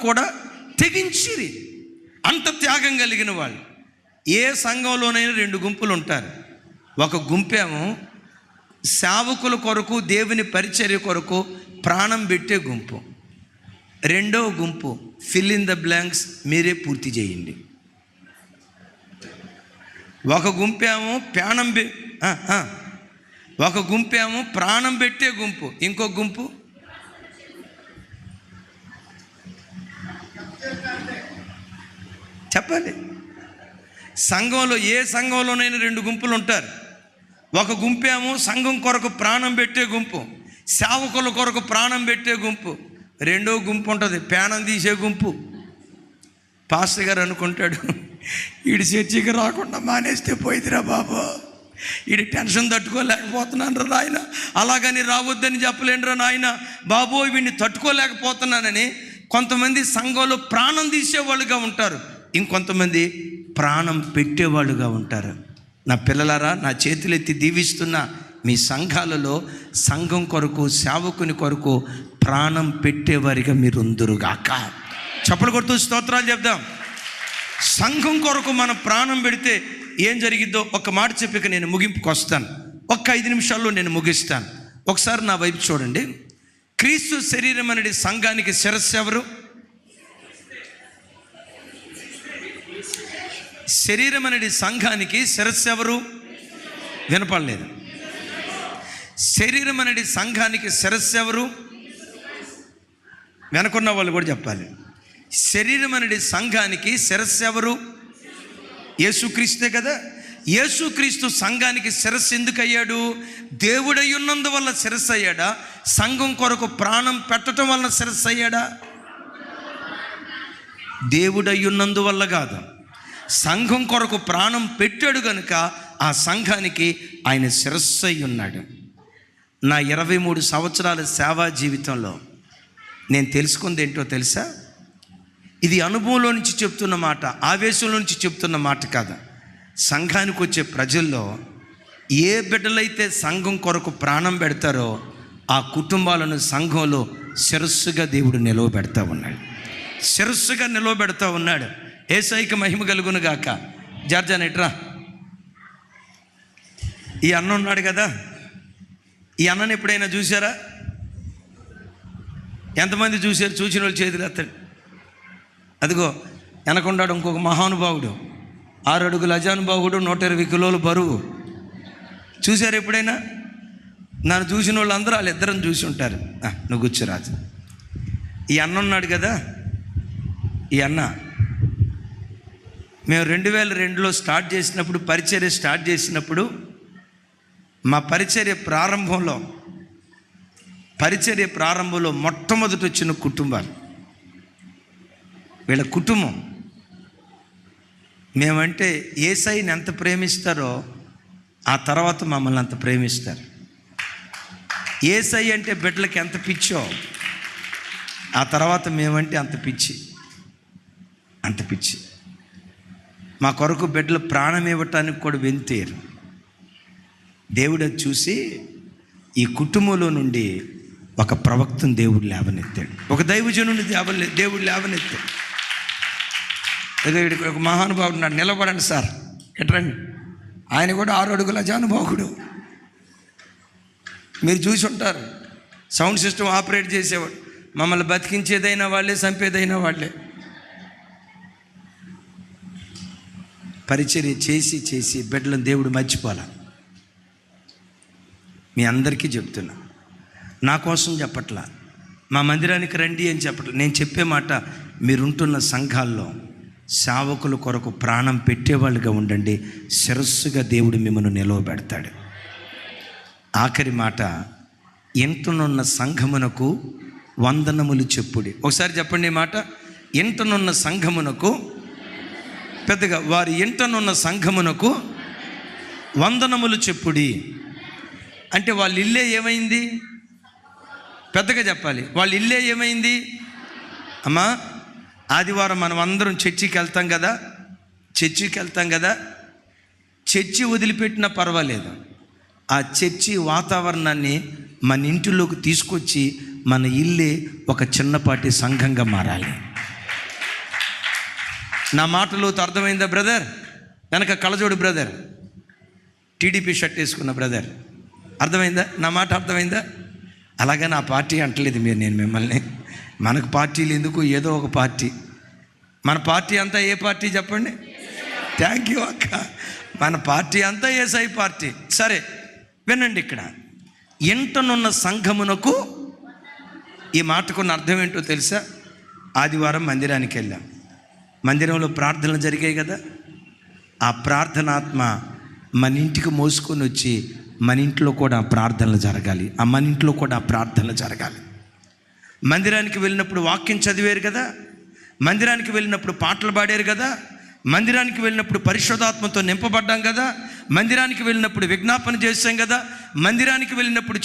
Speaker 1: కూడా తెగించిరి. అంత త్యాగం కలిగిన వాళ్ళు. ఏ సంఘంలోనైనా 2 గుంపులు ఉంటారు. ఒక గుంపేమో సేవకుల కొరకు, దేవుని పరిచర్య కొరకు ప్రాణం పెట్టే గుంపు. రెండో గుంపు ఫిల్ ఇన్ ద బ్లాంక్స్, మీరే పూర్తి చేయండి. ఒక గుంపేమో ప్రాణం పెట్టే గుంపు. ఇంకో గుంపు చెప్పాలి. సంఘంలో ఏ సంఘంలోనైనా 2 గుంపులు ఉంటారు. ఒక గుంపేమో సంఘం కొరకు ప్రాణం పెట్టే గుంపు, సేవకుల కొరకు ప్రాణం పెట్టే గుంపు. రెండో గుంపు ఉంటుంది, ప్రాణం తీసే గుంపు. పాస్టర్ గారు అనుకుంటాడు, వీడి చర్చికి రాకుండా మానేస్తే పోయిదిరా బాబు, వీడి టెన్షన్ తట్టుకోలేకపోతున్నాను రా నాయన, అలాగని రావద్దని చెప్పలేనురా నాయన బాబో, వీడిని తట్టుకోలేకపోతున్నానని కొంతమంది సంఘంలో ప్రాణం తీసేవాళ్ళుగా ఉంటారు. ఇంకొంతమంది ప్రాణం పెట్టేవాళ్ళుగా ఉంటారు. నా పిల్లలారా, నా చేతులెత్తి దీవిస్తున్న మీ సంఘాలలో సంఘం కొరకు, సేవకుని కొరకు ప్రాణం పెట్టేవారిగా మీరు ఉందురుగాక. చప్పలు కొడుతూ స్తోత్రాలు చెప్దాం. సంఘం కొరకు మనం ప్రాణం పెడితే ఏం జరిగిద్దో ఒక మాట చెప్పిక నేను ముగింపుకు వస్తాను. 5 నిమిషాల్లో నేను ముగిస్తాను. ఒకసారి నా వైపు చూడండి. క్రీస్తు శరీరం అనేది సంఘానికి శిరస్సు ఎవరు? శరీరం అనేది సంఘానికి శిరస్సు ఎవరు? వినపడలేదు. శరీరం అనేది సంఘానికి శిరస్సు ఎవరు? వెనకున్న వాళ్ళు కూడా చెప్పాలి. శరీరం అనేది సంఘానికి శిరస్సు ఎవరు? యేసుక్రీస్తే కదా. యేసుక్రీస్తు సంఘానికి శిరస్సు ఎందుకు అయ్యాడు? దేవుడై ఉన్నందువల్ల శిరస్సు అయ్యాడా? సంఘం కొరకు ప్రాణం పెట్టడం వలన శిరస్సు అయ్యాడా? దేవుడై ఉన్నందువల్ల కాదు, సంఘం కొరకు ప్రాణం పెట్టాడు కనుక ఆ సంఘానికి ఆయన శిరస్సు అయి ఉన్నాడు. నా 23 సంవత్సరాల సేవా జీవితంలో నేను తెలుసుకుంది ఏంటో తెలుసా? ఇది అనుభవంలో నుంచి చెప్తున్న మాట, ఆవేశంలో నుంచి చెప్తున్న మాట కాదు. సంఘానికి వచ్చే ప్రజల్లో ఏ బిడ్డలైతే సంఘం కొరకు ప్రాణం పెడతారో ఆ కుటుంబాలను సంఘంలో శిరస్సుగా దేవుడు నిలవబెడతా ఉన్నాడు. శిరస్సుగా నిలవబెడతా ఉన్నాడు. యేసయ్యకి మహిమ కలుగును గాక. జార్జానెట్రా, ఈ అన్న ఉన్నాడు కదా, ఈ అన్నని ఎప్పుడైనా చూసారా? ఎంతమంది చూశారు? చూసిన వాళ్ళు చేతులు ఎత్తండి. అదిగో వెనకున్నాడు ఇంకొక మహానుభావుడు, 6 అడుగుల అజానుభావుడు, 120 కిలోలు బరువు. చూశారు ఎప్పుడైనా? నన్ను చూసిన వాళ్ళు అందరూ వాళ్ళిద్దరం చూసి ఉంటారు. నువ్వు కూర్చోరాజు. ఈ అన్న ఉన్నాడు కదా, ఈ అన్న మేము 2002లో స్టార్ట్ చేసినప్పుడు, పరిచర్య స్టార్ట్ చేసినప్పుడు, మా పరిచర్య ప్రారంభంలో మొట్టమొదటి వచ్చిన కుటుంబాలు వీళ్ళ కుటుంబం. మేమంటే యేసయ్యని ఎంత ప్రేమిస్తారో ఆ తర్వాత మమ్మల్ని అంత ప్రేమిస్తారు. యేసయ్య అంటే బిడ్డలకి ఎంత పిచ్చో ఆ తర్వాత మేమంటే అంత పిచ్చి. మా కొరకు బిడ్డలు ప్రాణం ఇవ్వటానికి కూడా వెంతేరు. దేవుడు అది చూసి ఈ కుటుంబంలో నుండి ఒక ప్రవక్తను దేవుడు లేవనెత్తాడు, ఒక దైవజనుని దేవుడు లేవనెత్తాడు. ఇక్కడ ఒక మహానుభావుడు నాడు, నిలబడండి సార్, ఎట్రండి. ఆయన కూడా 6 అడుగుల జానుభావుడు. మీరు చూసి ఉంటారు. సౌండ్ సిస్టమ్ ఆపరేట్ చేసేవాడు. మమ్మల్ని బతికించేదైనా వాళ్ళే, చంపేదైనా వాళ్ళే. పరిచర్య చేసి బిడ్డలను దేవుడు మర్చిపోలే. మీ అందరికీ చెప్తున్నా, నా కోసం చెప్పట్లా, మా మందిరానికి రండి అని చెప్పట్లా. నేను చెప్పే మాట, మీరుంటున్న సంఘాల్లో సేవకుల కొరకు ప్రాణం పెట్టేవాళ్ళుగా ఉండండి. శిరస్సుగా దేవుడు మిమ్మల్ని నిలవబెడతాడు. ఆఖరి మాట, ఇంటనున్న సంఘమునకు వందనములు చెప్పుడి. ఒకసారి చెప్పండి ఈ మాట. ఇంటనున్న సంఘమునకు, పెద్దగా, వారి ఇంటనున్న సంఘమునకు వందనములు చెప్పుడి. అంటే వాళ్ళ ఇల్లే ఏమైంది? పెద్దగా చెప్పాలి. వాళ్ళ ఇల్లే ఏమైంది అమ్మా? ఆదివారం మనం అందరం చర్చికి వెళ్తాం కదా, చర్చి వదిలిపెట్టినా పర్వాలేదు, ఆ చర్చి వాతావరణాన్ని మన ఇంటిలోకి తీసుకొచ్చి మన ఇల్లే ఒక చిన్నపాటి సంఘంగా మారాలి. నా మాటలో అర్థమైందా బ్రదర్? వెనక కళ్ళజోడు బ్రదర్, టీడీపీ షర్ట్ వేసుకున్న బ్రదర్, అర్థమైందా? నా మాట అర్థమైందా? అలాగే నా పార్టీ అంటలేదు నేను మిమ్మల్ని. మనకు పార్టీలు ఎందుకు, ఏదో ఒక పార్టీ. మన పార్టీ అంతా ఏ పార్టీ చెప్పండి? థ్యాంక్ యూ అక్క. మన పార్టీ అంతా యేసయ్య పార్టీ. సరే వినండి, ఇక్కడ ఇంటనున్న సంఘమునకు, ఈ మాటకున్న అర్థం ఏంటో తెలుసా? ఆదివారం మందిరానికి వెళ్ళాం, మందిరంలో ప్రార్థనలు జరిగాయి కదా, ఆ ప్రార్థనాత్మ మన ఇంటికి మోసుకొని వచ్చి మన ఇంట్లో కూడా ప్రార్థనలు జరగాలి. మన ఇంట్లో కూడా ప్రార్థనలు జరగాలి. మందిరానికి వెళ్ళినప్పుడు వాక్యం చదివారు కదా, మందిరానికి వెళ్ళినప్పుడు పాటలు పాడారు కదా, మందిరానికి వెళ్ళినప్పుడు పరిశుద్ధాత్మతో నింపబడ్డాం కదా, మందిరానికి వెళ్ళినప్పుడు విజ్ఞాపన చేశాం కదా, మందిరానికి వెళ్ళినప్పుడు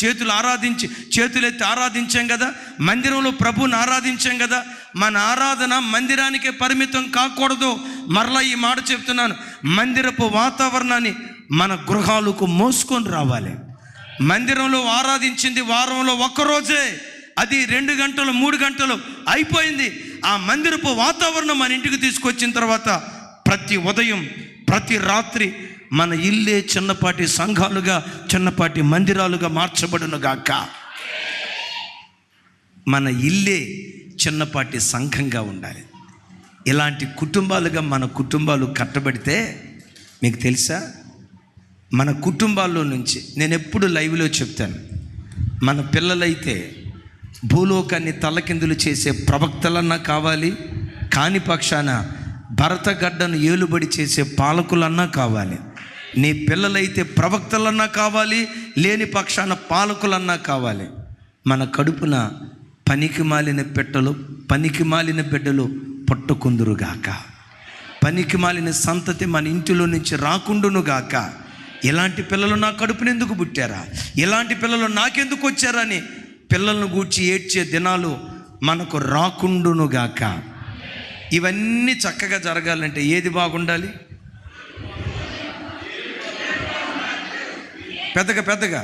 Speaker 1: చేతులెత్తి ఆరాధించాం కదా, మందిరంలో ప్రభువుని ఆరాధించాం కదా. మన ఆరాధన మందిరానికే పరిమితం కాకూడదు. మరలా ఈ మాట చెప్తున్నాను, మందిరపు వాతావరణాన్ని మన గృహాలకు మోసుకొని రావాలి. మందిరంలో ఆరాధించింది వారంలో ఒక్కరోజే, అది 2 గంటలు 3 గంటలు అయిపోయింది. ఆ మందిరపు వాతావరణం మన ఇంటికి తీసుకొచ్చిన తర్వాత ప్రతి ఉదయం ప్రతి రాత్రి మన ఇల్లే చిన్నపాటి సంఘాలుగా, చిన్నపాటి మందిరాలుగా మార్చబడును గాక. మన ఇల్లే చిన్నపాటి సంఘంగా ఉండాలి. ఇలాంటి కుటుంబాలుగా మన కుటుంబాలు కట్టబడితే, మీకు తెలుసా, మన కుటుంబాల్లో నుంచి, నేను ఎప్పుడు లైవ్లో చెప్తాను, మన పిల్లలైతే భూలోకాన్ని తలకిందులు చేసే ప్రవక్తలన్నా కావాలి, కాని పక్షాన భరతగడ్డను ఏలుబడి చేసే పాలకులన్నా కావాలి. నీ పిల్లలైతే ప్రవక్తలన్నా కావాలి, లేని పక్షాన పాలకులన్నా కావాలి. మన కడుపున పనికిమాలిన బిడ్డలు పుట్టకుందురుగాక, పనికిమాలిన సంతతి మన ఇంటిలో నుంచి రాకుండునుగాక. ఇలాంటి పిల్లలు నా కడుపున ఎందుకు పుట్టారా, ఇలాంటి పిల్లలు నాకెందుకు వచ్చారని పిల్లలను గూర్చి ఏడ్చే దినాలు మనకు రాకుండునుగాక. ఇవన్నీ చక్కగా జరగాలంటే ఏది బాగుండాలి? పెద్దగా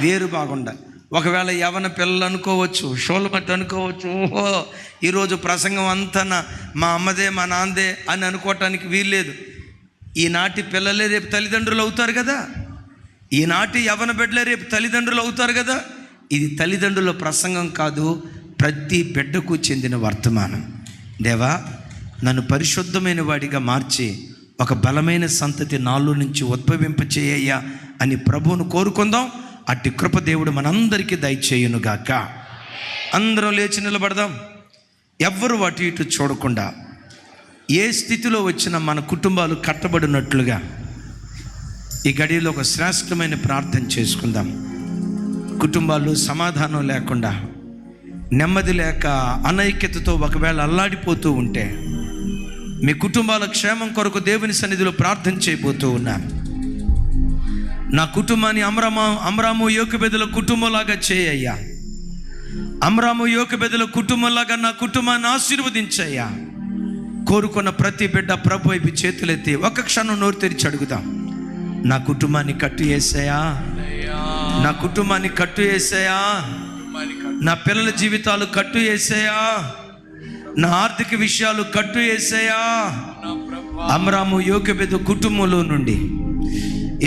Speaker 1: వేరు బాగుండాలి. ఒకవేళ యవన పిల్లలు అనుకోవచ్చు, షోల్మట్ అనుకోవచ్చు, ఓహో ఈరోజు ప్రసంగం అంతా మా అమ్మదే మా నాన్నదే అని అనుకోవటానికి వీల్లేదు. ఈనాటి పిల్లలే రేపు తల్లిదండ్రులు అవుతారు కదా, ఈనాటి యవన బిడ్డలే రేపు తల్లిదండ్రులు అవుతారు కదా. ఇది తల్లిదండ్రుల ప్రసంగం కాదు, ప్రతి బిడ్డకు చెందిన వర్తమానం. దేవా, నన్ను పరిశుద్ధమైన వాడిగా మార్చి ఒక బలమైన సంతతి నాలో నుంచి ఉద్భవింపచేయ్యా అని ప్రభువును కోరుకుందాం. అట్టి కృప దేవుడు మనందరికీ దయచేయునుగాక. అందరం లేచి నిలబడదాం. ఎవ్వరు అటు ఇటు చూడకుండా, ఏ స్థితిలో వచ్చినా మన కుటుంబాలు కట్టబడినట్లుగా ఈ గడియలో ఒక శ్రేష్టమైన ప్రార్థన చేసుకుందాం. కుటుంబాల్లో సమాధానం లేకుండా, నెమ్మది లేక, అనైక్యతతో ఒకవేళ అల్లాడిపోతూ ఉంటే, మీ కుటుంబాల క్షేమం కొరకు దేవుని సన్నిధిలో ప్రార్థన చేయబోతూ ఉన్నాను. నా కుటుంబాన్ని అమ్రాము యోకెబెదుల కుటుంబంలాగా చేయయ్యా, అమ్రాము యోకెబెదుల కుటుంబంలాగా నా కుటుంబాన్ని ఆశీర్వదించయ్యా. కోరుకున్న ప్రతి బిడ్డ ప్రభు వైపు చేతులెత్తి ఒక క్షణం నోరు తెరిచి అడుగుదాం. నా కుటుంబాన్ని కట్టు యేసయ్యా, నా కుటుంబాన్ని కట్టు యేసయ్యా, నా పిల్లల జీవితాలు కట్టు యేసయ్యా, నా ఆర్థిక విషయాలు కట్టు యేసయ్యా. అమ్రాము యోకెబెదు కుటుంబంలో నుండి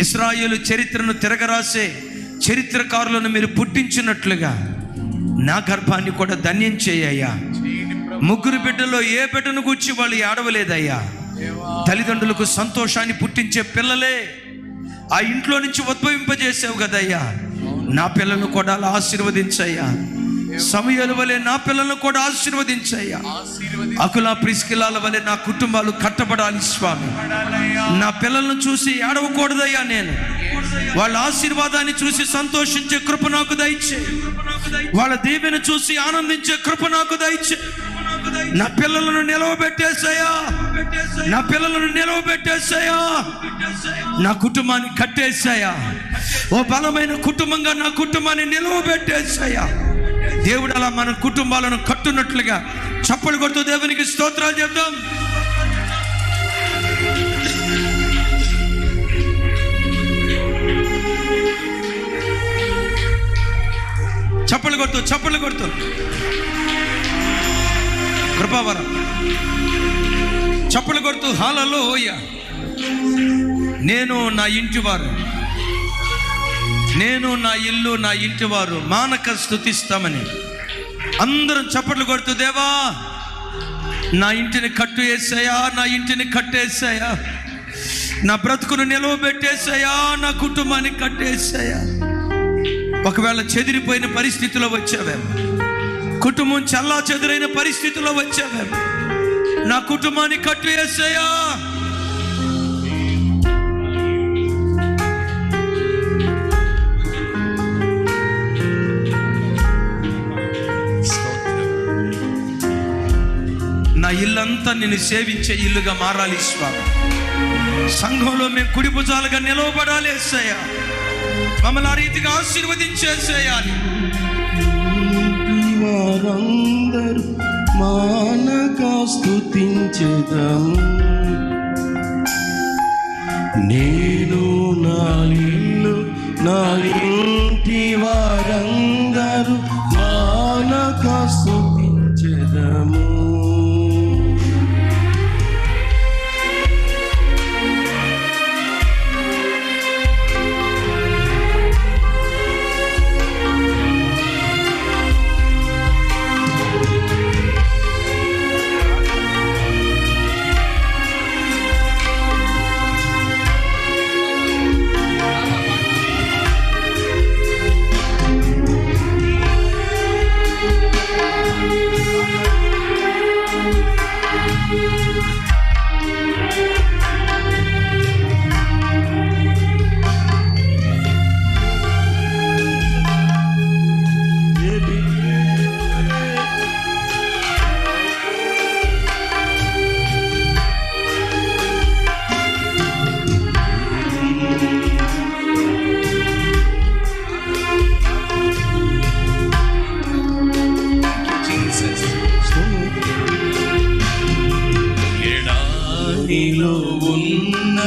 Speaker 1: ఇశ్రాయేలు చరిత్రను తిరగరాసే చరిత్రకారులను మీరు పుట్టించినట్లుగా నా గర్భాన్ని కూడా ధన్యం చేయయ్యా. 3 బిడ్డల్లో ఏ బిడ్డను గూర్చి వాళ్ళు ఏడవలేదయ్యా. తల్లిదండ్రులకు సంతోషాన్ని పుట్టించే పిల్లలే ఆ ఇంట్లో నుంచి ఉద్భవింపజేసావు కదయ్యా. నా పిల్లలను కూడా అలా ఆశీర్వదించయ్యా. సమయాల వలె నా పిల్లలను కూడా ఆశీర్వదించయ్యా. అకులా ప్రిస్కిలాల వలె నా కుటుంబాలు కట్టబడాలి స్వామి. నా పిల్లలను చూసి ఏడవకూడదయ్యా. నేను వాళ్ళ ఆశీర్వాదాన్ని చూసి సంతోషించే కృప నాకు దయచే. వాళ్ళ దీవెన చూసి ఆనందించే కృప నాకు దయచే. నా పిల్లలను నిలవబెట్టేసాయా, నా పిల్లలను నిలవబెట్టేసాయా, నా కుటుంబాన్ని కట్టేసాయా. ఓ బలమైన కుటుంబంగా నా కుటుంబాన్ని నిలవబెట్టేసాయా. దేవుడు అలా మన కుటుంబాలను కట్టున్నట్లుగా చప్పలు కొడుతూ దేవునికి స్తోత్రాలు చెప్దాం. చప్పలు కొడుతూ కృపావరం చప్పలు కొడుతూ హల్లెలూయా. నేను నా ఇంటివారు, నేను నా ఇల్లు నా ఇంటివారు మానక స్తుతిస్తామని అందరం చప్పట్లు కొడుతూ, దేవా నా ఇంటిని కట్టు యేసయ్యా, నా ఇంటిని కట్టేసాయా, నా బ్రతుకును నిలవబెట్టేసాయా, నా కుటుంబాన్ని కట్టేసాయా. ఒకవేళ చెదిరిపోయిన పరిస్థితిలో వచ్చావేమో, కుటుంబం చల్లా చెదురైన పరిస్థితిలో వచ్చావేమో, నా కుటుంబాన్ని కట్టు యేసయ్యా. నా ఇల్లంతా నిన్ను సేవించే ఇల్లుగా మారాలి స్వామి. సంఘంలో మేము కుడి భుజాలుగా నిలవబడాలి యేసయ్యా. మమ్మల్ని ఆ రీతిగా ఆశీర్వదించేసేయాలి.
Speaker 2: వారందరూ మానక స్తుతించెదము, నేను నా ఇల్లు నా ఇంటి వారందరూ మానక స్తుతించెదము. ఎడారిలో ఉన్న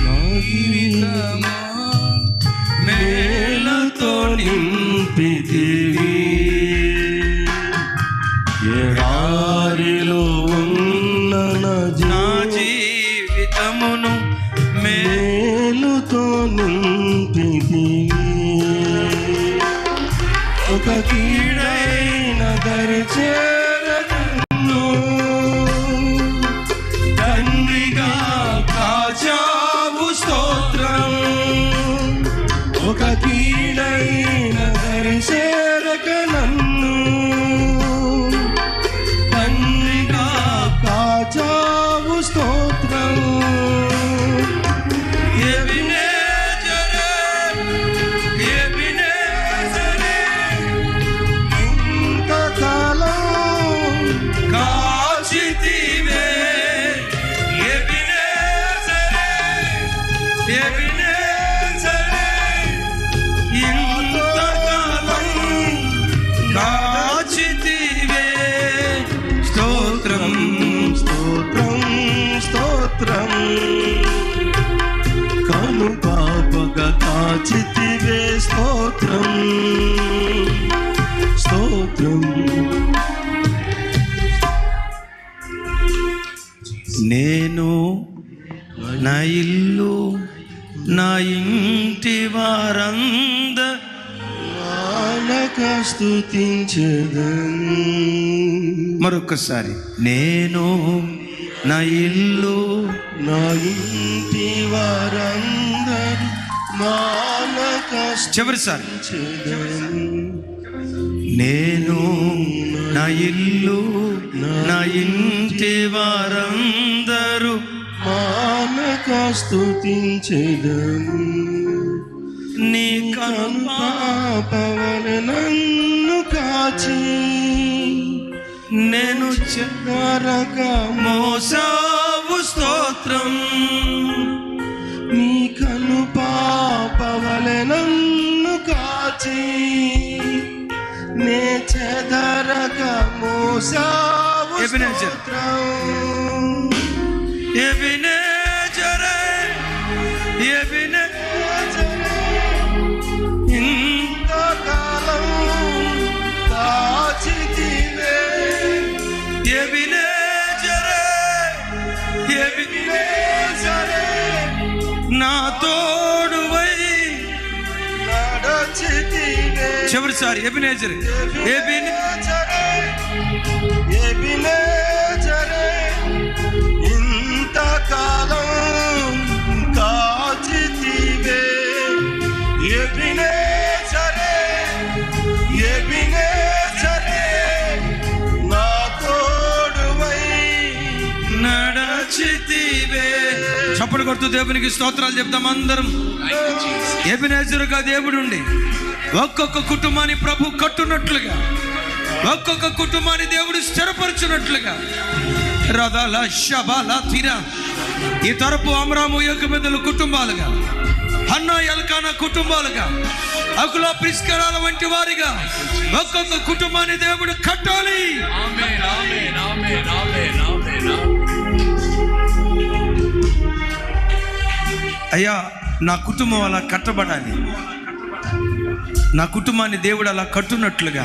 Speaker 2: నా జీవితమా మేలతో నింపితివి, ఎడారిలో ఉన్న నా
Speaker 1: జీవితమును
Speaker 2: మేలుతో నింపితివి, ఒక కీడైన దరిచేరను తండ్రిగా కాచావు స్తోత్రం, ఒక కీడైన దరిచేరక నన్ను తండ్రిగా కాచావు స్తోత్రం.
Speaker 1: స్తోత్రం
Speaker 2: స్తోత్రం స్తోత్రం, కను పాపగా కాచితివే స్తోత్రం స్తోత్రం.
Speaker 1: నేను నా ఇల్లు నా ఇంటి వారందరూ
Speaker 2: మానక స్తుతించెదము.
Speaker 1: మరొకసారి, నేను నా ఇల్లు
Speaker 2: నా ఇంటి వారందరూ మానక
Speaker 1: చివరిసారి,
Speaker 2: స్తుతించెదము,
Speaker 1: నేను నా ఇల్లు నా ఇంటి వారందరూ
Speaker 2: మానక స్తుతించెదము.
Speaker 1: నీ
Speaker 2: కనుపాపవన నన్ను కాచి
Speaker 1: నేను
Speaker 2: చెరక
Speaker 1: మోసావు స్తోత్రం,
Speaker 2: నీ కనుపాపవన నన్ను కాచి నే చెదరక మోసావు
Speaker 1: ఎబెనేజర్.
Speaker 2: స్తోత్రం.
Speaker 1: ఎబెనేజరే, ఎబెనేజరే,
Speaker 2: ఇంతకాలం కాచితివే.
Speaker 1: ఎబెనేజరే, ఎబెనేజరే, నా తోడువై
Speaker 2: నడచితివే.
Speaker 1: చివరిసారి ఎబెనేజరే, ఎబెనేజరే,
Speaker 2: ఎబెనేజరే, ఇంతకాలం కాచితివే. ఎబెనేజరే, ఎబెనేజరే, నా తోడువై
Speaker 1: నడచితివే. చప్పుడు కొడుతూ దేవునికి స్తోత్రాలు చెప్తాం అందరం. ఎబెనేజరుగా దేవుడుండి ఒక్కొక్క కుటుంబాన్ని ప్రభు కట్టున్నట్లుగా, ఒక్కొక్క కుటుంబాన్ని దేవుడు స్థిరపరచున్నట్లుగా రథాల శబాల తీరా ఈ తరపు అమరాము యోగబెదల కుటుంబాలుగా, హన్నా ఎల్కానా కుటుంబాలుగా, అకుల ప్రిస్కరాల వంటి వారిగా ఒక్కొక్క కుటుంబాన్ని దేవుడు కట్టాలి. అయ్యా, నా కుటుంబం అలా కట్టబడాలి, నా కుటుంబాన్ని దేవుడు అలా కట్టున్నట్లుగా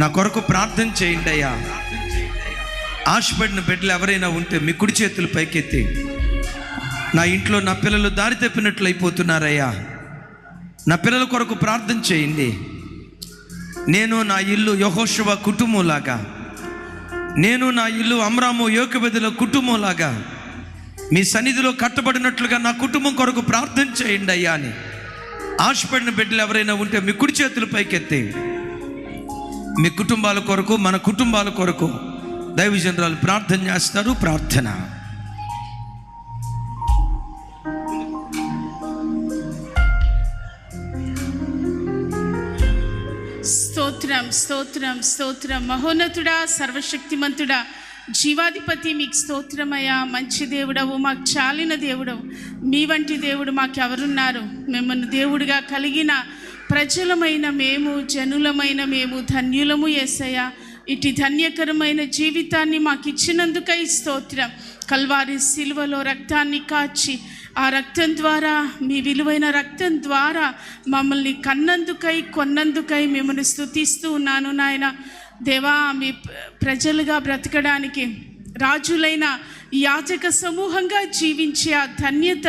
Speaker 1: నా కొరకు ప్రార్థన చేయండి అయ్యా. ఆశపడిన బిడ్డలు ఎవరైనా ఉంటే మీ కుడి చేతులు పైకెత్తి, నా ఇంట్లో నా పిల్లలు దారి తప్పినట్లు అయిపోతున్నారయ్యా, నా పిల్లల కొరకు ప్రార్థన చేయండి. నేను నా ఇల్లు యెహోషువ కుటుంబంలాగా, నేను నా ఇల్లు అమ్రాము యోకెబెదుల కుటుంబంలాగా మీ సన్నిధిలో కట్టబడినట్లుగా నా కుటుంబం కొరకు ప్రార్థన చేయండి అయ్యా అని ఆశపడిన బిడ్డలు ఎవరైనా ఉంటే మీ కుడి చేతులు పైకెత్తి, మీ కుటుంబాల కొరకు, మన కుటుంబాల కొరకు దైవజనరాలు ప్రార్థన చేస్తారు. ప్రార్థన.
Speaker 3: స్తోత్రం, స్తోత్రం, స్తోత్రం. మహోన్నతుడా, సర్వశక్తిమంతుడా, జీవాధిపతి, మీకు స్తోత్రమయ్యా. మంచి దేవుడవు, మాకు చాలిన దేవుడవు. మీ వంటి దేవుడు మాకెవరున్నారు? మిమ్మల్ని దేవుడిగా కలిగిన ప్రజలమైన మేము, జనులమైన మేము ధన్యులము యేసయ్యా. ఇటు ధన్యకరమైన జీవితాన్ని మాకు ఇచ్చినందుకై స్తోత్రం. కల్వారి సిలువలో రక్తాన్ని కాచి, ఆ రక్తం ద్వారా, మీ విలువైన రక్తం ద్వారా మమ్మల్ని కన్నందుకై, కొన్నందుకై మిమ్మల్ని స్తుతిస్తూ ఉన్నాను నాయన. దేవా, మీ ప్రజలుగా బ్రతకడానికి రాజులైన యాజక సమూహంగా జీవించే ఆ ధన్యత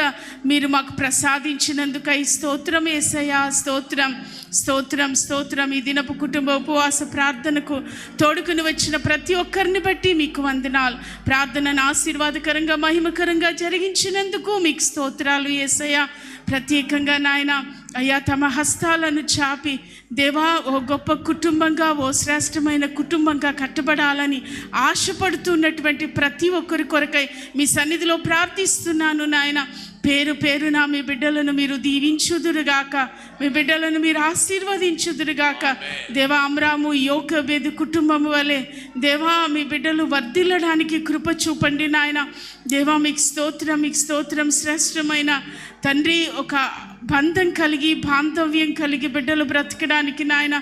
Speaker 3: మీరు మాకు ప్రసాదించినందుకై స్తోత్రం యేసయ్యా. స్తోత్రం, స్తోత్రం, స్తోత్రం. ఈ దినపు కుటుంబ ఉపవాస ప్రార్థనకు తోడుకుని వచ్చిన ప్రతి ఒక్కరిని బట్టి మీకు వందనాలు. ప్రార్థనను ఆశీర్వాదకరంగా, మహిమకరంగా జరిగించినందుకు మీకు స్తోత్రాలు యేసయ్యా. ప్రత్యేకంగా నాయన అయ్యా, తమ హస్తాలను చాపి దేవా, ఓ గొప్ప కుటుంబంగా, ఓ శ్రేష్టమైన కుటుంబంగా కట్టబడాలని ఆశపడుతున్నటువంటి ప్రతి ఒక్కరి కొరకై మీ సన్నిధిలో ప్రార్థిస్తున్నాను నాయన. పేరు పేరున మీ బిడ్డలను మీరు దీవించుదురుగాక, మీ బిడ్డలను మీరు ఆశీర్వదించుదురుగాక. దేవా, అమ్రాము యోకెబెదు కుటుంబం వలె దేవా, మీ బిడ్డలు వర్ధిల్లడానికి కృప చూపండి నాయన. దేవా, మీకు స్తోత్రం, మీకు స్తోత్రం. శ్రేష్టమైన తండ్రి, ఒక బంధం కలిగి, బాంధవ్యం కలిగి బిడ్డలు బ్రతకడానికి నాయన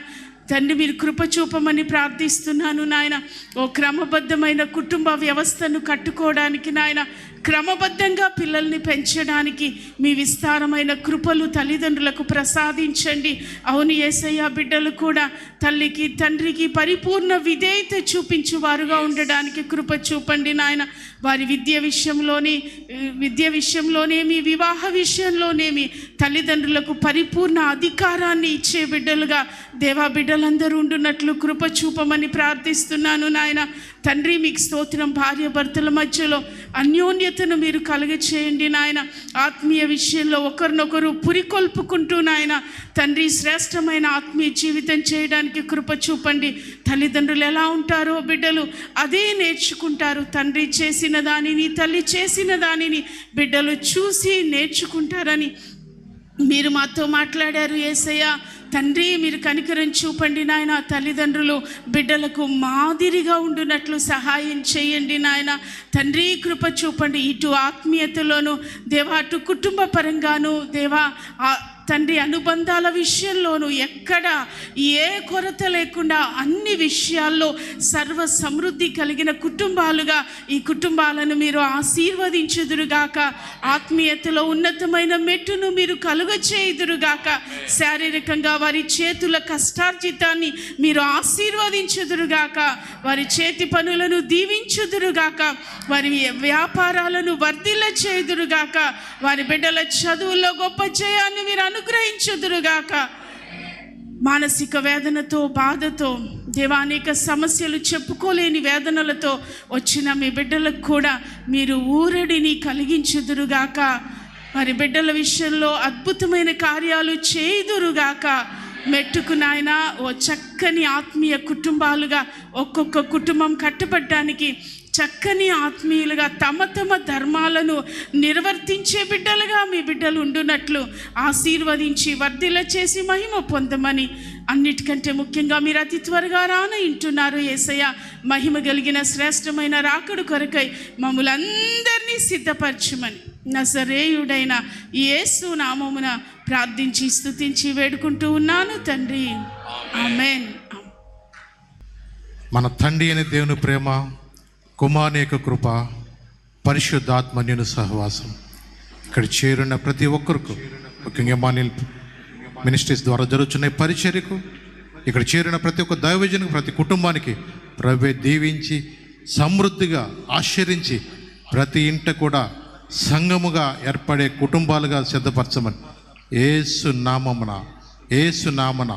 Speaker 3: తండ్రి మీరు కృప చూపమని ప్రార్థిస్తున్నాను నాయన. ఓ క్రమబద్ధమైన కుటుంబ వ్యవస్థను కట్టుకోవడానికి నాయన, క్రమబద్ధంగా పిల్లల్ని పెంచడానికి మీ విస్తారమైన కృపలు తల్లిదండ్రులకు ప్రసాదించండి. అవును యేసయ్య, బిడ్డలు కూడా తల్లికి తండ్రికి పరిపూర్ణ విధేయత చూపించువారుగా ఉండడానికి కృప చూపండి నాయన. వారి విద్య విషయంలోనేమి, వివాహ విషయంలోనేమి తల్లిదండ్రులకు పరిపూర్ణ అధికారాన్ని ఇచ్చే బిడ్డలుగా దేవా, బిడ్డలందరూ ఉండునట్లు కృప చూపమని ప్రార్థిస్తున్నాను నాయన. తండ్రి, మీకు స్తోత్రం. భార్య భర్తల మధ్యలో అన్యోన్యతను మీరు కలుగచేయండి నాయన. ఆత్మీయ విషయంలో ఒకరినొకరు పురికొల్పుకుంటూ నాయన తండ్రి శ్రేష్టమైన ఆత్మీయ జీవితం చేయడానికి కృప చూపండి. తల్లిదండ్రులు ఎలా ఉంటారో బిడ్డలు అదే నేర్చుకుంటారు. తండ్రి చేసిన దానిని, తల్లి చేసిన దానిని బిడ్డలు చూసి నేర్చుకుంటారని మీరు మాతో మాట్లాడారు యేసయ్య. తండ్రి, మీరు కనికరం చూపండి నాయన. తల్లిదండ్రులు బిడ్డలకు మాదిరిగా ఉండునట్లు సహాయం చేయండి నాయన. తండ్రి, కృప చూపండి. ఇటు ఆత్మీయతలోను దేవా, అటు కుటుంబ పరంగాను దేవా, తండ్రి అనుబంధాల విషయంలోనూ ఎక్కడ ఏ కొరత లేకుండా అన్ని విషయాల్లో సర్వ సమృద్ధి కలిగిన కుటుంబాలుగా ఈ కుటుంబాలను మీరు ఆశీర్వదించుదురుగాక. ఆత్మీయతలో ఉన్నతమైన మెట్టును మీరు కలుగచేయుదురుగాక. శారీరకంగా వారి చేతుల కష్టార్జితాన్ని మీరు ఆశీర్వదించుదురుగాక. వారి చేతి పనులను దీవించుదురుగాక. వారి వ్యాపారాలను వర్ధిల్ల చేయుదురుగాక. వారి బిడ్డల చదువుల్లో గొప్ప జయాన్ని మీరు అనుగ్రహించుదురుగాక. మానసిక వేదనతో బాధతో దేవానేక సమస్యలు చెప్పుకోలేని వేదనలతో వచ్చిన మీ బిడ్డలకు కూడా మీరు ఊరడిని కలిగించుదురుగాక. వారి బిడ్డల విషయంలో అద్భుతమైన కార్యాలు చేయుదురుగాక. మెట్టుకు నాయన ఓ చక్కని ఆత్మీయ కుటుంబాలుగా ఒక్కొక్క కుటుంబం కట్టబడ్డానికి చక్కని ఆత్మీయులుగా తమ తమ ధర్మాలను నిర్వర్తించే బిడ్డలుగా మీ బిడ్డలు ఉండునట్లు ఆశీర్వదించి వర్ధిల్ల చేసి మహిమ పొందమని, అన్నిటికంటే ముఖ్యంగా మీరు అతి త్వరగా రానంటున్నారు యేసయ్య. మహిమ కలిగిన శ్రేష్టమైన రాకడు కొరకై మమ్ములందరినీ సిద్ధపరచమని నజరేయుడైన యేసు నామమున ప్రార్థించి స్తుతించి వేడుకుంటూ ఉన్నాను తండ్రి. ఆమేన్.
Speaker 4: మన తండ్రి అనే దేవుని ప్రేమ, కుమారుని యొక్క కృప, పరిశుద్ధాత్మన్యుని సహవాసం ఇక్కడ చేరున్న ప్రతి ఒక్కరికి, ముఖ్యంగా మానిల్ మినిస్ట్రీస్ ద్వారా జరుగుతున్న పరిచర్యకు ఇక్కడ చేరిన ప్రతి ఒక్క దైవజనుకు, ప్రతి కుటుంబానికి ప్రభువే దీవించి సమృద్ధిగా ఆశీర్వించి ప్రతి ఇంట కూడా సంఘముగా ఏర్పడే కుటుంబాలుగా సిద్ధపరచమని యేసు నామమున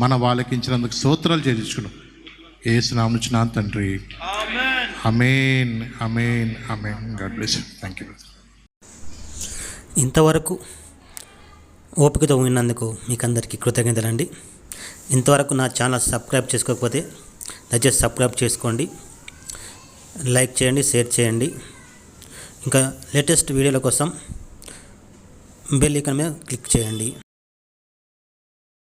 Speaker 4: మన వాళ్ళకించినందుకు స్తోత్రాలు చేయించుకున్నాం. యేసు నామమున ఇచ్చిన తండ్రి. Amen, amen, amen. God bless you. Thank you.
Speaker 5: ఇంతవరకు ఓపికతో విన్నందుకు మీకు అందరికీ కృతజ్ఞతలండి. ఇంతవరకు నా ఛానల్ సబ్స్క్రైబ్ చేసుకోకపోతే దయచేసి సబ్స్క్రైబ్ చేసుకోండి, లైక్ చేయండి, షేర్ చేయండి. ఇంకా లేటెస్ట్ వీడియోల కోసం బెల్ ఐకాన్ మీద క్లిక్ చేయండి.